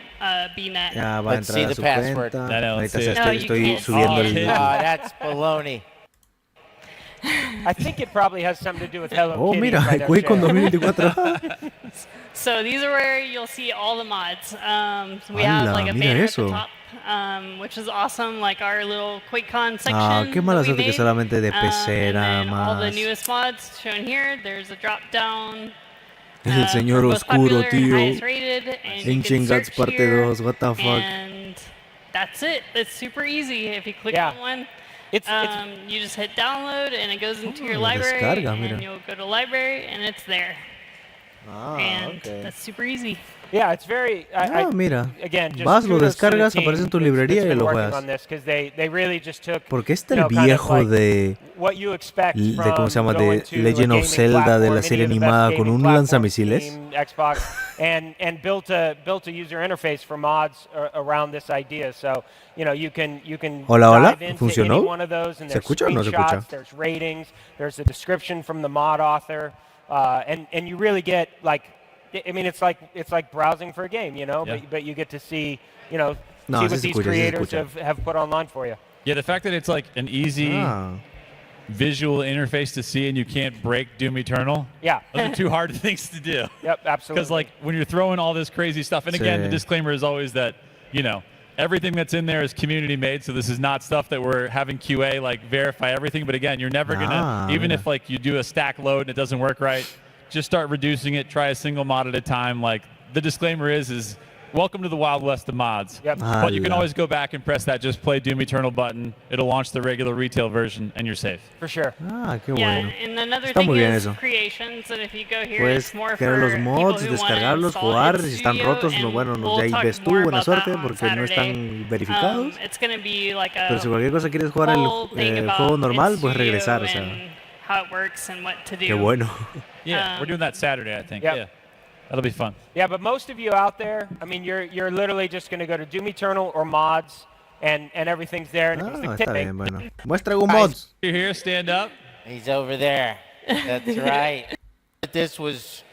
BNet. Ya va a entrar a su cuenta. Ahorita estoy see subiendo el... That's baloney. I think it probably has something to do with Hello Oh, Kitty. mira, right there, Quakecon Shale. 2024. So these are where you'll see all the mods. We have like a banner at the top which is awesome, like our little Quakecon section. Ah, qué mala that we suerte que made. solamente de PC And nada then all the más. newest mods shown here. There's a drop down. El señor for most oscuro, popular and tío. highest rated, and you can Ancient Gods search parte here, 2, what the fuck. and that's it. It's super easy. If you click Yeah. on one, It's you just hit download, and it goes into your la library, descarga, mira. and you'll go to library, and it's there. Ah, And okay. that's super easy. Yeah, it's very. Mira. Again, just Vas, lo kudos to the descargas, team aparece en tu that's librería y been lo working juegas. on this, 'cause they really just took, ¿Por qué está you el know, kind of viejo like de what you expect ¿cómo se llama? from going De to a Legend of gaming Zelda de platform, la any serie of the best animada con gaming un platforms, lanzamisiles? Steam, Xbox, and built a user interface for mods around this idea. So, you know, you can Hola, hola, dive into ¿funcionó? any one of those, and ¿Se there's escucha o no se escucha? screenshots, there's ratings, there's a description from the mod author, and you really get like, I mean, it's like browsing for a game, you know, Yeah. but you get to see, you know, No, see sí what se these escucha, sí se creators escucha. have put online for you. Yeah, the fact that it's like an easy visual interface to see and you can't break Doom Eternal. Yeah. Those are two hard things to do. Yep, absolutely. Because like when you're throwing all this crazy stuff, and again, the Sí. disclaimer is always that, you know, everything that's in there is community made, so this is not stuff that we're having QA like verify everything. But again, you're never gonna, even mira. if like you do a stack load and it doesn't work right, just start reducing it, try a single mod at a time. Like the disclaimer is welcome to the Wild West of mods. Yep. But you can Hala. always go back and press that just play Doom Eternal button. It'll launch the regular retail version and you're safe. For sure. Ah, qué Yeah, bueno. and another Está thing muy bien is eso. creations, and if you go here, Puedes it's more crear for los people mods, who wanna descargarlos, install jugar, in si están studio, rotos, no, and bueno, we'll ahí talk ves tú, more buena about that suerte, on porque no Saturday. están verificados. It's gonna be like a Pero si cualquier cosa quieres jugar whole thing el about juego normal, in puedes studio regresar, o sea. and how it works and what to do. Qué bueno. Yeah, we're doing that Saturday, I think. Yep. Yeah, that'll be fun. Yeah, but most of you out there, I mean, you're literally just going to go to Doom Eternal or mods, and everything's there. And it's Ah, the está tipping. bien, bueno. Muestra algún mods. You're here, stand up. He's over there. That's right. This was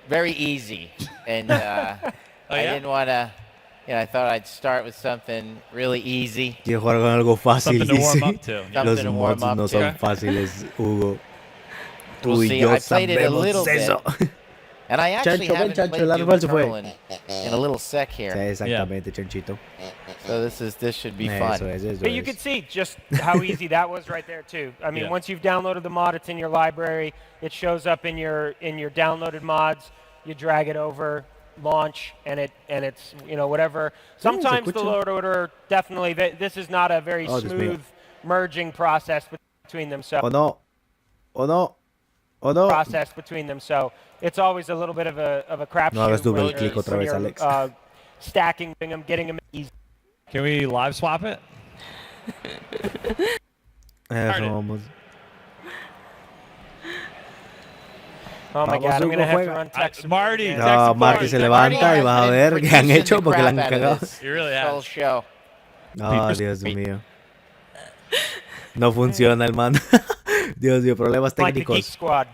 very easy, and I didn't want to. You know, I thought I'd start with something really easy. Quiero jugar con algo fácil, Something to warm dice. up to. Los Something to warm mods up no to. son fáciles, Hugo. Tú We'll y see. yo I played it a sabemos little eso. bit. And I actually Chancho, ven, haven't Chancho, played el Doom árbol se fue. Eternal in a little sec here. Sí, exactamente, Chanchito. So this should be fun. Eso es, eso But you es. can see just how easy that was right there too. I mean, Yeah. once you've downloaded the mod, it's in your library. It shows up in your downloaded mods. You drag it over, launch, and it's you know whatever. Sometimes the escucha. load order definitely. This is not a very Oh, Dios mío. smooth merging process between them. So O no. O no. O no. process between them. So it's always a little bit of a crapshoot. No hagas double when click you're- otra when vez, you're, Alex. Stacking them, getting them easy. Can we live swap it? Eso vamos. Oh my Vamos, God, I'm Hugo, gonna have to juega. run text. Marty, again. No, Marty se levanta y vas a ver qué han hecho porque la han cagado. You really Whole have. show. No, Dios mío. No funciona el man. Dios mío, problemas Like the Geek técnicos. Squad.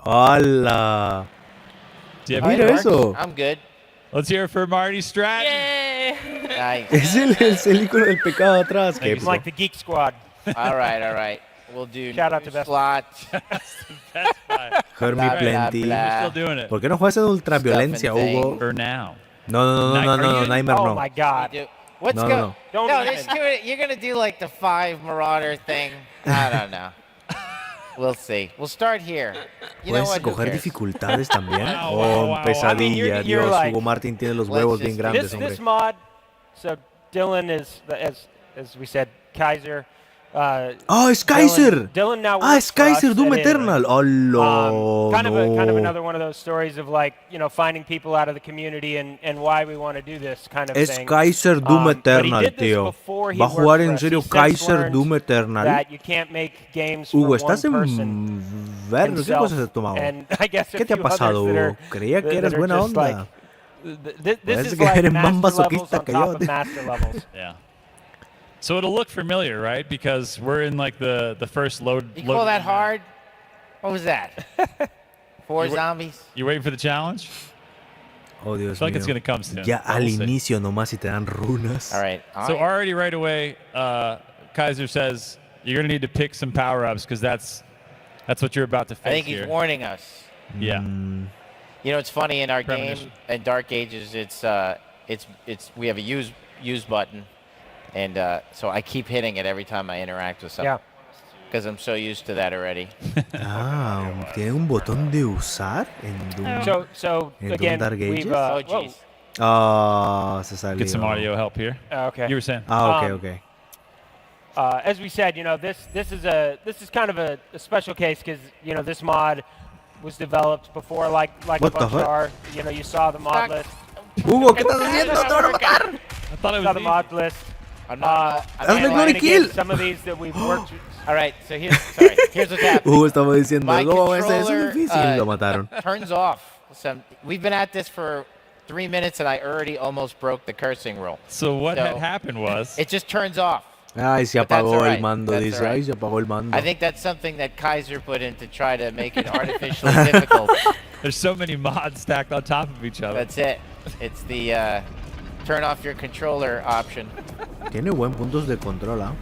¡Hala! Yeah, Mira eso. I'm good. Let's hear it for Marty Stratton. Yay! Nice. Es el icono del pecado atrás. ¿Qué It's like the Geek Squad. All right. We'll do Shout out to new Best slot. That's fine. Hermie Blah, blah, Plenty. blah. We're still doing it. ¿Por qué no juegas en ultraviolencia, Stuff and Hugo? For now. No, Nightmare Oh no. my God. Let's No, go. no. Don't No, even. let's do it. You're gonna do like the 5 Marauder thing. I don't know. We'll see. We'll start here. You know ¿Puedes what? Who escoger cares? dificultades también? Wow, Oh, wow, wow. pesadilla, I mean, you're Dios. like- Hugo Martin tiene los Let's huevos just bien do grandes, This hombre. mod. So Dylan is as we said, Kaiser. ¡Ah, es Kaiser! Dylan now ¡Ah, works es for us Kaiser! ¡Doom at Inter. Eternal! ¡Hola! Kind of no. another one of those stories of like, you know, finding people out of the community and why we want to do this kind of Es thing. Kaiser Doom But he Eternal, did this tío. before he Va a worked jugar for en us. serio He's since Kaiser learned Doom Eternal. That you can't make games for Hugo, one estás person enfermo. ¿Qué himself. cosas has tomado? And I guess a ¿Qué te ha few others pasado, that are- Hugo? Creía que that eres are buena just onda. This Parece is que like eres más master levels masoquista on que top yo. of master levels. Yeah. So it'll look familiar, right? Because we're in like the first load. You call that hard? What was that? 4 zombies? You waiting for the challenge? Oh, I Dios feel like mío. it's gonna come soon. Ya but al we'll see. inicio nomás y te dan runas. All right. So already right away, Kaiser says you're gonna need to pick some power ups because that's what you're about to face I think here. he's warning us. Yeah. You know, it's funny in our Premonition. game in Dark Ages. It's we have a use button, And so I keep hitting it every time I interact with something. Yeah. Because I'm so used to that already. ¿Tiene un botón de usar en Doom? So en again, Doom Dark Ages? we've Oh, jeez. Se salió. Get some audio help here. Okay. You were saying. Okay. As we said, this is kind of a special case because this mod was developed before like What a the bunch fuck? are. You saw the mod list. Hugo, ¿qué estás haciendo? ¡Te van a matar! I thought it Saw was the mod list. I'm not. Hazle I'm glory not kill. Some of these that we've worked. All right, so here's what's happening. Hugo estaba diciendo, My no, ese es controller, difícil. Lo mataron. turns off. We've been at this for 3 minutes, and I already almost broke the cursing rule. So what had happened was it just turns off. Ay, se But that's apagó all right. el mando, That's dice. all right. Ay, se apagó el mando. I think that's something that Kaiser put in to try to make it artificially difficult. there's so many mods stacked on top of each other. That's it. It's the turn off your controller option. Tiene buen puntos de control, ¿ah?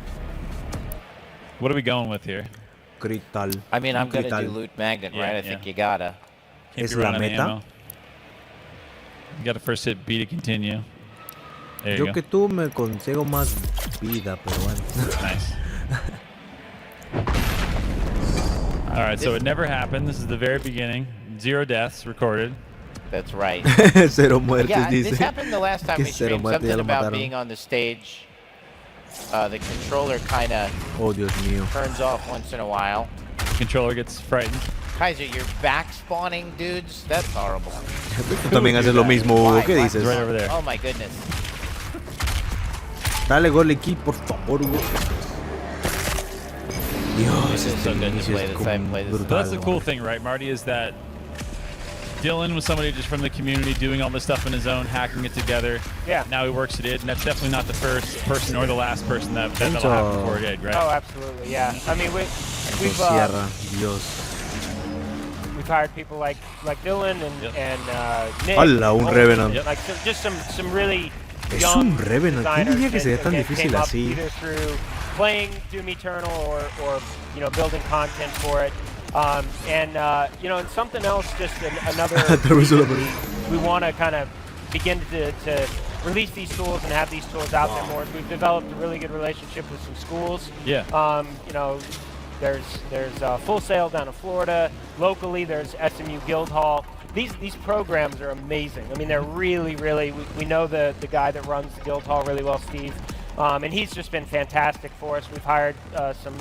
What are we going with here? Cristal. I mean, I'm going to Cristal. do loot magnet, Yeah, right? I yeah. think you gotta. Can't Es be la running meta. ammo. You got to first hit B to continue. There you Yo go. que tú me consigo más vida, pero bueno. Nice. All right, so it never happened. This is the very beginning. 0 deaths recorded. That's right. Cero muertes, Yeah, dice. this happened the last time Que we cero streamed. muertes, ya Something lo about mataron. being on the stage. The controller kind of Oh, Dios mío. turns off once in a while. Controller gets frightened. Kaiser, you're back spawning dudes? That's horrible. Tú también haces lo mismo, Hugo. Why? ¿Qué Why? dices? Right over there. Oh my goodness. Dale gol aquí, por favor, Hugo. Dios, This is so good to inicio play es this. como I haven't played this. But that's the brutal. cool thing, right, Marty, is that Dylan was somebody just from the community doing all this stuff on his own, hacking it together. Yeah. Now he works it in, and that's definitely not the first person or the last person that'll happen before it did, right? Oh, absolutely. Yeah. I mean, we've Sierra, Dios. we've hired people like Dylan and Nick. ¡Hala, un Olsen, Revenant! Like just some really Es young un Revenant. ¿Quién designers diría que sería that, tan again, difícil came up así? either through playing Doom Eternal or building content for it. And something else, just another we want to kind of begin to release these tools and have these tools out there more. We've developed a really good relationship with some schools. Yeah. There's Full Sail down in Florida. Locally, there's SMU Guildhall. These programs are amazing. I mean, they're really, really. We know the guy that runs the Guildhall really well, Steve, and he's just been fantastic for us. We've hired some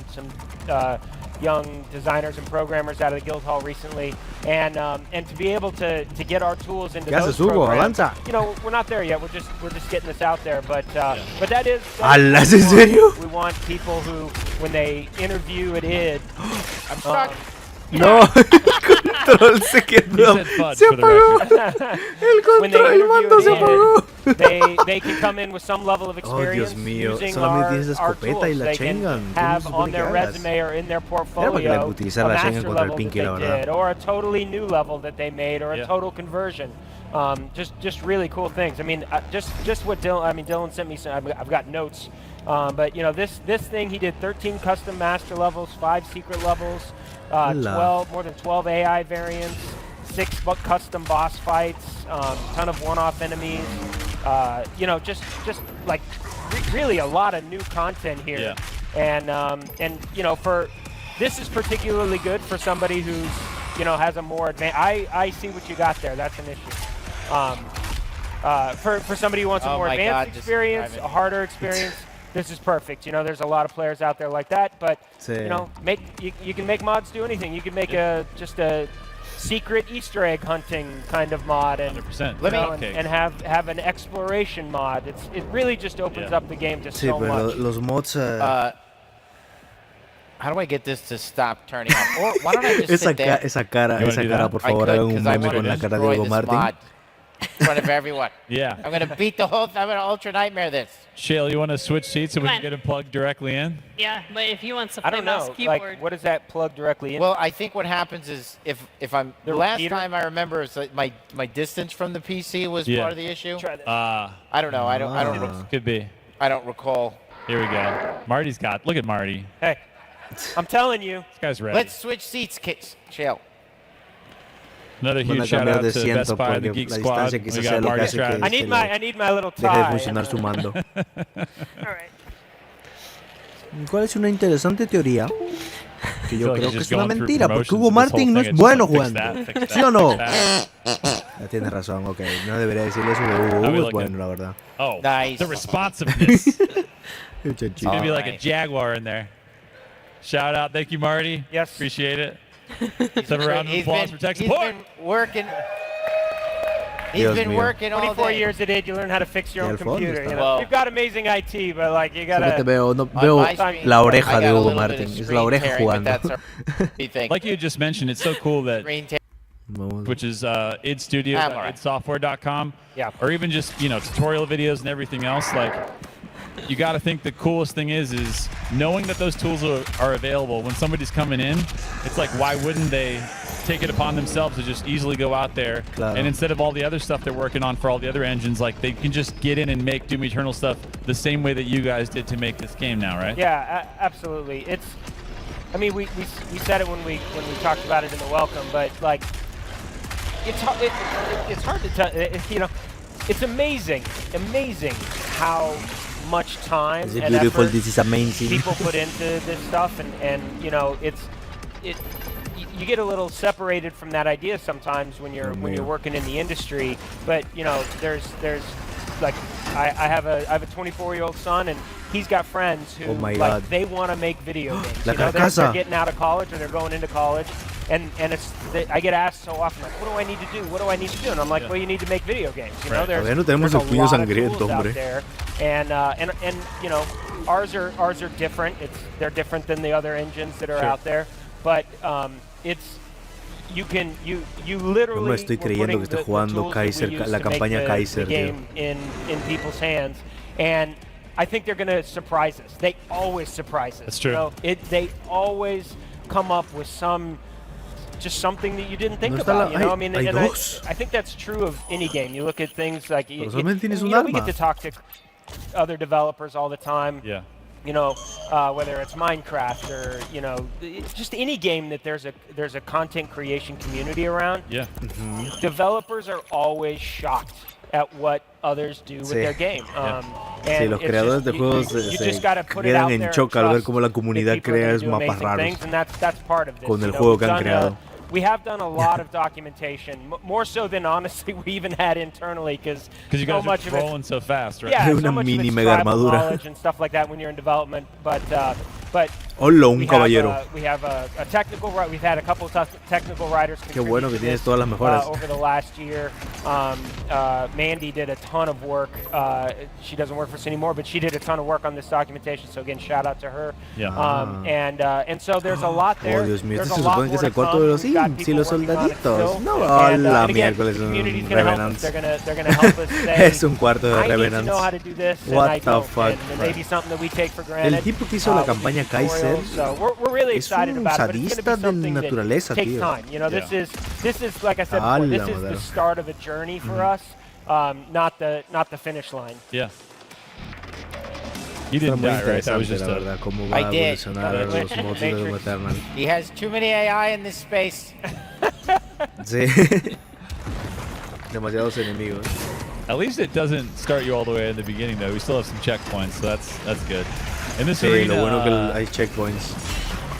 young designers and programmers out of the Guildhall recently, and to be able to get our tools into ¿Qué those haces, Hugo? programs, Avanza. we're not there yet. We're just getting this out there, but that is. ¿Alas, en serio? We want people who, when they interview at ID, I'm stuck. No, el control se quedó. Se apagó. El when they control, el mando se apagó. they can come in with some level of experience Oh, Dios mío. using Solamente tienes our escopeta y tools. la They can Chengan. ¿Qué have se supone on que their hagas? resume or in their Era para que portfolio le utilizara a la Chengan master contra el level Pinky, that la they verdad. did, or a totally new level that they made, or a total conversion. Just really cool things. I mean, just what Dylan sent me. I've got notes. But this thing, he did 13 custom master levels, 5 secret levels, 12 more than 12 AI variants, 6 custom boss fights, ton of one-off enemies. Just like really a lot of new content here. Yeah. And for this is particularly good for somebody who's has a more advanced. I see what you got there. That's an issue. For somebody who wants a more advanced experience, a harder experience, this is perfect. There's a lot of players out there like that, but you can make mods do anything. You can make just a secret Easter egg hunting kind of mod, and 100%. and have an exploration mod. It really just opens up the game just so much. Los mods. How do I get this to stop turning off? Or why don't I just sit there? Esa cara, por favor, hagan un meme con la cara de Hugo Martin. In front of everyone. Yeah. I'm going to beat I'm going to ultra nightmare this. Shale, you want to switch seats so we Come can on. get him plugged directly in? Yeah, but if he wants to I play don't mouse know. keyboard, Like, what does that plug directly in? Well, I think what happens is if I'm the last repeater? time I remember is like my distance from the PC was Yeah. part of the issue. Try this. I don't know. I don't. Could be. I don't recall. Here we go. Marty's got. Look at Marty. Hey, I'm telling you. This guy's ready. Let's switch seats, Shale. Another Van a huge shout cambiar out de to asiento Best Buy and the porque Geek la Squad. distancia que We se got hace lo que Marty hace que Stratton. I need my little deje de tie. funcionar su mando. All right. ¿Cuál es una interesante teoría? Que yo creo que es una mentira, porque Hugo Martin Martin no es bueno jugando. ¿Sí o no? Ya tienes razón, ok. No debería decirle eso de Hugo. Hugo es bueno, la verdad. Oh, nice. The responsiveness. It's It's going to be like a jaguar in there. Shout out. Thank you, Marty. Yes. Appreciate it. Let's have a round of applause for tech He's support. been working. He's been working all 24 day. years of age, you learn how to fix your own fondo computer. está. You know? You've got amazing IT, but like you Solo te gotta. veo, no, veo la oreja de Hugo Martin. Es la oreja jugando. Like you just mentioned, it's so cool that, which is idstudio.idsoftware.com, or even just tutorial videos and everything else. Like, you got to think the coolest thing is knowing that those tools are available. When somebody's coming in, it's like, why wouldn't they take it upon themselves to just easily go out there, and instead of all the other stuff they're working on for all the other engines, like they can just get in and make Doom Eternal stuff the same way that you guys did to make this game now, right? Yeah, absolutely. I mean, we said it when we talked about it in the welcome, but like, it's hard to tell. It's amazing how much time and effort this is amazing. people put into this stuff, and you get a little separated from that idea sometimes when you're working in the industry. But there's like I have a 24-year-old son, and he's got friends who like they want to make video games. They're getting out of college or they're going into college, and I get asked so often, like, what do I need to do? What do I need to do? And I'm like, well, you need to make video games. There's a lot of tools out there, and ours are different. They're different than the other engines that are out there, but you literally no me estoy creyendo que esté jugando Kaiser, la campaña Kaiser, game in people's hands, and I think they're going to surprise us. They always surprise us. That's true. They always come up with just something that you didn't think about. I mean, and I think that's true of any game. You look at things like we get to talk to other developers all the time. Yeah. Whether it's Minecraft or just any game that there's a content creation community around. Yeah. Developers are always shocked at what others do with their game. Sí, los creadores de juegos se quedan en shock al ver cómo la comunidad crea mapas raros con el juego que han creado. We have done a lot of documentation, more so than honestly we even had internally, because you guys are rolling so fast, right? Yeah, so much of it's tribal knowledge and stuff like that when you're in development, but Hola, un caballero. We have a technical. We've had a couple of technical writers. Qué bueno que tienes todas las mejoras. Over the last year, Mandy did a ton of work. She doesn't work for us anymore, but she did a ton of work on this documentation. So again, shout out to her. Yeah. And so there's a lot there. Oh, Dios mío, este se supone que es el cuarto de los Sims y los soldaditos. No, hola, miércoles, un Revenant. They're gonna help us say, es un cuarto de Revenant. What the fuck? Maybe something that we take for granted. El tipo que hizo la campaña Kaiser So we're really excited about it, but it's sadista de naturaleza, takes time. This is like I said before, this is the start of a journey for us, not the finish line. Yeah. You didn't die, right? That was just I did. He has too many AI in this space. Sí. Demasiados enemigos. At least it doesn't start you all the way in the beginning, though. We still have some checkpoints, so that's good. In this arena, lo bueno que hay checkpoints.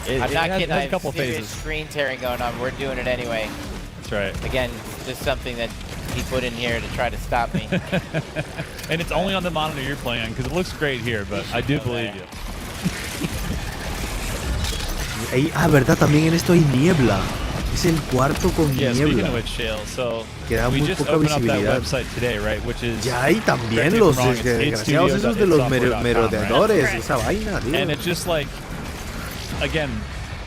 I'm not kidding. Has a couple there's phases. Screen tearing going on. We're doing it anyway. That's right. Again, just something that he put in here to try to stop me. And it's only on the monitor you're playing on, because it looks great here, but I do believe you. Verdad, también en esto hay niebla. Es el cuarto con Yeah, niebla. speaking of which, Shale, so Queda we muy just poca opened up that visibilidad. website today, right? Which is Ya hay también correct me if los I'm wrong, it's desgraciados esos de los merodeadores, right? esa vaina, tío. And it's just like, again,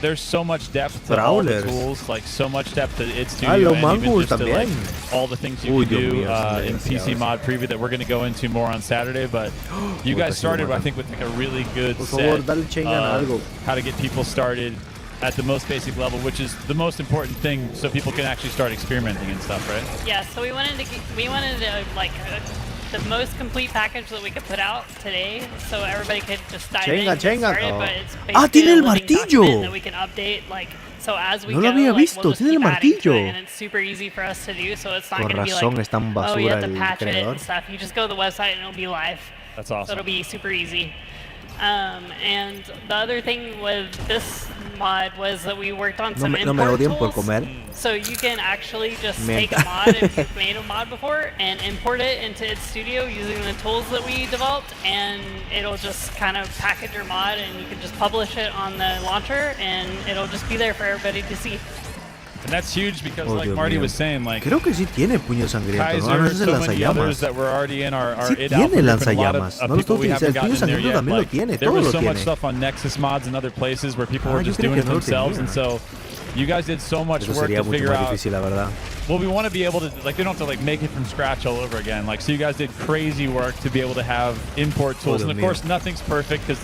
there's so much depth to all the Brawlers. tools, like so much depth to its studio, Los and even Mangus just to like también. all the things you Uy, can Dios do mío, son in PC demasiados. mod preview that we're going to go into more on Saturday. But you Uy, guys casi started, lo I matan. think, with like a really good Por favor, set dale chinga a algo. how to get people started at the most basic level, which is the most important thing, so people can actually start experimenting and stuff, right? Yeah, so we wanted to like the most complete package that we could put out today, so everybody could just dive in and get started. Oh. But it's Ah, basically tiene a el living martillo. document that we can update, like, so as we No go, lo había like, visto, we'll just tiene el keep adding to martillo. it, and it's super easy for us to do. So it's not Con going to be razón like, es tan oh, you have basura to el patch it creador. and stuff. You just go to the website and it'll be live. That's So awesome. it'll be super easy. And the other thing with this mod was that we worked on some no me import odien por tools. comer. So you can actually just take a mod if you've made a mod before and import it into its studio using the tools that we developed, and it'll just kind of package your mod and you can just publish it on the launcher and it'll just be there for everybody to see. And that's huge because, like Marty was saying, like creo que sí tiene puño sangriento, ¿no? A Kaiser, veces el so many others lanzallamas. that were already in our Sí it tiene outfit, but a lot lanzallamas. of No lo people estoy we haven't utilizando. El puño gotten in there sangriento yet. también lo Like, tiene. there Todo was lo so much tiene. stuff on Nexus mods and other places where people were yo just creí doing que it no lo themselves, tenía. and so you guys did so much Eso work sería to mucho figure más out. difícil, la verdad. Well, we want to be able to, like, they don't have to like make it from scratch all over again. Like, so you guys did crazy work to be able to have import tools, and of course nothing's perfect because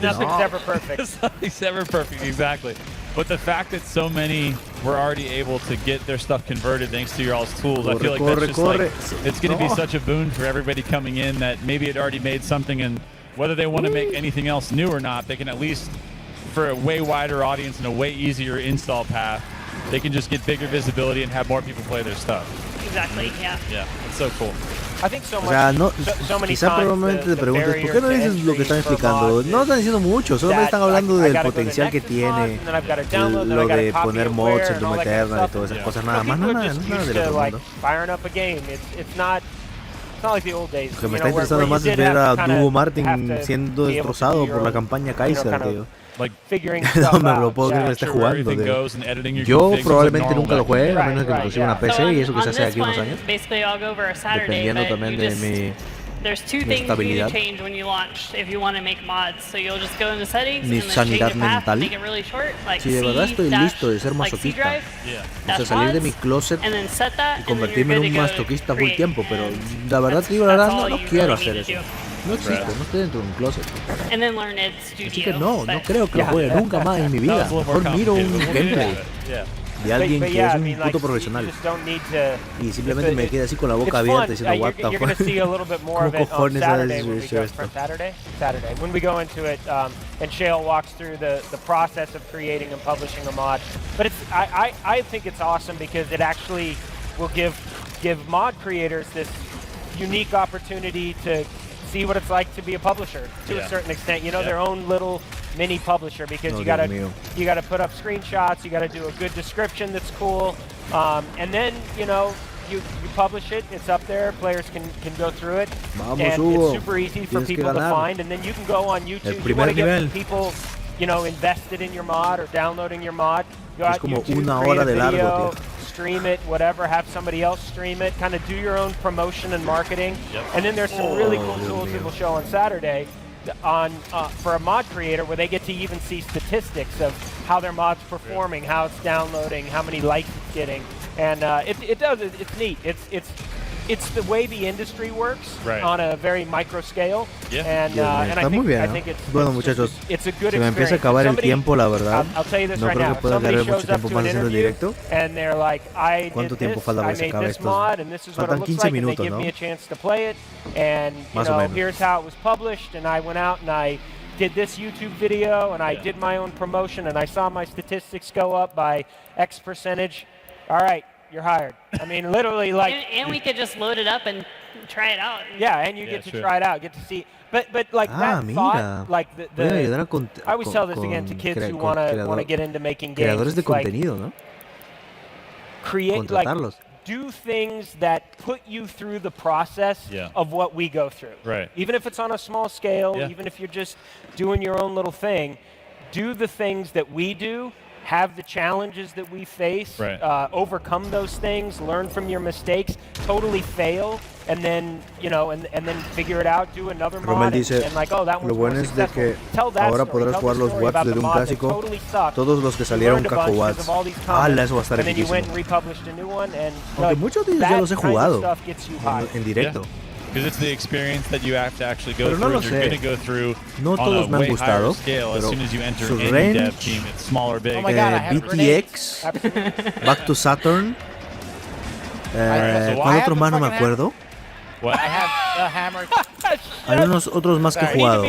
nothing's ever perfect. Nothing's ever perfect, exactly. But the fact that so many were already able to get their stuff converted thanks to your all's tools, I feel like that's just like, it's going to be such a boon for everybody coming in that maybe it already made something, and whether they want to make anything else new or not, they can at least, for a way wider audience and a way easier install path, they can just get bigger visibility and have more people play their stuff. Exactly, yeah. Yeah, it's so cool. I think so O much, sea, no, so many quizá times probablemente the te preguntes, ¿por qué no barrier to dices lo que están entry for explicando? mods No están diciendo mucho, solo me están hablando del potencial que tiene lo de poner mods en tu Eternal y todas esas cosas, nada más, nada del otro mundo. Firing up a game, it's not like the old days. Lo que me está interesando más es ver a Hugo Martin siendo destrozado por la campaña Kaiser, tío. No me lo puedo creer que esté jugando, tío. Yo probablemente nunca lo juegue, a menos que me consiga una PC y eso que se hace aquí unos años. Basically, I'll go over a Saturday, Dependiendo but también de mi there's two things you need estabilidad. to change when you launch if you want to make mods. So you'll just go into settings Mi and then change sanidad your path, mental. make it really short, like Si de verdad estoy listo de ser like C masoquista, drive, o sea, salir de mi closet and then set that, y and then you're convertirme good en to un go to masoquista full create. tiempo, pero la verdad te digo la verdad, no you quiero really hacer need eso. to do. No existe, no estoy dentro de un closet. And then learn its studio. Así que no but- creo que lo juegue nunca más en mi vida. Mejor miro un gameplay de alguien que es un puto profesional y simplemente me quedé así con la boca abierta diciendo what the You're going to see a little bit more of it on Saturday when we go esto. Saturday when we go into it, and Shale walks through the process of creating and publishing a mod. But it's I think it's awesome because it actually will give mod creators this unique opportunity to see what it's like to be a publisher to a certain extent. You know, their own little mini publisher, because you gotta put up screenshots, you gotta do a good description that's cool, and then you publish it. It's up there. Players can go through it, Vamos, and Hugo. it's super easy for Tienes que people to ganar. find. And then you can go on YouTube. El You want primer to get nivel. people, invested in your mod or downloading your mod. Go Es out como YouTube, una create hora a de largo, video, tío. stream it, whatever. Have somebody else stream it. Kind of do your own promotion and marketing. And then there's some really cool tools that we'll show on Saturday for a mod creator, where they get to even see statistics of how their mod's performing, how it's downloading, how many likes it's getting, and it's neat. It's the way the industry works on a very micro scale. And Está muy bien, I ¿no? think it's Bueno, muchachos, it's a good se me empieza a experience. acabar el Somebody- tiempo, la verdad. I'll tell you this No right creo now. que pueda Somebody quedar shows mucho up tiempo to más an haciendo el interview, directo. and they're like, I ¿Cuánto did tiempo this, falta I para que se made acabe this esto? mod, and this is what it Faltan looks 15 like, and minutos, they give ¿no? me a chance to play it, and Más o menos. here's how it was published, and I went out and I did this YouTube video, and I did my own promotion, and I saw my statistics go up by X percentage. All right, you're hired. I mean, literally, like. And we could just load it up and try it out. Yeah, and you get to try it out, get to see. But like that mira. thought, like Voy a ayudar a I always tell this again to kids who want to get into making games. creadores de It's like, contenido, ¿no? create, like, Contratarlos. do things that put you through the process of what we go through. Right. Even if it's on a small scale, even if you're just doing your own little thing, do the things that we do, have the challenges that we face, overcome those things, learn from your mistakes, totally fail, and then, and then figure it out, do another Rommel mod, dice, and like, oh, that one's lo bueno more es de successful. que Tell that ahora story, podrás tell jugar the los story WAPs about de the un mod that clásico, totally sucked. todos los que You salieron learned a bunch cajo because WAPs. of all these comments, Eso va a estar and then you went and epiquísimo. republished a new one, and Aunque like, muchos de ellos that ya los he kind of jugado stuff gets you high. en directo. Because it's the experience that you have to actually go Pero no through. lo And you're sé. going to go through No on todos a me han way higher gustado, scale as pero soon as you enter su any range, dev team. It's small or big. Oh my God, I have BTX, Back to Saturn, ¿cuál otro más no me acuerdo? What? I have the hammer. Hay unos otros más que he jugado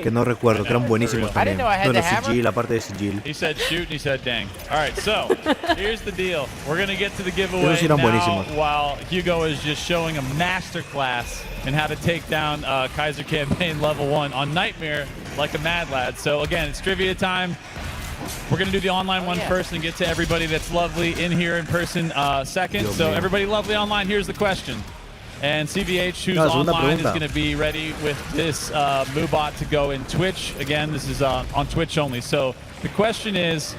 que no recuerdo, que eran buenísimos también. Bueno, Sigil, la parte de Sigil. He said shoot and he said dang. All right, so here's the deal. We're going to get to the giveaway now while Hugo is just showing a masterclass in how to take down Kaiser Campaign Level 1 on Nightmare like a mad lad. So again, it's trivia time. We're going to do the online one first and get to everybody that's lovely in here in person second. So everybody lovely online, here's the question. And CVH, who's online, is going to be ready with this MooBot to go in Twitch. Again, this is on Twitch only. So the question is,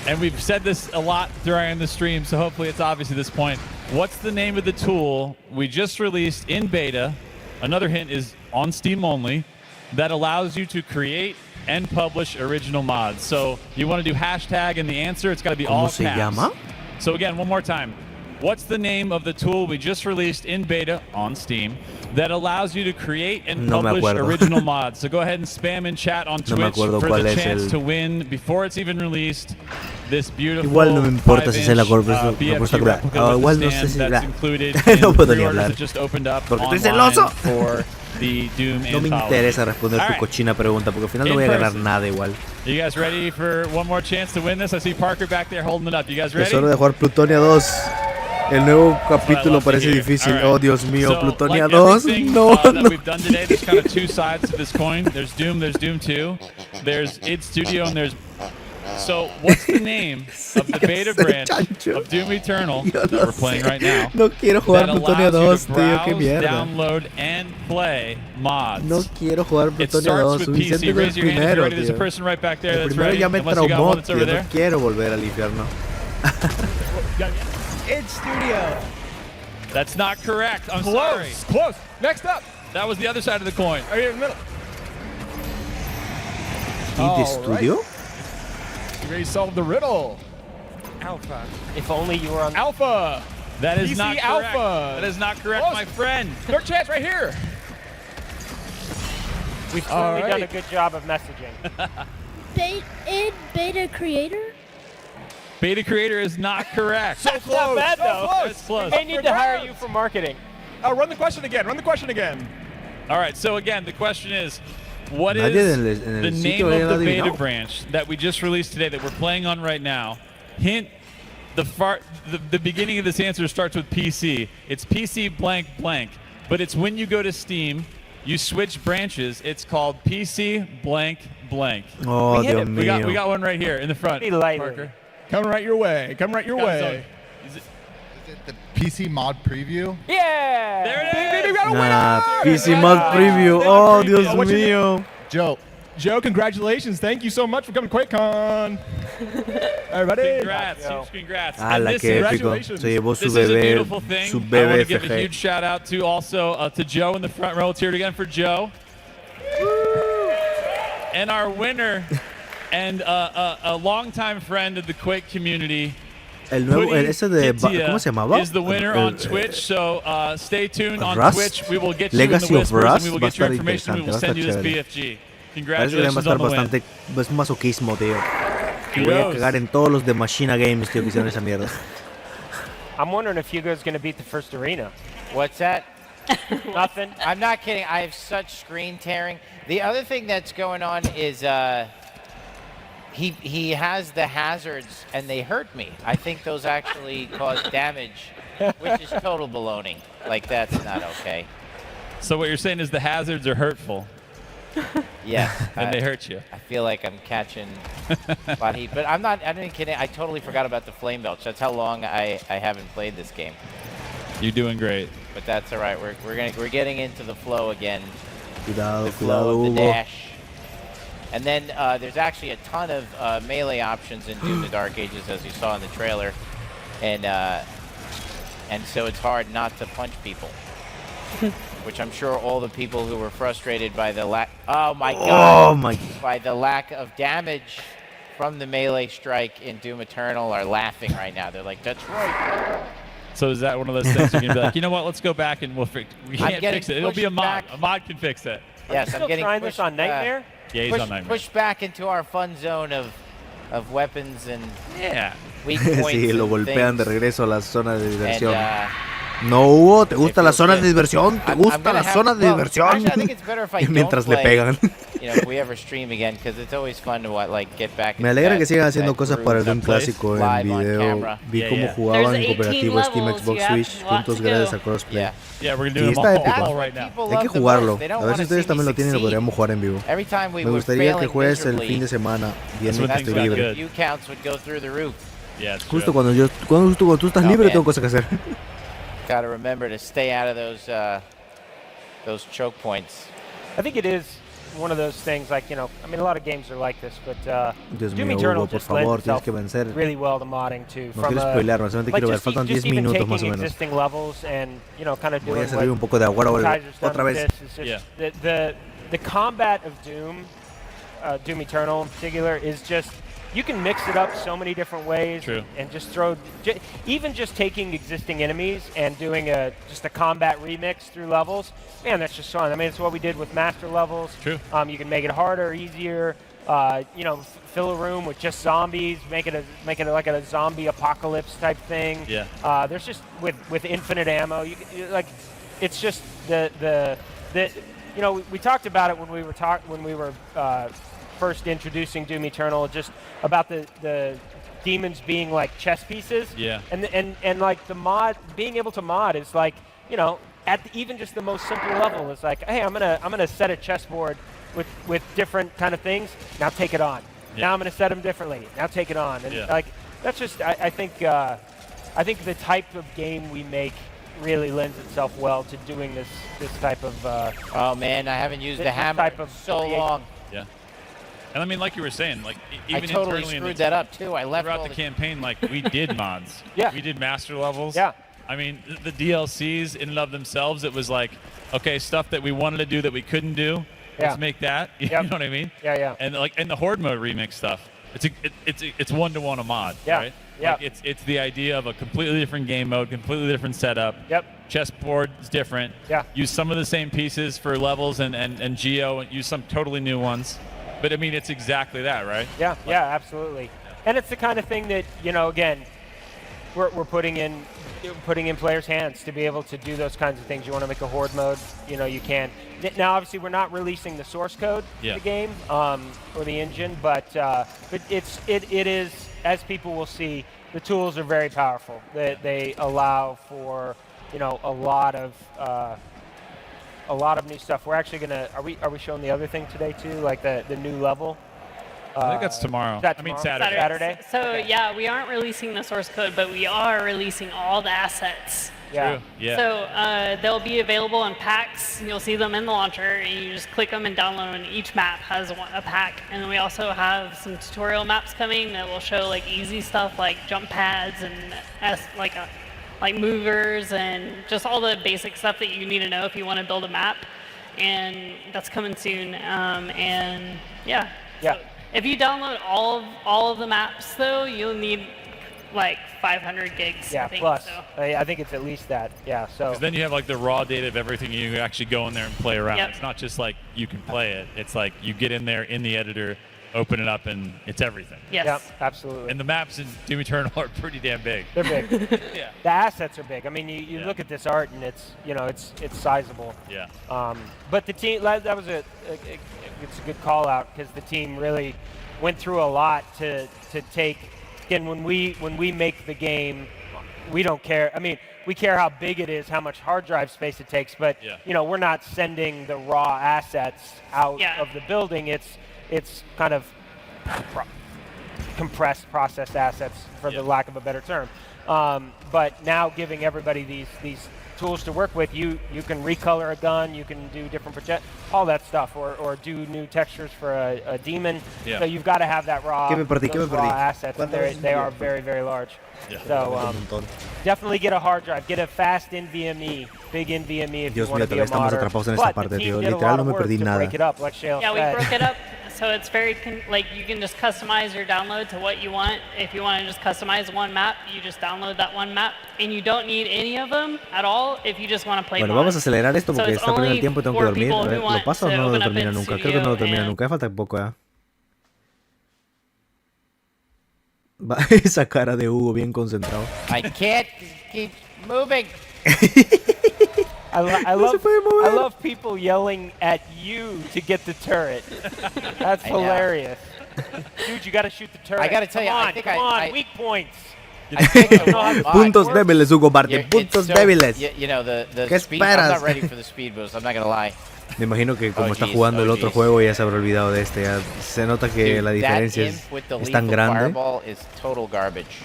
and we've said this a lot during the stream, so hopefully it's obvious at this point, what's the name of the tool we just released in beta? Another hint is on Steam only, that allows you to create and publish original mods. So you want to do hashtag and the answer, it's got to be all caps. So again, one more time. What's the name of the tool we just released in beta on Steam that allows you to create and publish original mods? So go ahead and spam in chat on Twitch for the chance to win before it's even released this beautiful igual no me importa si es la corpuesta igual no sé si la no puedo ni hablar porque estoy celoso. No me interesa responder tu cochina pregunta porque al final no voy a ganar nada igual. You guys ready for one more chance to win this? I see Parker back there holding it up. You guys ready? Es hora de jugar Plutonia 2. El nuevo capítulo parece difícil. Oh, Dios mío, Plutonia 2. No, no. We've done today, there's kind of two sides to this coin. There's Doom 2. There's id Studio, and there's... So, what's the name of the beta branch of Doom Eternal that we're playing right now? No quiero jugar Plutonia 2, tío, qué mierda. Download and play mods. No quiero jugar Plutonia 2, suficiente con el primero, tío. There's a person right back there el that's primero ready. ya me traumó, tío, no quiero volver al infierno. id Studio. That's not correct. I'm close, sorry. Close. Next up. That was the other side of the coin. Right here in the middle. id Studio? You ready to solve the riddle? Alpha. If only you were on Alpha. That is PC not correct. Alpha. That is not correct, my friend. Third chance right here. We've certainly done a good job of messaging. id Beta Creator? Beta Creator is not correct. So That's close. not bad, though. That's close. They need to hire you for marketing. Oh, run the question again. Run the question again. All right, so again, the question is, what is the name of the beta branch that we just released today that we're playing on right now? Hint, the beginning of this answer starts with PC. It's PC blank blank, but it's when you go to Steam, you switch branches. It's called PC blank blank. Oh, Dios mío. We got one right here in the front. Parker. Coming right your way. Coming right your way. Is it the PC mod preview? Yeah! There it is! PC mod preview. Oh, Dios mío. Joe, congratulations. Thank you so much for coming to Quakecon. Everybody. Congrats. Huge congrats. ¡Hala, qué épico! Se llevó su This is a bebé, beautiful thing. su I want bebé to give a FG. huge shout out to also to Joe in the front row. Let's hear it again for Joe. And our winner and a longtime friend of the Quake community, El nuevo, ese de, ¿cómo se llamaba? is the winner on Twitch. So stay tuned on Rust? Twitch. We will get Legacy you in of the whispers Rust and we will va a get your estar information. We will interesante, send you va a this estar BFG. Parece que va a Congratulations estar on the win. bastante, es masoquismo, tío. Voy a cagar en todos los de Machina Games, tío, que hicieron esa mierda. I'm wondering if Hugo's going to beat the first arena. What's that? Nothing. I'm not kidding. I have such screen tearing. The other thing that's going on is he has the hazards and they hurt me. I think those actually cause damage, which is total baloney. Like, that's not okay. So what you're saying is the hazards are hurtful. Yes. And they hurt you. I feel like I'm catching body heat. But I'm not kidding. I totally forgot about the flame belch. That's how long I haven't played this game. You're doing great. But that's all right. We're getting into the flow again. Cuidado, The flow cuidado, of the Hugo. dash. And then there's actually a ton of melee options in Doom: The Dark Ages, as you saw in the trailer. And so it's hard not to punch people. Which I'm sure all the people who were frustrated by the lack... Oh, my God. Oh, my... By the lack of damage from the melee strike in Doom Eternal are laughing right now. They're like, that's right. So is that one of those things you're going to be like, you know what, let's go back and we can't fix it. It'll be a mod. A mod can fix it. Yes, I'm getting trying pushed, this on Nightmare? Yeah, he's on Nightmare. Pushed back into our fun zone of weapons and yeah. weak points Sí, lo and golpean de things. regreso a la zona de diversión. No, Hugo, ¿te gusta la zona de diversión? ¿Te gusta la zona de diversión? Actually, I think it's better if I Mientras don't le play, pegan. you know, if we ever stream again, because it's always fun to get back. Me alegra que sigan haciendo cosas para el Doom clásico en video. Vi cómo jugaban en cooperativo Steam, Xbox, Switch juntos gracias a crossplay. Yeah, we're Sí, doing está them épico. all right now. Hay que jugarlo. A ver si ustedes también lo tienen y lo podríamos jugar en vivo. Me gustaría que juegues el fin de semana. Viernes que esté libre. Justo cuando tú estás libre tengo cosas que hacer. Gotta remember to stay out of those choke points. I think it is one of those things, like, you know, I mean, a lot of games are like this, but Dios Doom mío, Eternal Hugo, por just lends favor, tienes itself que vencer. really well to modding too. No quiero spoilearlo, solamente quiero ver, faltan 10 minutos más o menos. Existing levels and, you know, kind of Voy doing a servir un poco de agua otra vez. The combat of Doom, Doom Eternal in particular, is just, you can mix it up so many different ways. True. And just throw, even just taking existing enemies and doing just a combat remix through levels, man, that's just fun. I mean, it's what we did with master levels. True. You can make it harder, easier. You know, fill a room with just zombies, make it like a zombie apocalypse type thing. Yeah. There's just with infinite ammo. Like, it's just the you know, we talked about it when we were first introducing Doom Eternal, just about the demons being like chess pieces. Yeah. And like the mod, being able to mod is like, you know, even just the most simple level is like, hey, I'm gonna set a chessboard with different kind of things. Now take it on. Yeah. Now I'm gonna set them differently. Now take it on. And like, that's just I think the type of game we make really lends itself well to doing this type of. Oh man, I haven't used the hammer type of so long. Yeah. And I mean, like you were saying, like even I totally internally screwed that up too. I left throughout the campaign, like we did mods. Yeah. We did master levels. Yeah. I mean, the DLCs in and of themselves, it was like, okay, stuff that we wanted to do that we couldn't do. Let's make that. You know what I mean? Yeah, yeah. And the Horde mode remix stuff. It's one-to-one a mod. Yeah. Right? Yeah. Like it's the idea of a completely different game mode, completely different setup. Yep. Chessboard is different. Yeah. Use some of the same pieces for levels and geo, and use some totally new ones. But I mean, it's exactly that, right? Yeah, yeah, absolutely. And it's the kind of thing that, you know, again, we're putting in players' hands to be able to do those kinds of things. You want to make a horde mode, you know, you can. Now, obviously, we're not releasing the source code for the game or the engine, but it is, as people will see, the tools are very powerful. They allow for, you know, a lot of new stuff. We're actually gonna. Are we showing the other thing today too, like the new level? I think that's tomorrow. I mean Saturday. Saturday. So yeah, we aren't releasing the source code, but we are releasing all the assets. Yeah. True. Yeah. So they'll be available in packs. You'll see them in the launcher, and you just click them and download them. And each map has a pack. And we also have some tutorial maps coming that will show like easy stuff like jump pads and like movers and just all the basic stuff that you need to know if you want to build a map. And that's coming soon. And yeah. Yeah. So if you download all of the maps, though, you'll need like 500 gigs. Yeah, I think, plus. So. I think it's at least that. Yeah. So. Because then you have like the raw data of everything. You actually go in there and play around. Yep. It's not just like you can play it. It's like you get in there in the editor, open it up, and it's everything. Yes. Yep, absolutely. And the maps in Doom Eternal are pretty damn big. They're big. Yeah. The assets are big. I mean, you look at this art and it's, you know, it's sizable. Yeah. But the team, that was it's a good call out because the team really went through a lot to take. Again, when we make the game, we don't care. I mean, we care how big it is, how much hard drive space it takes, but you know, we're not sending the raw assets out of the building. It's kind of compressed, processed assets, for the lack of a better term. But now giving everybody these tools to work with, you can recolor a gun, you can do different all that stuff, or do new textures for a demon. Yeah. So you've got to have that raw, raw assets. And they are very, very large. Yeah. So definitely get a hard drive, get a fast NVMe, big NVMe if Dios you want mío, to be a todavía estamos modder. atrapados en esta But parte, the team tío. did a Literal lot no of me work perdí to nada. break it up, like Shale Yeah, we said. broke it up so it's very like you can just customize your download to what you want. If you want to just customize one map, you just download that one map, and you don't need any of them at all if you just want to play. Bueno, vamos a acelerar esto porque está perdiendo el tiempo y tengo que dormir. A ver, ¿lo pasa o no lo termina nunca? Creo que no lo termina nunca. Falta poco, ¿eh? Esa cara de Hugo bien concentrado. I can't keep moving. I love people yelling at you to get the turret. That's hilarious. Dude, you got to shoot the turret. I got to tell you, I think come on, weak points. Puntos débiles, Hugo Martin. Puntos débiles. You know, the ¿Qué speed, I'm esperas? not ready for the speed boost, I'm not going to lie. Me imagino que como está jugando el otro juego ya se habrá olvidado de este. Ya se nota que la diferencia es tan grande. Fireball is total garbage.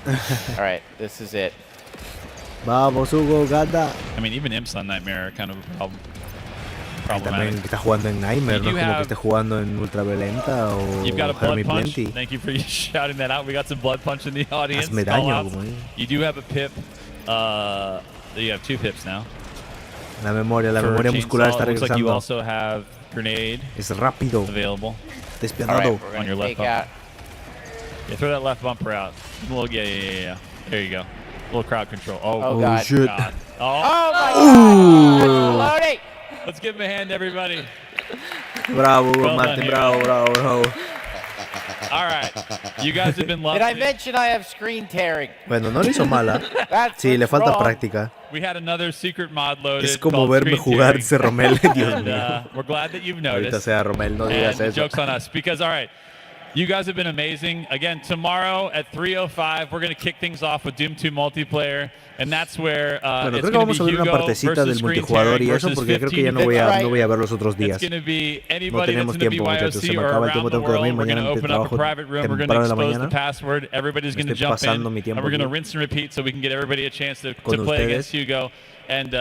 All right, this is it. Vamos, Hugo, gana. I mean, even Imps on Nightmare are kind of a problem. También que está jugando en Nightmare, no es como que esté jugando en Ultraviolenta o You've got a blood Hermie punch. Plenty. Thank you for shouting that out. We got some blood punch in the audience. Hazme daño, como you do have a pip. You have 2 pips now. La memoria muscular está looks like you regresando. also have grenade. Es rápido. Available. Despiadado. Right, on your left bumper. Yeah, throw that left bumper out. A little, yeah. There you go. A little crowd control. Oh God. Shit. God. Oh my God. Loading. Let's give him a hand, everybody. Bravo, Hugo Well Martin, done, bravo. All right. You guys have been lovely. Did I mention I have screen tearing? Bueno, no lo hizo mala. Sí, le falta práctica. We had another secret mod loaded. Es como called verme Screen jugar Tearing. ese Rommel, Dios And, mío. we're glad that you've Ahorita noticed. sea Rommel, no digas And eso. joke's on us. Because, all right, you guys have been amazing. Again, tomorrow at 3:05, we're going to kick things off with Doom 2 multiplayer. And that's where Bueno, it's creo que going to vamos be a ver una Hugo partecita versus del Screen multijugador Tearing y eso versus porque creo que ya 15 no voy a ver los otros días. It's going to be No anybody tenemos that's going to be tiempo, muchachos. Se YOC me or acaba el around tiempo, the tengo que dormir. world. We're going Mañana to open up a trabajo private room. We're going to temprano de la expose the mañana. password. Everybody's going to Estoy jump in. pasando mi And tiempo we're going to aquí rinse and repeat so we can get everybody a chance to con play ustedes. against Hugo. And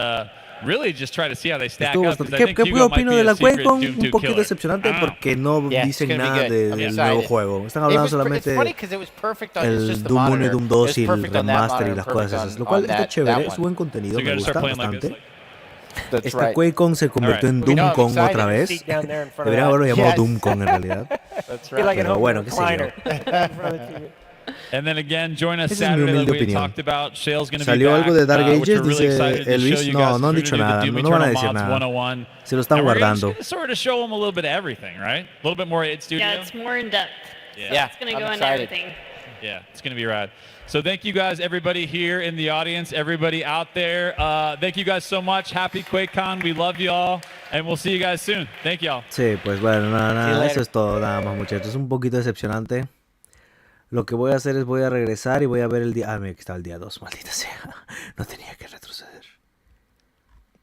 really just try to see how they stack Estuvo up. bastante. Because I think ¿Qué Hugo might opino be de a la secret Quakecon? Doom 2 Un poquito killer. decepcionante porque no dicen nada del nuevo juego. Están hablando solamente el Doom 1 y Doom 2 y el remaster y las cosas esas. Lo cual está chévere, es buen contenido, me gusta bastante. Esta Quakecon se convirtió en Doomcon otra vez. Deberían haberlo llamado Doomcon en realidad. Pero bueno, qué sé yo. And then again, join us Esa es mi Saturday like humilde we opinión. talked about. Shale's going to be Salió back, algo de Dark which Ages, we're really dice excited to show Elvis. you No, guys. no han We're dicho gonna do nada, the Doom no van a Eternal decir Mods nada. 101. Se lo están And we're guardando. gonna sort of show them a little bit of everything, right? A little bit more id Studio. Yeah, it's more in depth. Yeah. It's going to I'm go into excited. everything. Yeah, it's going to be rad. So thank you guys, everybody here in the audience, everybody out there. Thank you guys so much. Happy Quakecon. We love you all, and we'll see you guys soon. Thank y'all. Sí, pues bueno, nada, eso es todo, nada más, muchachos. Es un poquito decepcionante. Lo que voy a hacer es voy a regresar y voy a ver el día... mira que está el día 2, maldita sea. No tenía que retroceder.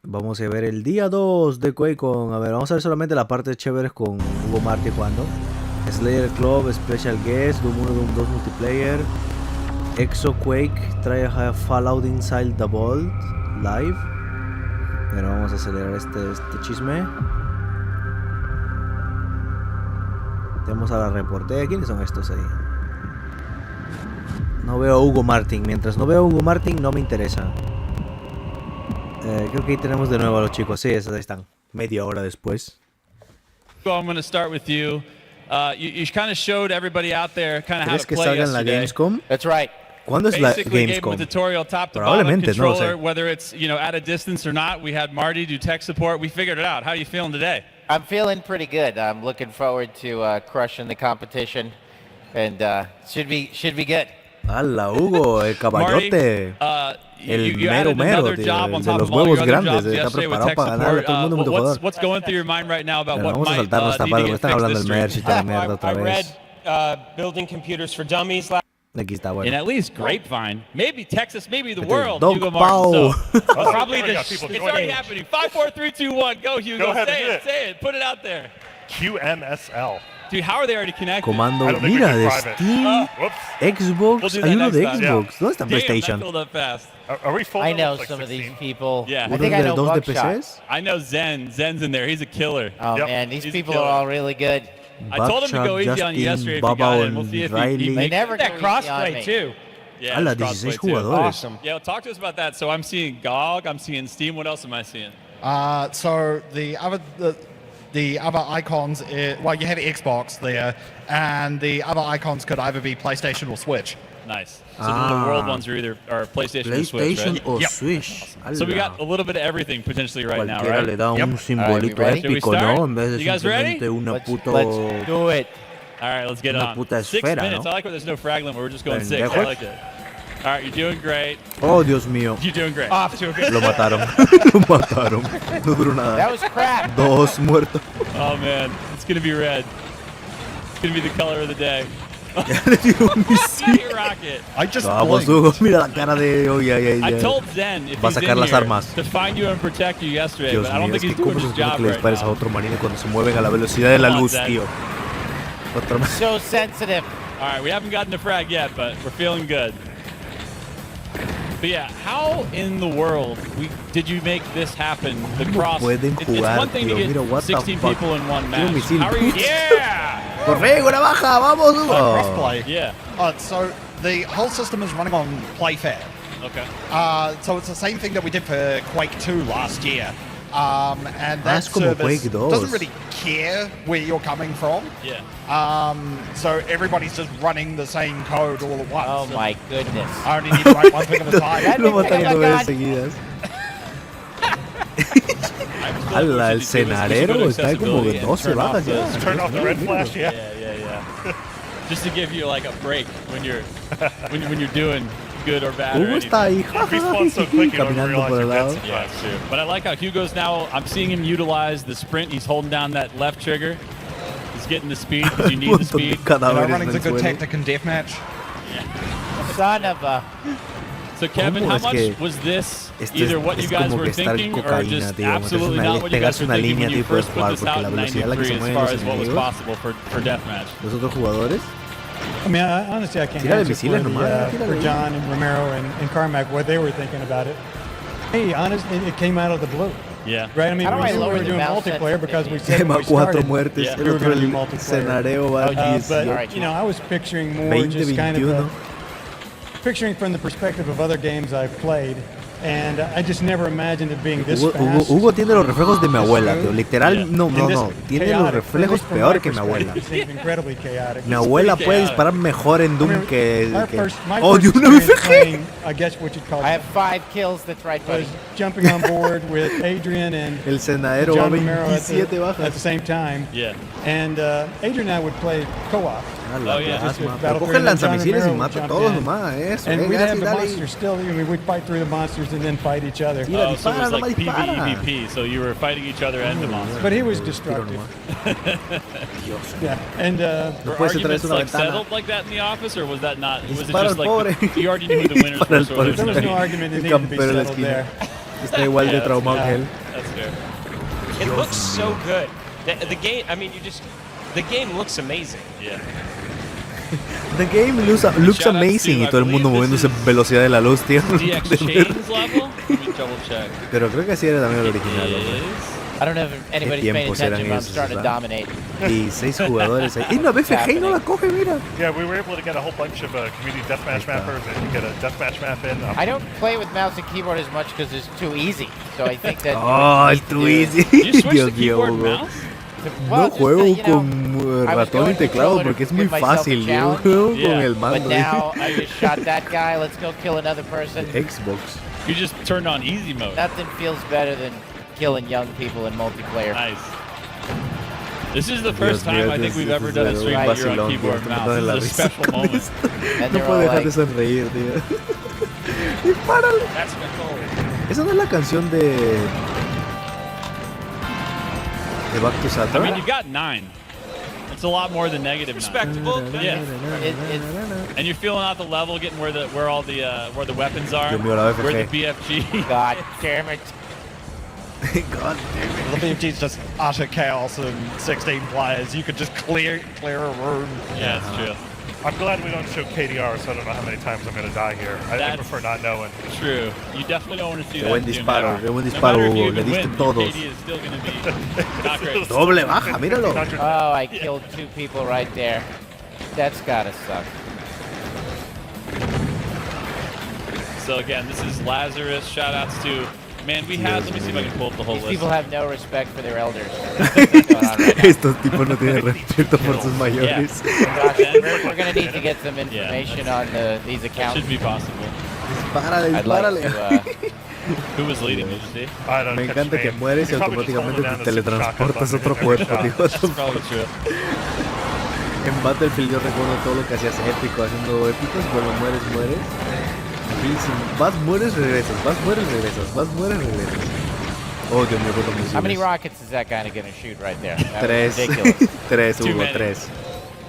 Vamos a ver el día 2 de Quakecon. A ver, vamos a ver solamente la parte chévere con Hugo Martin jugando. Slayer Club, Special Guest, Doom 1, Doom 2 Multiplayer, Exo Quake, Try a Fallout Inside the Vault, Live. Pero vamos a acelerar este chisme. Tenemos a la reportera. ¿Quiénes son estos ahí? No veo a Hugo Martin. Mientras no veo a Hugo Martin, no me interesa. Creo que ahí tenemos de nuevo a los chicos. Sí, esos ahí están. Media hora después. Well, I'm going to start with you. You kind of showed everybody out there kind of how ¿Crees to que play salga en la yesterday. Gamescom? That's right. ¿Cuándo es la Basically gave them Gamescom? a tutorial top to bottom Probablemente, no lo controller, sé. whether it's at a distance or not. We had Marty do tech support. We figured it out. How are you feeling today? I'm feeling pretty good. I'm looking forward to crushing the competition, and should be good. ¡Hala, Hugo! El caballote. El mero mero, tío, el de los huevos grandes. Está preparado para ganarle a todo el mundo multijugador. What's going through your mind right now about Bueno, what vamos a might saltarnos esta need parte to porque get están fixed hablando this del merch y stream? toda la mierda otra I read vez. Building Computers for Dummies last Aquí está, And bueno. at least Grapevine, maybe Texas, maybe the Este es world. Dog Hugo Pau. Martin. So, Probably the it's already happening. 5, 4, 3, 2, 1. Go, Hugo. Go ahead and Say hit it. it. Say it. Put it out there. QMSL. Dude, how are they already connected? Comando, I don't think we mira, can de private. Steam, Whoops. Xbox. We'll do Hay that uno next de time. Xbox. ¿Dónde está Damn, PlayStation? that filled up fast. Are we full? I know like some of 16? these people. Yeah. I think I know dos de Buckshot. PCs? I know Zen. Zen's in there. He's a killer. Oh Yep. man, these He's a people killer. are all really good. I told him to go Buckshot, easy on you Justin, yesterday if you Baba got it. We'll see if he Riley. makes They it. never that go easy on crossplay me. too. Yeah, ¡Hala, it's crossplay 16 too. jugadores! Awesome. Yeah, well, talk to us about that. So I'm seeing GOG, I'm seeing Steam. What else am I seeing? So the other icons, well, you have Xbox there, and the other icons could either be PlayStation or Switch. Nice. So the world ones are either PlayStation or Switch, PlayStation right? o Yep. Switch. So we ¡Hala! got a little bit of everything potentially right now, Cualquiera right? le da un Yep. simbolito ready? Should we épico, start? ¿no? En vez de You guys ready? simplemente una Let's puto... do it. All right, let's get Una on. puta 6 esfera, minutes. ¿no? I like where there's no frag limit. We're just going 6. I Pendejos. like it. All right, you're doing great. Oh, Dios mío. You're doing great. Off to a good Lo mataron. Lo mataron. No duró nada. That was crap. 2 muertos. Oh man, it's gonna be red. It's gonna be the color of the day. Rocket. I just Vamos, Hugo, mira la cara de... Oh, yeah. I told Zen if Va a he's sacar in las here armas. to find you and protect you yesterday, Dios but I don't mío, think es he's que doing cómo his se supone job que le right dispares a now. otro marine cuando se mueven a la velocidad de la Come on, luz, Zen. tío. Otra So sensitive. All right, we haven't gotten the frag yet, but we're feeling good. But yeah, how in the world did you make this happen? The cross. pueden It's jugar, one thing tío? to Mira, get what the 16 fuck. people in one Tiene un match. misil. How are you? Yeah. Por fin, una baja, vamos, Hugo. Crossplay. Yeah. So the whole system is running on PlayFair. Okay. So it's the same thing that we did for Quake 2 last year. And that es como service Quake 2. doesn't really care where you're coming from. Yeah. So everybody's just running the same code all at once. Oh my goodness. I only need to write one thing at a time. Lo mataron 2 veces seguidas. Ala, el cenarero está como de 12 bajas ya. Turn off the red flash, yeah. Yeah. Just to give you like a break when you're when you're doing good or bad. Hugo está ahí, caminando por el lado. Yeah, it's true. But I like how Hugo's now. I'm seeing him utilize the sprint. He's holding down that left trigger. He's getting the speed because you need the speed. Running's a good tactic in deathmatch. Son of a. So Kevin, how much was this either what you guys were thinking or just absolutely not what you guys were thinking when you first put this out in 93 as far as what was possible for deathmatch? Los otros jugadores. I mean, honestly, I can't Tírale answer misiles for, nomás, for John and Romero and Carmack what they were thinking about it. Hey, honestly, it came out of the blue. Yeah. Right? I mean, How do we I knew we lower were the doing mouse multiplayer because we said Tema when we 4 started muertes. we El were otro, going to do el multiplayer. cenareo va a 18. But, you know, I was picturing more 20, just kind of 21. picturing from the perspective of other games I've played. And I just never imagined it being this fast. Hugo tiene los reflejos de mi abuela, tío. Literal, no. Tiene los reflejos peor que mi abuela. Incredibly chaotic. Mi abuela puede disparar mejor en Doom que... My ¡Oh, first de una experience BFG! playing, I guess what you'd call I have 5 kills. That's right, buddy. was jumping on board with Adrian and El cenadero va John Romero at 27 bajas. the same time. Yeah. And Adrian and I would play co-op. La yeah. plasma. Battle Coge Field and John lanzamisiles y Romero mata a would todos jump in. nomás. Eso, And we'd have the dale. monsters still. I mean, we'd fight through the monsters and then fight each other. Tira, Oh, so it dispara, was no like me dispara. PvEVP, so you were fighting each other and the monster. But he was destructive. Yeah. And Were puedes entrar arguments en una like ventana. settled like that in the office, or was that not? Was it Dispara just al pobre. like you already knew who the winners Dispara were? al So pobre. there was no argument that El needed to be campero en la settled esquina. there. Está igual de traumado que él. That's fair. It looks so good. The game, I mean, the game looks amazing. Yeah. The game looks amazing y todo el mundo moviéndose en velocidad de la luz, tío. DX Chains level? Let me double check. Pero creo que sí era también el original, hombre. I don't know if anybody's paying attention, but I'm starting to dominate. 16 jugadores ahí. ¡Y una BFG no la coge, mira! Yeah, we were able to get a whole bunch of community deathmatch mappers and get a deathmatch map in. I don't play with mouse and keyboard as much because it's too easy. So I think that. Oh, es too easy. Dios mío, Hugo. No juego con ratón y teclado porque es muy fácil. Yo juego con el mando. But now I just shot that guy. Let's go kill another person. Xbox. You just turned on easy mode. Nothing feels better than killing young people in multiplayer. Nice. This is the first time I think we've ever done a stream where you're on keyboard and mouse. This is a special moment. No puedo dejar de sonreír, tío. ¡Dispárale! That's Nicole. Esa no es la canción de Back to Saturn. I mean, you got 9. It's a lot more than negative 9. Respectable. Yeah. And you're feeling out the level, getting where the weapons are, Dios mío, la where the BFG. BFG. God damn it. God damn it. The BFG's just utter chaos and 16 players. You could just clear a room. Yeah, it's true. I'm glad we don't show KDR, so I don't know how many times I'm going to die here. I prefer not knowing. True. You definitely don't want to see Qué that. buen disparo, qué buen disparo, Hugo. Le diste todos. KD is still going to be not great. Doble baja, míralo. Oh, I killed 2 people right there. That's gotta suck. So again, this is Lazarus. Shout outs to, man, we had, let me see if I can pull up the whole These list. people have no respect for their elders. Estos tipos no tienen respeto por sus mayores. Gosh, we're gonna need to get some information on these accounts. Should be possible. Dispárale, I'd like dispárale. to, Who was leading, did you see? Me encanta que mueres y automáticamente te teletransportas a otro cuerpo, tío. That's probably true. En Battlefield yo recuerdo todo lo que hacías épico, haciendo épicos, cuando mueres. Vas, mueres, regresas. Vas, mueres, regresas. Vas, mueres, regresas. Oh, Dios mío, cuántos misiles. How many rockets is that guy going to shoot right there? Tres. Tres, Hugo, tres.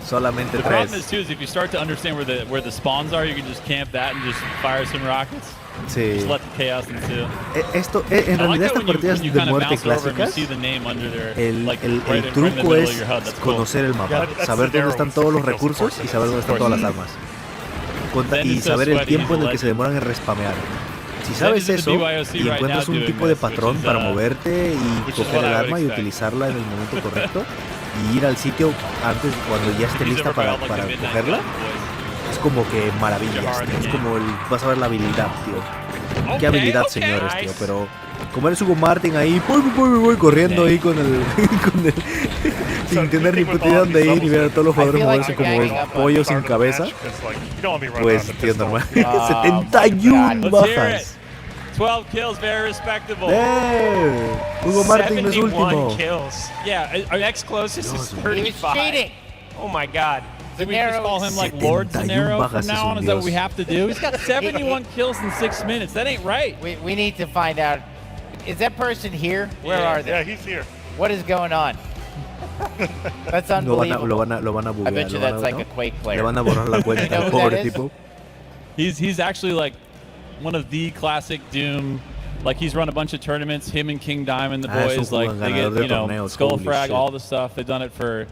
Solamente The tres. problem is too is if you start to understand where the spawns are, you can just camp that and just fire some rockets. Sí. Just let the chaos ensue. Esto, en realidad estas partidas de muerte clásicas, el truco es conocer el mapa, saber dónde están todos los recursos y saber dónde están todas las armas. Y saber el tiempo en el que se demoran en respamear. Si sabes eso y encuentras un tipo de patrón para moverte y coger el arma y utilizarla en el momento correcto y ir al sitio antes cuando ya esté lista para cogerla, es como que maravillas, tío. Es como vas a ver la habilidad, tío. Qué habilidad, señores, tío. Pero como eres Hugo Martin ahí, voy corriendo ahí con el sin tener ni puta idea dónde ir y ver a todos los jugadores moverse como pollos sin cabeza, pues, tío, normal. 71 bajas. 12 kills, very respectable. Hugo Martin es último. Kills. Yeah, our next closest is 35. Oh my God. Did we just call him like Lord Zanero from now on? Is that what we have to do? He's got 71 kills in 6 minutes. That ain't right. We need to find out. Is that person here? Where are they? Yeah, he's here. What is going on? That's unbelievable. Lo van a buguear. I bet you that's like a Quake player. Le van a borrar la cuenta al pobre tipo. He's actually like one of the classic Doom. Like he's run a bunch of tournaments. Him and King Diamond, the boys, like they get Skull Frag, all the stuff. They've done it for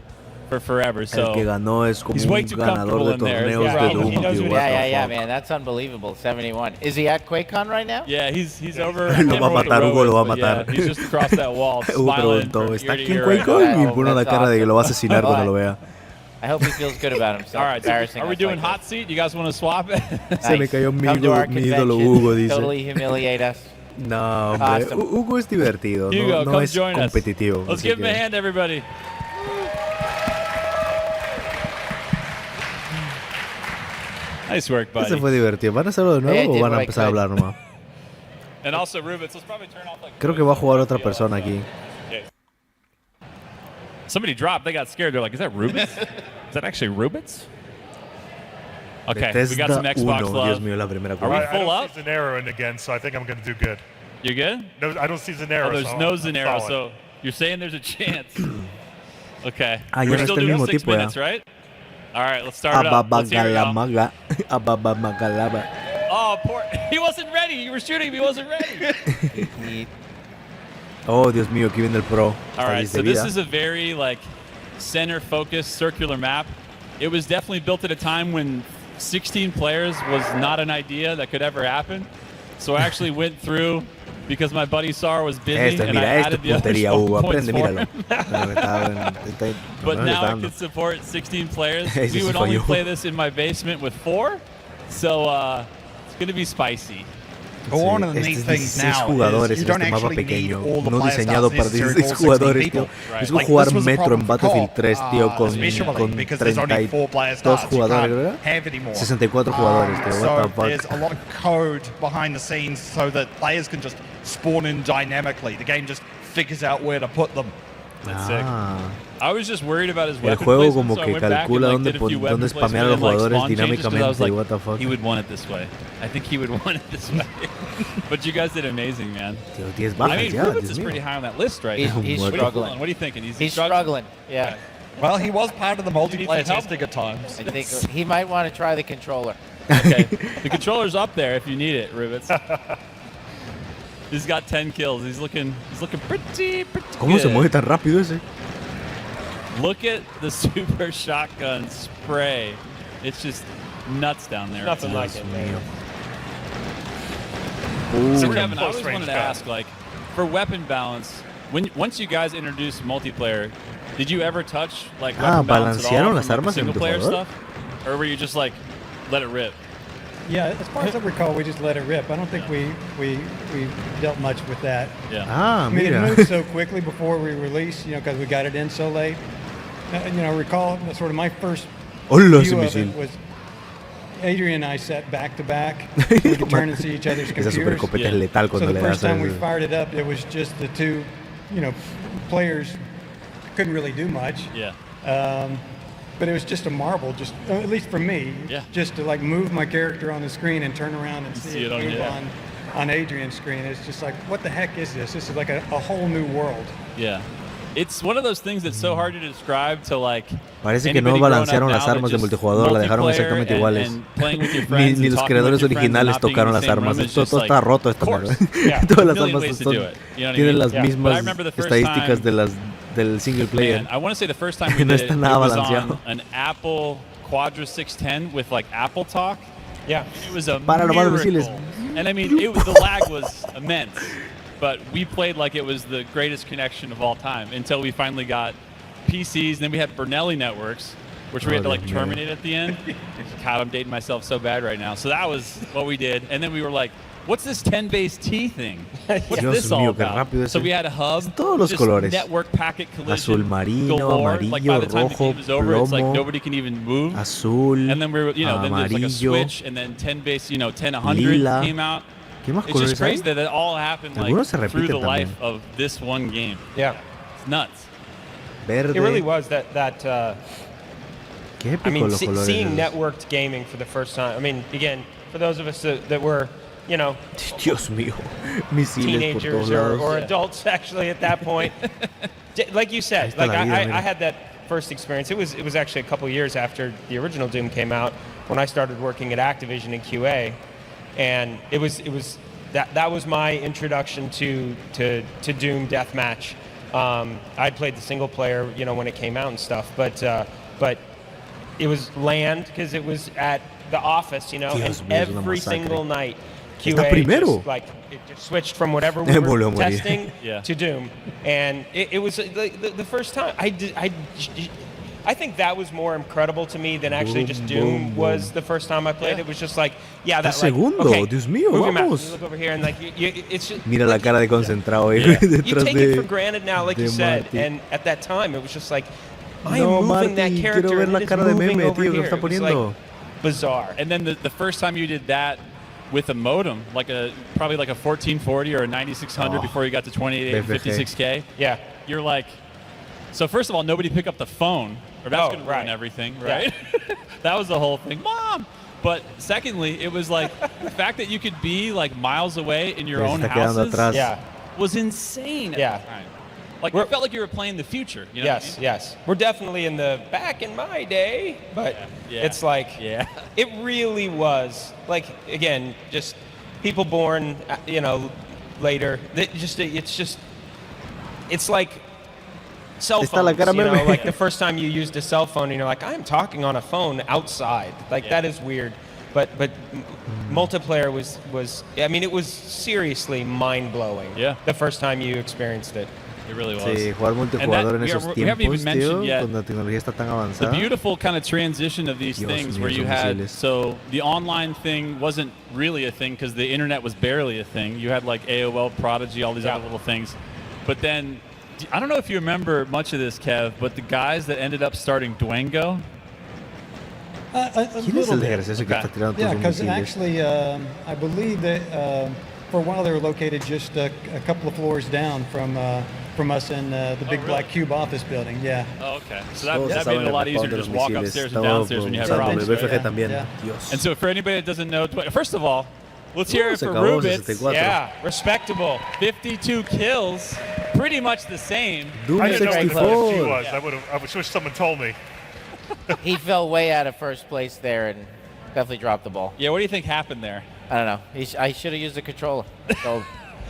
forever. So el que ganó es como he's way un too ganador de torneos de Doom. Yeah, man, that's unbelievable. 71. Is he at Quakecon right now? Yeah, he's over. Lo va a matar, Hugo, lo va a matar. He's just across that wall, Hugo preguntó, ¿está aquí en Quakecon? Y pone la cara de que lo va a asesinar cuando lo vea. I hope he feels good about himself. All right, are we doing hot seat? You guys want to swap it? Se me cayó mi ídolo Hugo, dice. Totally humiliate us. No, hombre, Hugo es divertido, Hugo, no es competitivo. Let's give him a hand, everybody. Nice work, buddy. Ese fue divertido. ¿Van a hacerlo de nuevo o van a empezar a hablar nomás? And also, Rubitz, let's probably turn off like. Creo que va a jugar otra persona aquí. Somebody dropped. They got scared. They're like, "Is that Rubitz? Is that actually Rubitz?" Okay, we got some Xbox love. Dios mío, la primera Are we full up? I don't see Zanero in again, so I think I'm going to do good. You good? No, I don't see Zanero. Oh, there's so no I'm Zanero, solid. so you're saying there's a chance. Okay. Ah, ya We're no still está el doing mismo 6 tipo, ya. minutes, right? All right, let's start it up. Let's hear it now. Ababamagalaba. Oh, poor. He wasn't ready. You were shooting him. He wasn't ready. Oh, Dios mío, aquí viene el pro. All right, so this is a very like center-focused circular map. It was definitely built at a time when 16 players was not an idea that could ever happen. So I actually went through because my buddy Sar was busy and I added the other points for him. But now I can support 16 players. We would only play this in my basement with 4. So it's going to be spicy. But one of the neat things now is you don't actually need all the player diseñado para 16 jugadores, tío. Es como jugar Metro en Battlefield 3, tío, con 32 jugadores, ¿verdad? 64 jugadores, tío. What the fuck? There's a lot of code behind the scenes so that players can just spawn in dynamically. The game just figures out where to put them. That's sick. I was just worried about his weapon El juego placement, como so I que went back calcula and like, did a few weapon dónde spamear a los placement and, like, jugadores spawn changes, 'cause I was dinámicamente. like, What the fuck? he would want it this way. I think he would want it this way. But you guys did amazing, man. Tío, 10 I bajas mean, ya, Rubitz Dios is mío. pretty high on that list right He's now. struggling. What are you thinking? He's struggling. Yeah. Well, he was part of the multiplayer testing at times. I think he might want to try the controller. Okay, the controller's up there if you need it, Rubitz. He's got 10 kills. He's looking pretty ¿Cómo se good. mueve tan rápido ese? Look at the super shotgun spray. It's just nuts down there. Nothing like it, man. So Kevin, I always wanted to ask, like, for weapon balance, once you guys introduced multiplayer, did you ever touch like weapon balance at all las from, like, armas en single player multijugador? stuff, or were you just like, let it rip? Yeah, as far as I recall, we just let it rip. I don't think we dealt much with that. Yeah. Ah, I mean, it mira. moved so quickly before we released, because we got it in so late. Recall sort of my first Hola, view ese of it misil. was Adrian and I sat back to back. We could turn and see each other's Esa computers. supercopeta es letal So cuando the le first das time we el... fired it up, it was just the two, players couldn't really do much. Yeah. But it was just a marvel, just at least for me, just to like move my character on the screen and turn around and see it move on Adrian's screen. It's just like, what the heck is this? This is like a whole new world. Yeah. It's one of those things that's so hard to describe to like. Parece que no balancearon las armas de multijugador, la dejaron exactamente iguales. Ni los creadores originales tocaron las armas. Todo está roto esta madre. Todas las armas tienen las mismas estadísticas del single player. I want to say the first time we did it was on an Apple Quadra 610 with like Apple Talk. Yeah. It was a miracle. And I mean, the lag was immense. But we played like it was the greatest connection of all time until we finally got PCs. And then we had Bernelli networks, which we had to like terminate at the end. God, I'm dating myself so bad right now. So that was what we did. And then we were like, what's this 10-base T thing? What's this all about? So we had a hub, todos los colores. network packet collision, Azul marino, galore. Like by the time the rojo, game was over, it's like nobody can even move. Azul, and then we were, then there's like a switch, and then 10-base, 10-100 came out. It's just crazy that it all happened like through the life of this one game. Yeah, it's nuts. It really was that. I mean, seeing networked gaming for the first time. I mean, again, for those of us that were, Dios mío, teenagers or adults actually at that point. Like you said, like I had that first experience. It was actually a couple years after the original Doom came out when I started working at Activision in QA. And it was that was my introduction to Doom Deathmatch. I'd played the single player, when it came out and stuff, but it was LAN because it was at the office, and every single night QA just switched from whatever we were testing to Doom, and it was the first time I think that was more incredible to me than actually just Doom was the first time I played. It was just like, that segundo, okay, Dios mío, vamos. You look over here and like, it's just... Mira la cara de concentrado you take it for granted now, like you said, and at that time it was just like, I am moving that character and it is moving over here. It was like bizarre. And then the first time you did that with a modem, probably like a 1440 or a 9600 before you got to 2880 and 56K. Yeah. You're like, so first of all, nobody pick up the phone, or that's going to ruin everything, right? Yeah. That was the whole thing. Mom! But secondly, it was like the fact that you could be like miles away in your own houses was insane at the time. Like it felt like you were playing the future. You know what I mean? Yes. We're definitely in the back in my day, but it's like, it really was like, again, just people born, later. It's like cell phones, like the first time you used a cell phone and you're like, I'm talking on a phone outside. Like that is weird. But multiplayer was I mean, it was seriously mind-blowing. Yeah. The first time you experienced it. It really was. Sí, jugar multijugador en esos tiempos, tío, cuando la tecnología está tan avanzada. The beautiful kind of transition of these things where you had, so the online thing wasn't really a thing because the internet was barely a thing. You had like AOL, Prodigy, all these other little things. But then, I don't know if you remember much of this, Kev, but the guys that ended up starting Duengo. ¿Quién es el desgraciado que está tirando todos los because misiles? actually, I believe that for a while they were located just a couple of floors down from us in the big black cube office building. Yeah. Oh, okay. So that made it a lot easier to just walk upstairs and downstairs when you have problems. Right? And so for anybody that doesn't know, first of all, let's hear it for Rubitz. Yeah, respectable. 52 kills, pretty much the same. I didn't know what the FG was. I wish someone told me. He fell way out of first place there and definitely dropped the ball. Yeah, what do you think happened there? I don't know. I should have used the controller. So.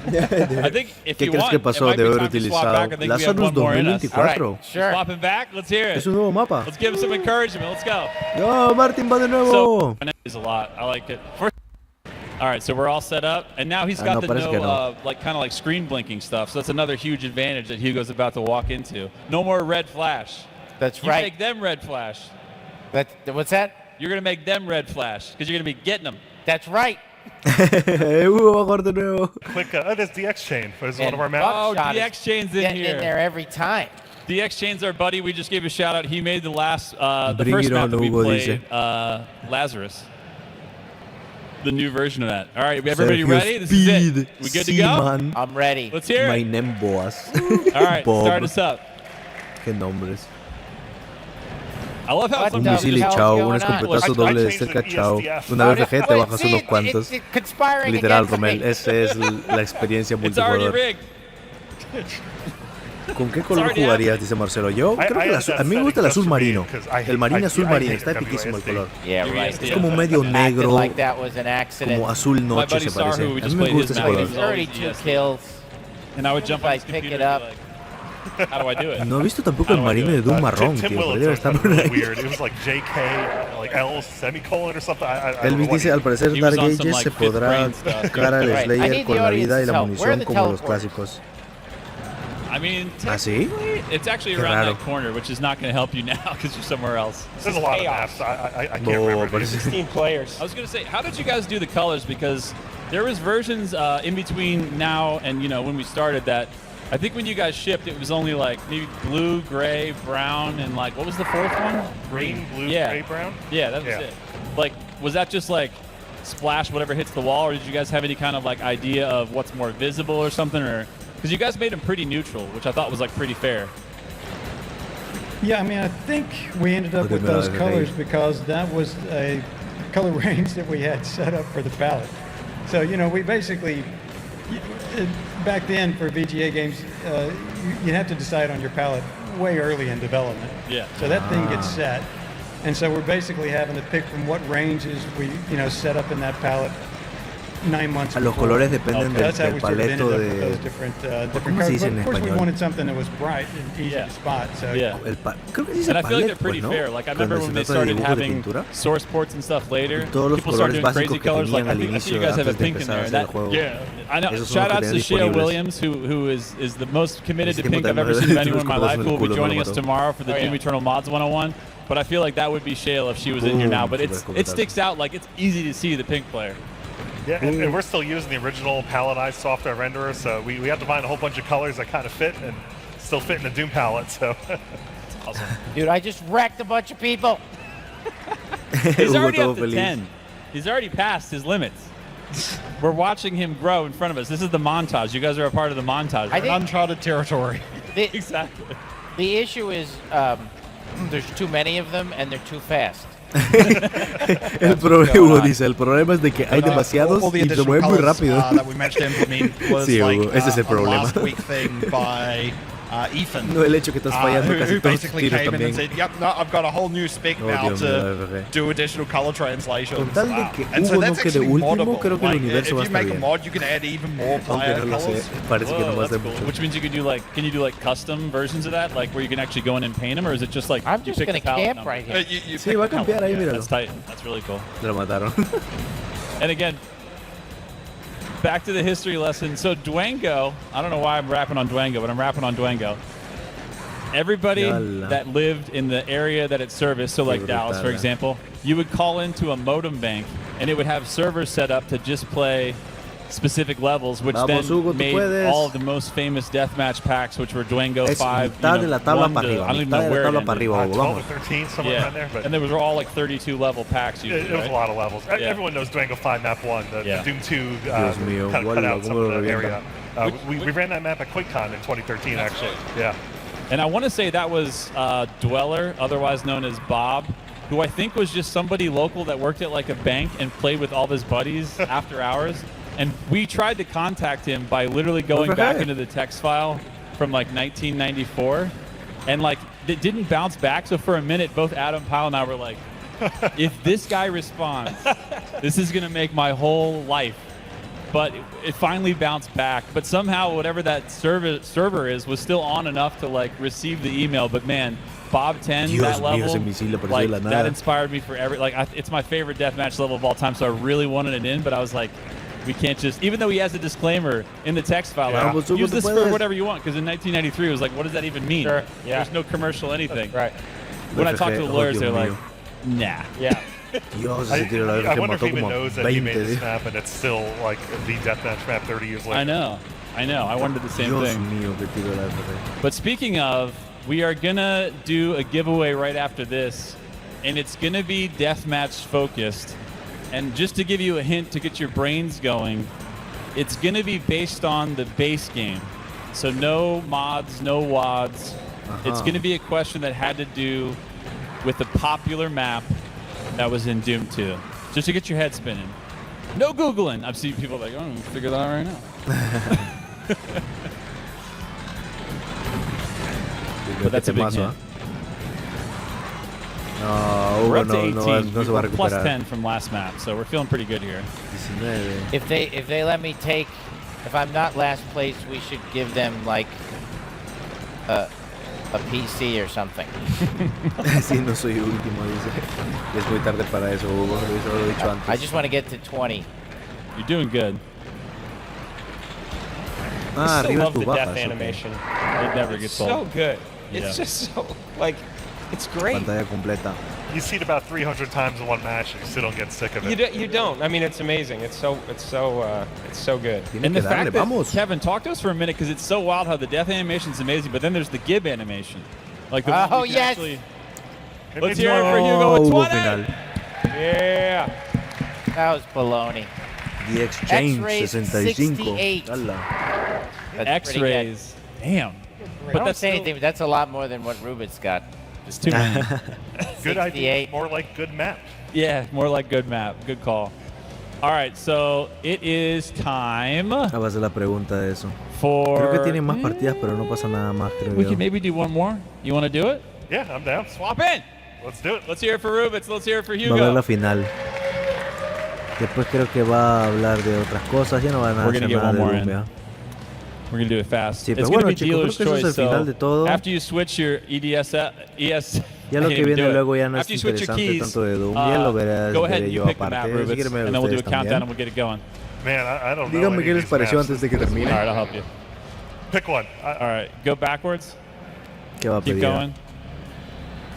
I think if ¿Qué you crees want, que pasó it de haber might be time to swap utilizado back. I think las we have años one more in us. 2024? Right, sure. Swapping back. Let's hear it. Es un nuevo mapa. Let's give him some encouragement. Let's go. Yo, Martin va de nuevo. So, is a lot. I like it. First, all right, so we're all set up, and now he's got the kind of screen blinking stuff. So that's another huge advantage that Hugo's about to walk into. No more red flash. That's you right. Make them red flash. What's that? You're gonna make them red flash because you're gonna be getting them. That's right. Hugo va de nuevo. Click. There's DX Chain. There's one of our maps. Oh, DX Chain's in here. In there every time. DX Chain's our buddy. We just gave a shout out. He made the the first map that we played, Lazarus. The new version of that. All right, everybody ready? This is it. We good to go? Man. I'm ready. Let's hear it. My name Boas. All right, Bob. start us up. Qué nombres. I love how Un misil y chao, un escopetazo doble de cerca, chao. Una BFG te bajas unos cuantos. Literal, Romel, esa es la experiencia multijugador. ¿Con qué color jugarías? Dice Marcelo. Yo creo que a mí me gusta el azul marino. El marino azul marino. Está epiquísimo el color. Es como medio negro, como azul noche se parece. A mí me gusta ese color. No he visto tampoco el marino de Doom marrón, tío. Podría estar por ahí. Elvis dice, al parecer Dark Ages se podrá tocar al Slayer con la vida y la munición como los clásicos. I mean, ¿sí? It's actually around that corner, which is not going to help you now because you're somewhere else. There's a lot of maps. I can't remember. 16 players. I was going to say, how did you guys do the colors? Because there was versions in between now and when we started that. I think when you guys shipped, it was only like maybe blue, gray, brown, and like what was the fourth one? Green, blue, gray, brown. Yeah, that was it. Like, was that just like splash whatever hits the wall, or did you guys have any kind of like idea of what's more visible or something, or? Because you guys made them pretty neutral, which I thought was like pretty fair. Yeah, I mean, I think we ended up with those colors because that was a color range that we had set up for the palette. So, we basically, back then for VGA games, you have to decide on your palette way early in development. Yeah. So that thing gets set. And so we're basically having to pick from what ranges we, set up in that palette 9 months Los colores dependen del paleto de... ¿Cómo se dice en español? We wanted something that was bright and easy to spot. So Creo que dice and I feel like they're palet, pretty pues, ¿no? fair. Like I remember when they started having source ports and stuff later. Todos los People started colores doing crazy básicos que colors. Like tenían I al think inicio you guys have a antes de pink in empezar a there. hacer el juego. Yeah, I know. Esos son Shout los out que to tenían Shea disponibles. Williams, who is the most committed to Ese pink tiempo I've ever también seen of anyone in my los life. Who will be culos joining no us mató. tomorrow for the Doom Eternal Mods 101. But I feel like that would be Shale if she was in here now. But it sticks out like it's easy to see the pink player. Yeah, and we're still using the original palette software renderer, so we have to find a whole bunch of colors that kind of fit and still fit in the Doom palette. So, awesome. Dude, I just wrecked a bunch of people. He's already up to 10. He's already passed his limits. We're watching him grow in front of us. This is the montage. You guys are a part of the montage. I think uncharted territory. Exactly. The issue is there's too many of them and they're too fast. El problema, dice, el problema es de que hay demasiados y se mueven muy rápido. Sí, Hugo, ese es el problema. Ethan. No, el hecho que estás fallando casi who todos basically tiros came in and también. said, yep, no, I've got a whole new spec now Dios to mío, do additional color translations. Con tal de que And so Hugo no that's quede actually último, moddable. creo que el Like, universo va a if you estar make a bien. mod, you can add even more Aunque player no lo sé, colors. parece que no va a ser Cool. mucho. Which means you can do like custom versions of that, like where you can actually go in and paint them, or is it just like I'm you just pick gonna the palette camp number? right here. Sí, va a cambiar ahí, míralo. That's tight. That's really cool. Lo mataron. And again, back to the history lesson. So Dwango, I don't know why I'm rapping on Dwango, but I'm rapping on Dwango. Everybody that lived in the area that it serviced, so like Dallas, for example, you would call into a modem bank, and it would have servers set up to just play specific levels, which Vamos, then Hugo, tú made puedes. all of the most famous deathmatch packs, which were Dwango Es 5. mitad de la tabla para arriba, I don't even mitad know de where la it tabla para ended. arriba, Hugo, 12 vamos. or 13, somewhere around there. But And there was all like 32 level packs usually, it was right? a lot of levels. Yeah. Everyone knows Dwango 5 map 1. The Doom 2 Dios mío, cut guarda, out some cómo of lo the revienta. area. We ran that map at Quakecon in 2013, actually. Yeah. And I want to say that was Dweller, otherwise known as Bob, who I think was just somebody local that worked at like a bank and played with all of his buddies after hours. And we tried to contact him by literally going back into the text file from like 1994. And like it didn't bounce back. So for a minute, both Adam Powell and I were like, if this guy responds, this is going to make my whole life. But it finally bounced back. But somehow, whatever that server is, was still on enough to like receive the email. But man, Bob 10, Dios that mío, level, ese misil apareció like, de la that nada. inspired me for it's my favorite deathmatch level of all time. So I really wanted it in, but I was like, we can't just, even though he has a disclaimer in the text file, Yeah. like, use this for whatever you want. Because in 1993, it was like, what does that even mean? Sure, yeah. There's no commercial anything. Right. When I talked to the lawyers, they're like, nah. Yeah. Dios, ese tiro de la I que wonder if mató he even como knows that he 20. made this map and it's still like the deathmatch map 30 years later. I know. I wondered the same Dios thing. mío, qué tiro de la FG. But speaking of, we are gonna do a giveaway right after this, and it's gonna be deathmatch focused. And just to give you a hint to get your brains going, it's gonna be based on the base game. So no mods, no WODs. It's gonna be a question that had to do with the popular map that was in Doom 2, just to get your head spinning. No Googling. I've seen people like, oh, I'm gonna figure that out right now. But that's a big hit. No, we're up to 18. no se va a We're plus recuperar. 10 from last map, so we're feeling pretty good here. 19. If they let me take, if I'm not last place, we should give them like a PC or something. Sí, no soy último, dice. Es muy tarde para eso, Hugo. Lo he dicho antes. I just want to get to 20. You're doing good. Ah, I still arriba love tu the bajas, death okay. animation. It never gets So old. good. Yeah. It's just so, like, it's great. Pantalla completa. You see it about 300 times in one match, and you still don't get sick of it. You don't. I mean, it's amazing. It's so good. And the fact that, Kevin, talk to us for a minute, because it's so wild how the death animation is amazing, but then there's the Gib animation. Like the one Oh, you can yes. actually... Let's hear it for Hugo at 20. Yeah. That was baloney. The Exchange X-Ray 65. 68. Ala. That's pretty good. X-rays. Damn. But don't say anything, but that's a lot more than what Rubit's got. It's too many. Good idea. 68. More like good map. Yeah, more like good map. Good call. All right, so it is time Va a ser la pregunta de eso. for... Creo que tiene más partidas, pero no pasa nada más, creo We yo. can maybe do one more. You want to do it? Yeah, I'm down. Swap in. Let's do it. Let's hear it for Rubitz. Let's hear it for Va a haber Hugo. la final. Después creo que va a hablar de otras cosas. Ya no van a We're gonna hacer get nada one de more Doom, in. ¿ya? We're going to do it fast. Sí, It's pero going to bueno, be chicos, dealer's creo que eso choice. es el final So de todo. after you switch your EDS, ES, Ya lo I can't que even viene do it. luego ya no es After you switch your interesante keys, tanto de Doom. Ya lo verás, go ahead veré and you yo pick the map, aparte. Si Rubitz, quieren ver and then we'll do a ustedes countdown también. and we'll get it going. Man, I don't know. Díganme any qué of les these pareció maps. antes de que termine. All right, I'll help you. Pick one. All right, go backwards. ¿Qué va a Keep pedir? going.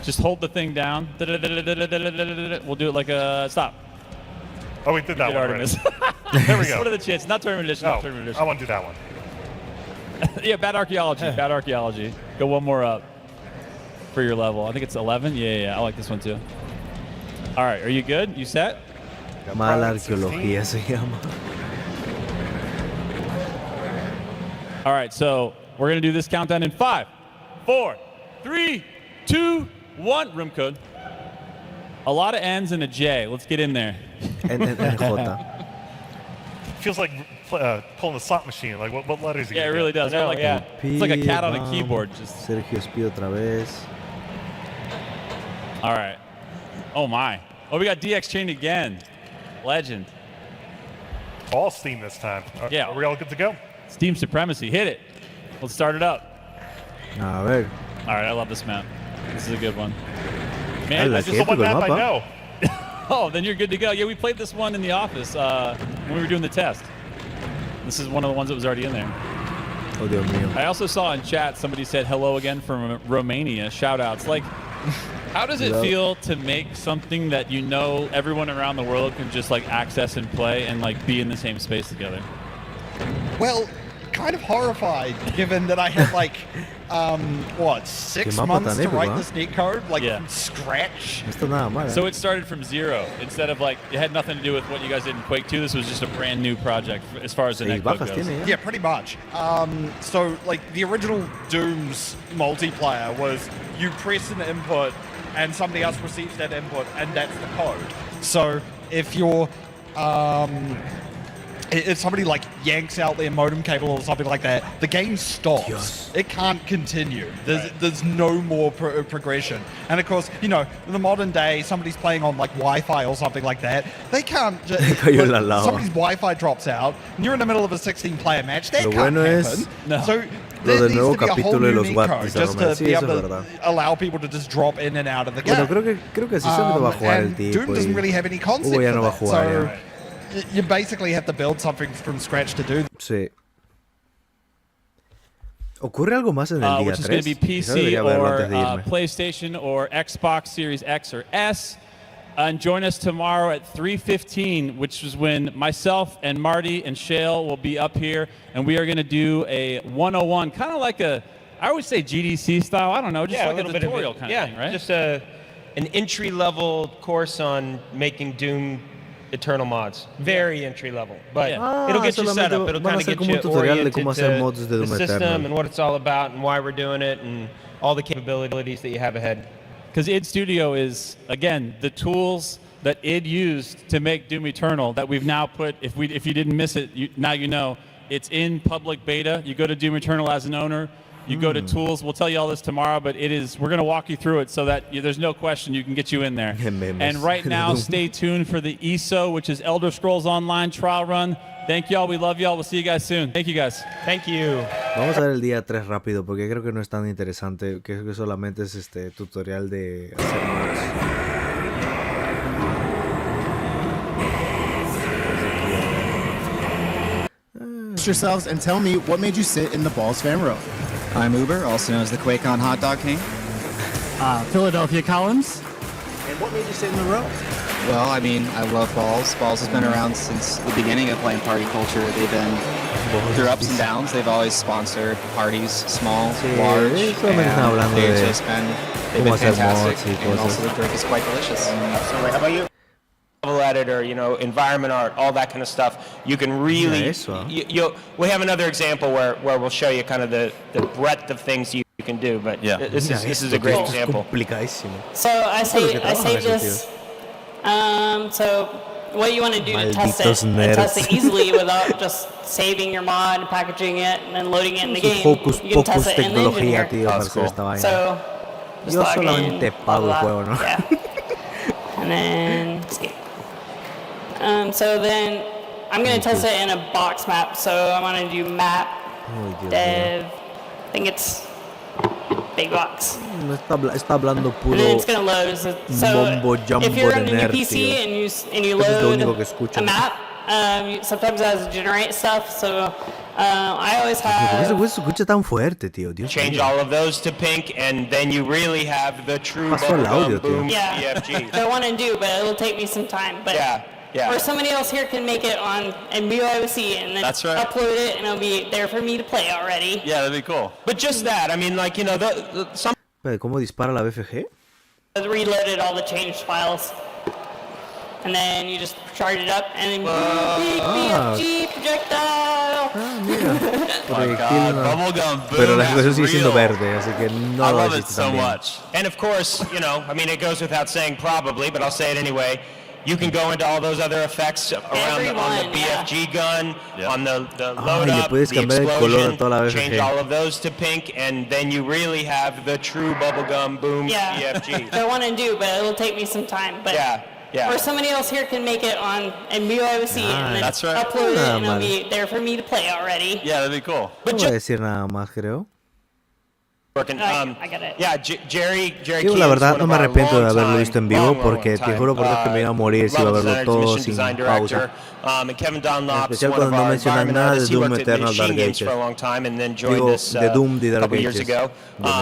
Just hold the thing down. We'll do it like a stop. Oh, we did that one already. Artemis. There we go. What are the chances? Not tournament edition. No, Not tournament edition. I want to do that one. Yeah, bad archaeology. Bad archaeology. Go one more up for your level. I think it's 11. Yeah. I like this one too. All right, are you good? You set? Mala arqueología se llama. All right, so we're gonna do this countdown in 5, 4, 3, 2, 1. Room code. A lot of N's and a J. Let's get in there. NJ. Feels like pulling a slot machine. Like, what letters? Yeah, it really does. I know, Like, yeah. It's like a cat on a keyboard. Just. Sergio Espío otra vez. All right. Oh my. Oh, we got DX chained again. Legend. All Steam this time. Yeah. Are we all good to go? Steam Supremacy. Hit it. Let's start it up. A ver. All right, I love this map. This is a good one. I Man, like this it. is The one map I mapa. know. Oh, then you're good to go. Yeah, we played this one in the office when we were doing the test. This is one of the ones that was already in there. Oh, Dios mío. I also saw in chat somebody said hello again from Romania. Shout outs. Like, how does it Hello. feel to make something that you know everyone around the world can just like access and play and like be in the same space together? Well, kind of horrified, given that I had like, what, 6 Qué mapa months tan to write épico, this net code, like Yeah. from scratch. No está nada mal. So it started from zero. Instead of like, it had nothing to do with what you guys did in Quake 2. This was just a brand new project as far as the Seis netcode bajas goes. tiene ya. Yeah, pretty much. So, like, the original Doom's multiplayer was you press an input and somebody else receives that input, and that's the code. So, if you're, if somebody, like, yanks out their modem cable or something like that, the game stops. Yes. It can't continue. There's no more progression. And, of course, you know, in the modern day, somebody's playing on, like, Wi-Fi or something like that. They can't just... Cayó la lava. somebody's Wi-Fi drops out, and you're in the middle of a 16-player match. That Lo can't bueno happen. es No. So lo there del needs nuevo to be a whole capítulo de new los netcode watts, just Romero. to Sí, be eso able es to verdad. allow people to just drop in and out of the game. Bueno, creo que sí se va a jugar el and tipo. Doom doesn't y really have any concept Hugo ya for no va a that. jugar. So ya. you basically have to build something from scratch to do. Sí. ¿Ocurre algo más en el día Which is 3? going to be Quizá PC debería verlo or antes de irme. PlayStation or Xbox Series X or S. And join us tomorrow at 3:15, which is when myself and Marty and Shale will be up here, and we are going to do a 101, kind of like a, I always say GDC style. I don't know, just Yeah, like a little bit tutorial of it. kind Yeah, of thing, right? just an entry-level course on making Doom Eternal mods. Very entry-level, but Yeah. it'll get you set up. solamente It'll van kind a of hacer get como you un tutorial de oriented cómo hacer mods de the Doom system Eternal. and what it's all about and why we're doing it and all the capabilities that you have ahead. because id Studio is, again, the tools that id used to make Doom Eternal that we've now put, if you didn't miss it, now you know, it's in public beta. You go to Doom Eternal as an owner, you go to tools, we'll tell you all this tomorrow, but we're going to walk you through it so that there's no question you can get you in there. And right now, stay tuned for the ESO, which is Elder Scrolls Online trial run. Thank y'all, we love y'all, we'll see you guys soon. Thank you guys. Thank you. Vamos a ver el día 3 rápido, porque creo que no es tan interesante, creo que solamente es tutorial de hacer mods. Yourselves and tell me what made you sit in the Balls fan row. I'm Uber, also known as the Quakecon Hot Dog King. Philadelphia Collins. And what made you sit in the row? Well, I mean, I love Balls. Balls has been around since the beginning of playing party culture. They've been through ups and downs. They've always sponsored parties, small, large, and they've been fantastic. And also the drink is quite delicious. Absolutely. How about you? Level editor, environment art, all that kind of stuff. You can really, we have another example where we'll show you kind of the breadth of things you can do, but this is a great example. So I say this. So what you want to do to test it, and test it easily without just saving your mod, and packaging it, and then loading it in the game. You can test it in the engine here. So just log in, blah, blah. Yeah. And then escape. So then I'm going to test it in a box map. So I'm going to do map, dev, I think it's big box. Está hablando puro and then it's going to load. So if you're running your PC and you load a map, sometimes it has to generate stuff. So I always have... ¿Por qué se escucha tan fuerte, tío? Dios Change mío. all of those to pink, and then you really have the true Pasó el audio, bubblegum boom Yeah, EFG. I want to do, but it'll take me some time. But Yeah. Or somebody else here can make it on BYOC and then That's right. upload it, and it'll be there for me to play already. Yeah, that'd be cool. But just that, I mean, like, some... ¿Cómo dispara la BFG? I reloaded all the changed files. And then you just charge it up, and then big BFG projectile. Pero la explosión sigue siendo verde, así que no lo hiciste tan bien. And of course, I mean, it goes without saying probably, but I'll say it anyway. You can go into all those other effects around on the BFG gun, on the load up, the explosion, change all of those to pink, and then you really have the true bubblegum boom BFG. I want to do, but it'll take me some time. But Or somebody else here can make it on BYOC and then upload it, and it'll be there for me to play already. Yeah, that'd be cool. No voy a decir nada más, creo. I got it. Yeah, Jerry Digo, la verdad, no me arrepiento de haberlo visto en vivo porque te juro por Dios que me iba a morir si iba a verlo todo sin pausa. En especial cuando no mencionan nada de Doom Eternal Dark Ages. Digo, de Doom de Dark Ages. De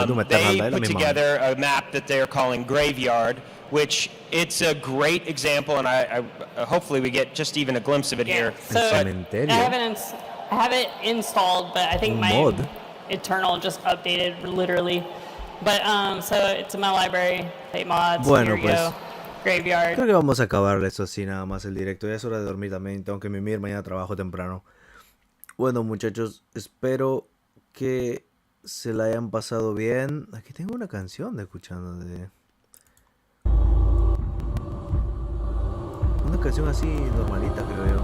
Doom Eternal, es la put misma. together a map that they're calling Graveyard, which it's a great example, and I hopefully we get just even a glimpse of it here. So I have it installed, but I think my Eternal just updated literally. But so it's in my library, Fate mods. Bueno, here we go. Graveyard. Creo que vamos a acabar esto así nada más el directo. Ya es hora de dormir también. Tengo que mimir, mañana trabajo temprano. Bueno, muchachos, espero que se la hayan pasado bien. Aquí tengo una canción de escuchando de... Una canción así normalita, creo yo.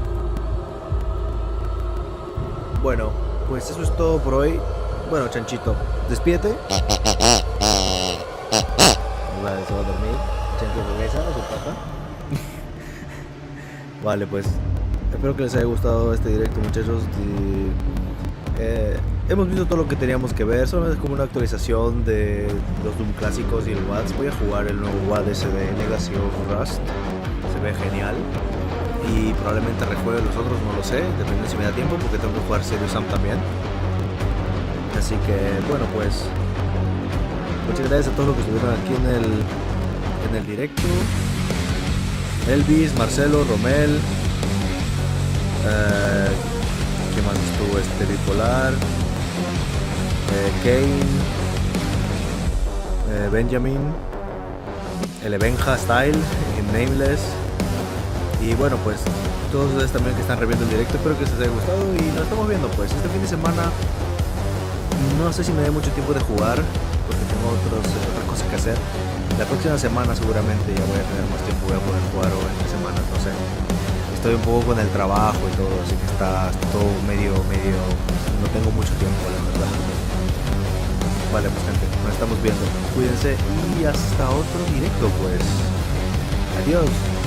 Bueno, pues eso es todo por hoy. Bueno, Chanchito, despídete. Se va a dormir. Chancho regresa a su papá. Vale, pues espero que les haya gustado este directo, muchachos. Hemos visto todo lo que teníamos que ver. Solamente es como una actualización de los Doom clásicos y el WADS. Voy a jugar el nuevo WAD ese de Legacy of Rust. Se ve genial. Y probablemente rejuegue los otros, no lo sé. Depende si me da tiempo, porque tengo que jugar Serious Sam también. Así que, bueno, pues muchas gracias a todos los que estuvieron aquí en el directo. Elvis, Marcelo, Romel, ¿qué más estuvo? Bipolar, Kane, Benjamin, el Benja Style, Nameless. Y bueno, pues todos ustedes también que están reviendo el directo, espero que les haya gustado y nos estamos viendo pues este fin de semana. No sé si me dé mucho tiempo de jugar porque tengo otras cosas que hacer, La próxima semana seguramente ya voy a tener más tiempo, voy a poder jugar, o entre semanas, no sé. Estoy un poco con el trabajo y todo, así que está todo medio, no tengo mucho tiempo, la verdad. Vale, pues gente, nos estamos viendo. Cuídense y hasta otro directo, pues. Adiós.